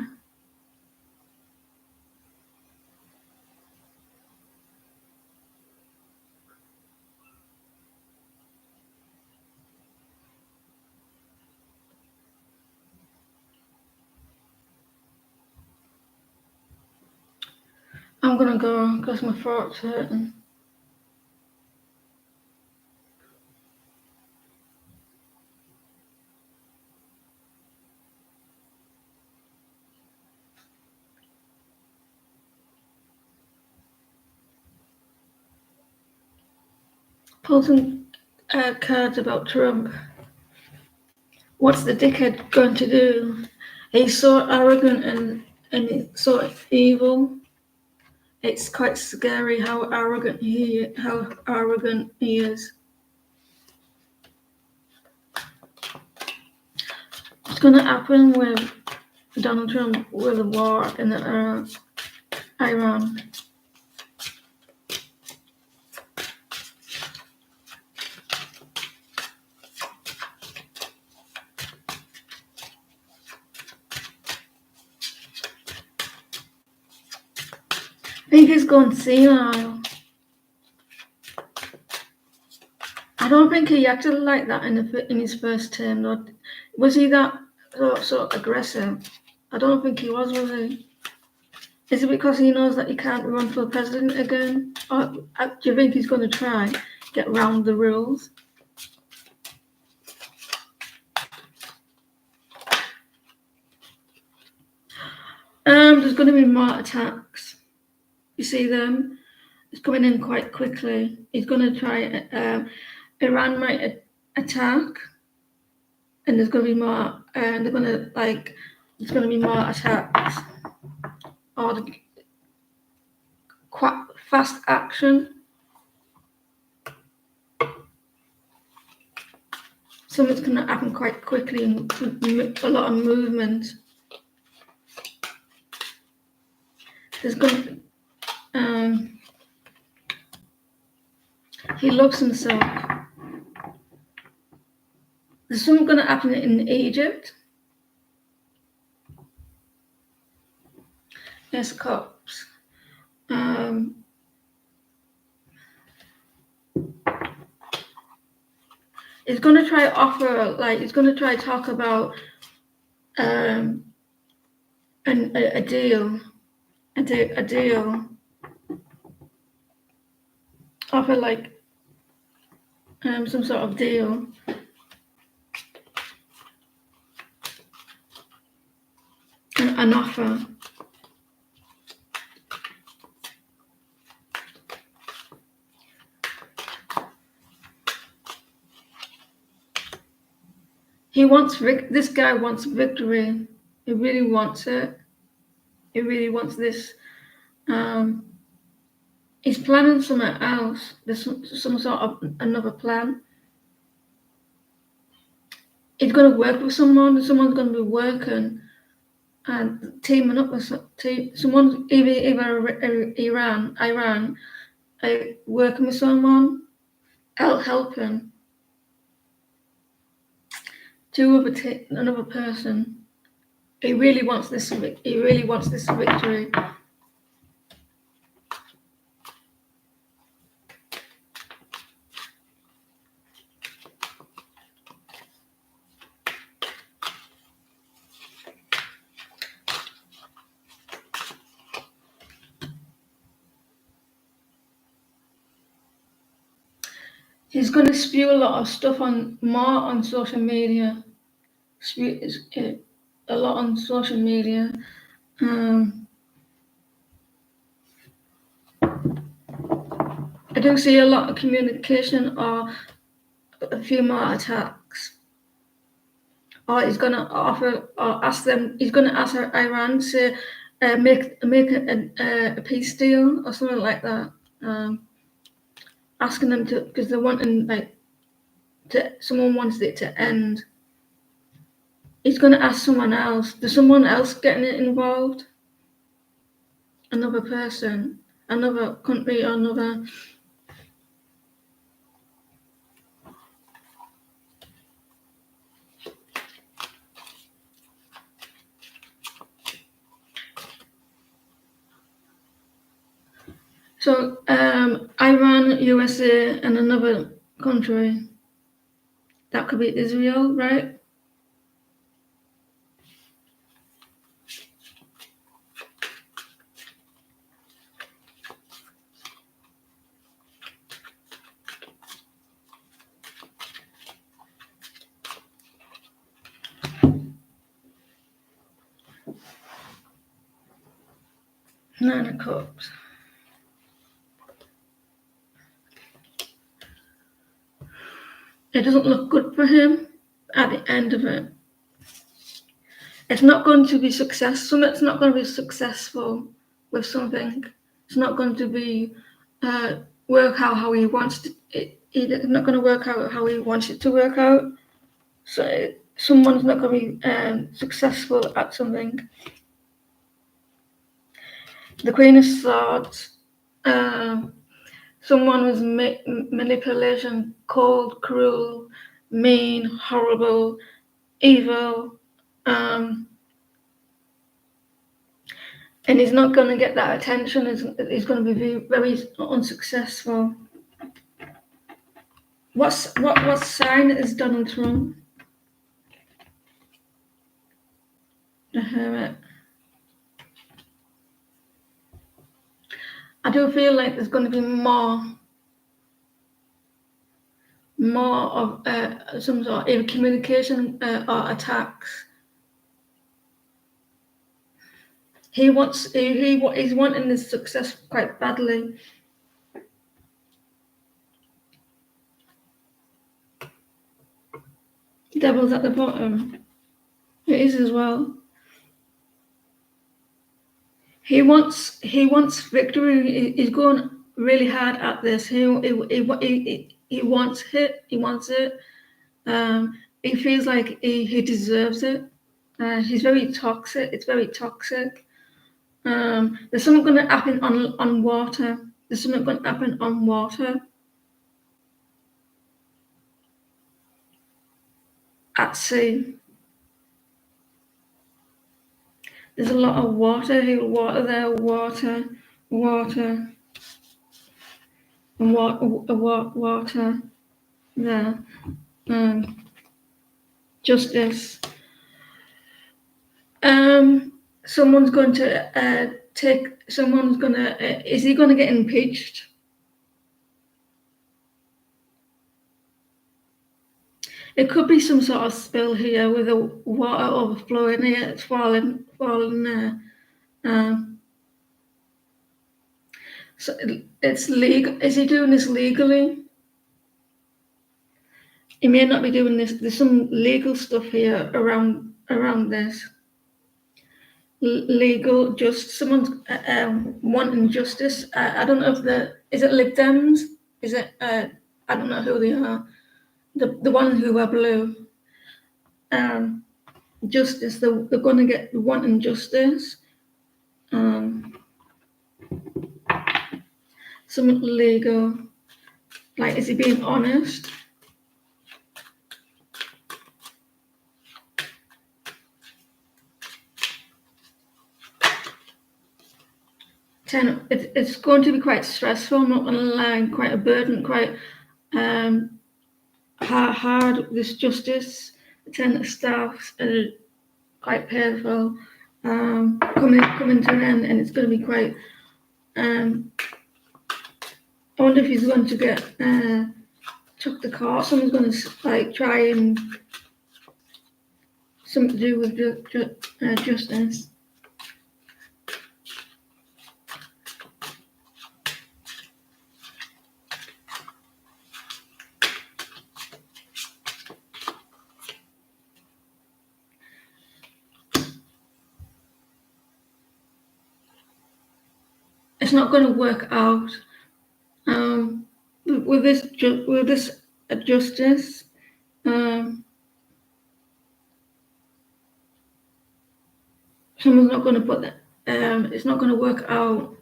I'm gonna go because my throat's hurting. Pull some cards about Trump. What's the dickhead going to do? He's so arrogant and so evil. It's quite scary how arrogant he is. What's going to happen with Donald Trump with the war in Iran? I think he's gone senile. I don't think he acted like that in his first term. Though. Was he that so aggressive? I don't think he was he? Is it because he knows that he can't run for president again? Or do you think he's going to try get around the rules? There's going to be more attacks. You see them? It's coming in quite quickly. He's going to try. Iran might attack, and there's going to be more. And they're going to There's going to be more attacks. Or quite fast action. Something's going to happen quite quickly and a lot of movement. There's going to he loves himself. There's something going to happen in Egypt. There's cops. He's going to try he's going to try talk about a deal. Offer some sort of deal. An offer. this guy wants victory. He really wants it. He really wants this. He's planning something else. There's some sort of another plan. He's going to work with someone. Someone's going to be working and teaming up with someone, either Iran, working with someone, helping another person. He really wants this. He really wants this victory. He's going to spew a lot of stuff more on social media. A lot on social media. I do see a lot of communication or a few more attacks. Or he's going to offer or ask them. He's going to ask Iran to make a peace deal or something like that. Asking them to, because they're wanting someone wants it to end. He's going to ask someone else. There's someone else getting involved. Another person, another country, or another. So Iran, USA, and another country. That could be Israel, right? Nine of Cups. It doesn't look good for him at the end of it. It's not going to be successful. It's not going to be successful with something. It's not going to be work out how he wants to. It's not going to work out how he wants it to work out. So someone's not going to be successful at something. The Queen of Swords. Someone was manipulation, cold, cruel, mean, horrible, evil, and he's not going to get that attention. He's going to be very unsuccessful. What sign is Donald Trump? The Hermit. I do feel like there's going to be more of some sort of either communication or attacks. He's wanting this success quite badly. Devil's at the bottom. It is as well. He wants victory. He's going really hard at this. He wants it. He wants it. He feels like he deserves it. He's very toxic. It's very toxic. There's something going to happen on water. There's something going to happen on water. At sea. There's a lot of water here, water there, water, and water there. Justice. Someone's going to is he going to get impeached? It could be some sort of spill here with the water overflowing here. It's falling there. So it's legal. Is he doing this legally? He may not be doing this. There's some legal stuff here around this. Legal, just someone's wanting justice. I don't know if is it Lib Dems? Is it? I don't know who they are. The ones who are blue. Justice. They're going to get wanting justice. Something legal. Like, is he being honest? It's going to be quite stressful, I'm not going to lie, quite a burden, quite hard, this justice. 10 staffs are quite painful, coming to an end, and it's going to be quite, I wonder if he's going to get took to court. Someone's going to like try and something to do with justice. It's not going to work out. With this justice, someone's not going to put that. It's not going to work out.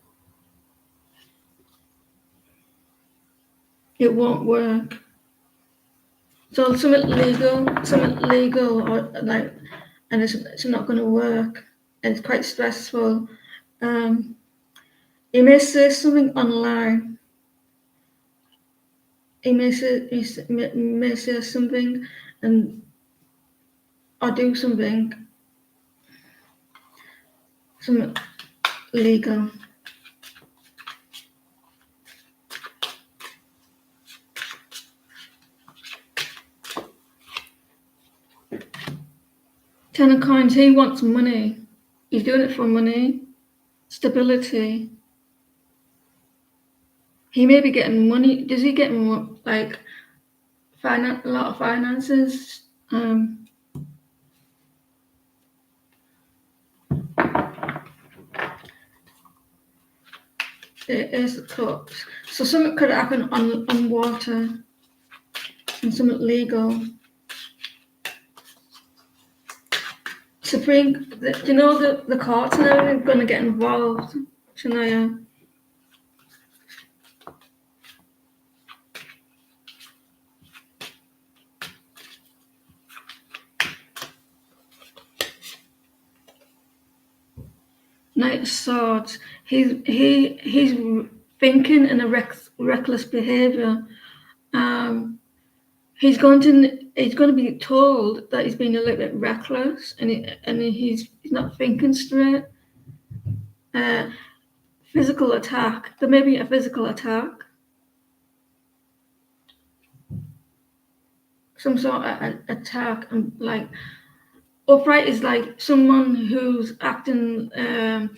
It won't work. So something legal, or like, and it's not going to work. And it's quite stressful. He may say something online. He may say something and or do something legal. Ten of Coins, he wants money. He's doing it for money, stability. He may be getting money. Does he get more, like, a lot of finances? It is the Cups. So something could happen on water and something legal. Supreme, do you know the courts and everything are going to get involved, Shania? Knight of Swords. He's thinking in a reckless behaviour. He's going to be told that he's been a little bit reckless, and he's not thinking straight. Physical attack. There may be a physical attack. Some sort of attack, and like upright is like someone who's acting a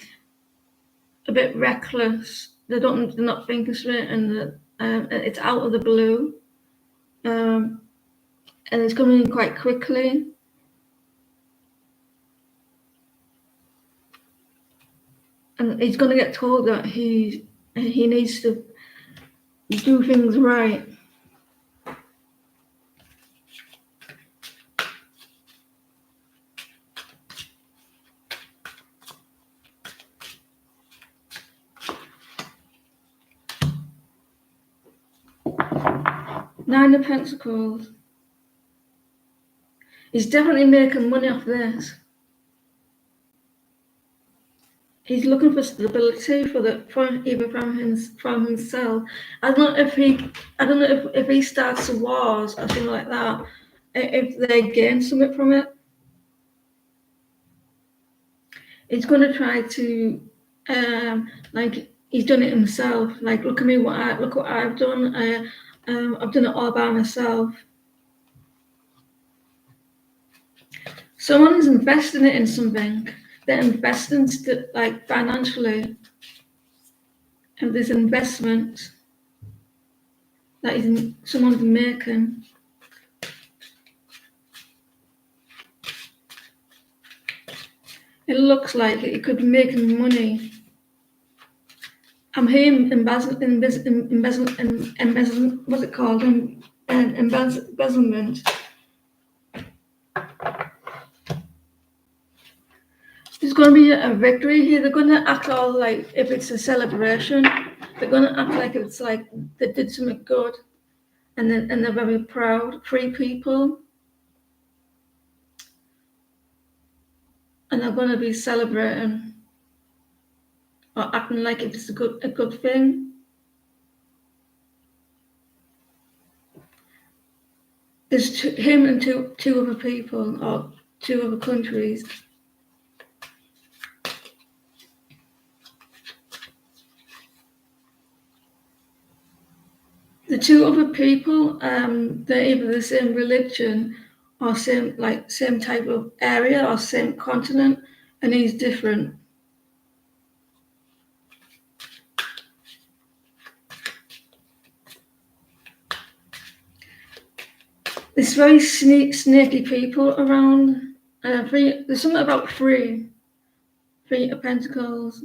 bit reckless. They're not thinking straight, and it's out of the blue, and it's coming in quite quickly. And he's going to get told that he needs to do things right. Nine of Pentacles. He's definitely making money off this. He's looking for stability either from himself. I don't know if he starts wars or something like that. If they gain something from it, he's going to try to like, he's done it himself. Like, look at me, look what I've done. I've done it all by myself. Someone's investing it in something. They're investing like financially, and there's investment that someone's making. It looks like it could be making money. I'm hearing embezzlement. What's it called? Embezzlement. There's going to be a victory here. They're going to act all like if it's a celebration. They're going to act like it's like they did something good, and they're very proud, free people, and they're going to be celebrating or acting like it's a good thing. There's him and two other people or two other countries. The two other people, they're either the same religion or same type of area or same continent, and he's different. There's very snaky people around. There's something about three of Pentacles,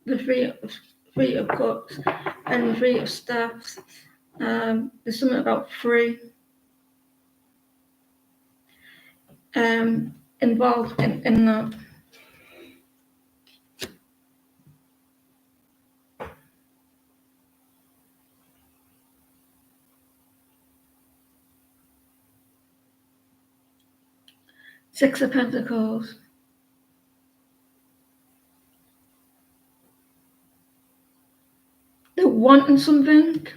the three of Cups, and three of Staffs. There's something about three involved in that. Six of Pentacles. They're wanting something.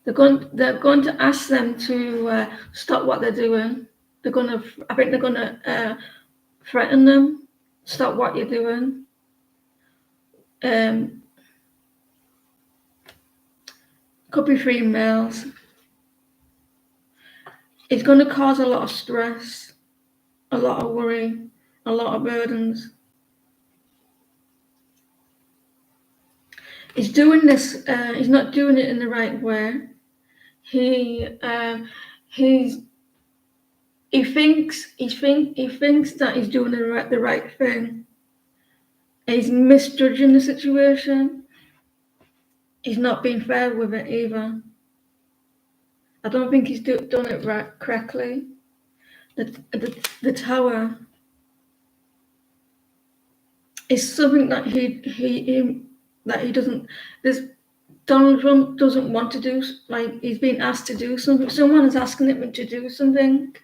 They're going to ask them to stop what they're doing. I think they're going to threaten them. Stop what you're doing. Could be three males. It's going to cause a lot of stress, a lot of worry, a lot of burdens. He's doing this. He's not doing it in the right way. He thinks that he's doing the right thing. He's misjudging the situation. He's not being fair with it either. I don't think he's done it right correctly. The Tower is something that he doesn't. Donald Trump doesn't want to do. Like, he's being asked to do something. Someone is asking him to do something.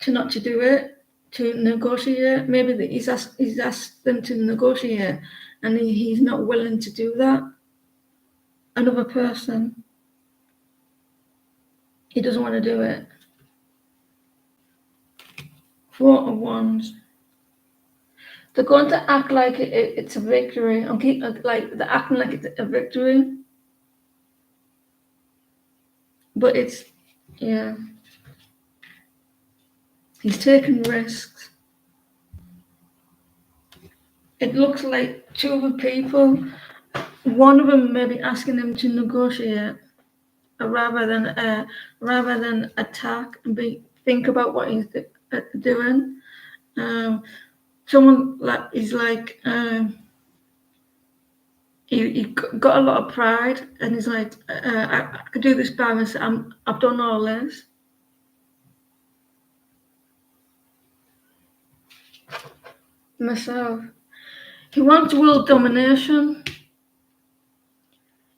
To not to do it. To negotiate. Maybe that he's asked them to negotiate, and he's not willing to do that. Another person. He doesn't want to do it. Four of Wands. They're going to act like it's a victory. They're acting like it's a victory. But it's, yeah. He's taking risks. It looks like two other people. One of them may be asking him to negotiate, rather than attack and think about what he's doing. Someone he got a lot of pride, and he's like, I could do this by myself. I've done all this. Myself. He wants world domination.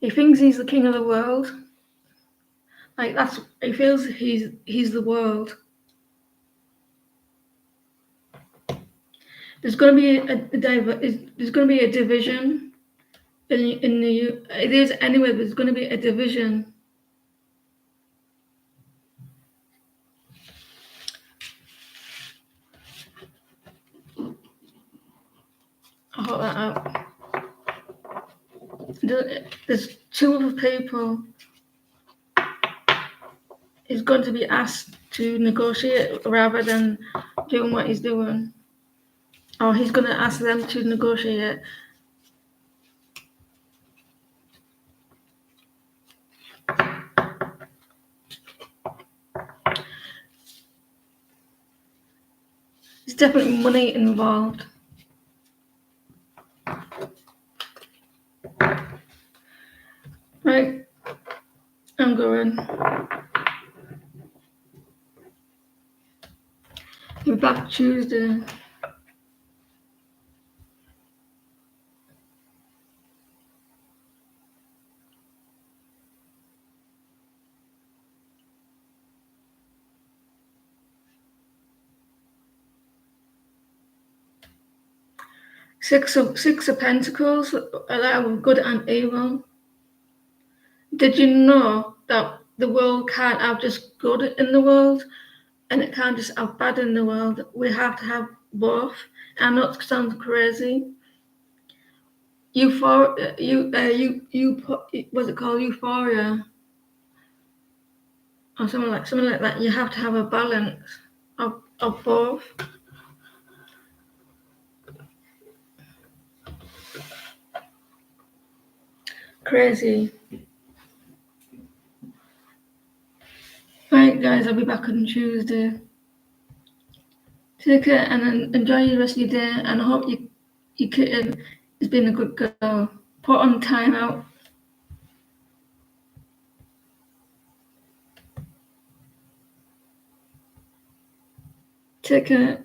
He thinks he's the king of the world. Like, he feels he's the world. There's going to be a division in the. It is anyway. There's going to be a division. I'll hold that up. There's two other people. He's going to be asked to negotiate rather than doing what he's doing. Or he's going to ask them to negotiate. definitely money involved. Right, I'm going. We're back Tuesday. Six of Pentacles, that are good and evil. Did you know that the world can't have just good in the world, and it can't just have bad in the world? We have to have both. I know it sounds crazy. What's it called? Euphoria, or something like that. You have to have a balance of both. Crazy. Right, guys, I'll be back on Tuesday. Take care and enjoy the rest of your day. And I hope your kitten has been a good girl. Put on time out. Take care.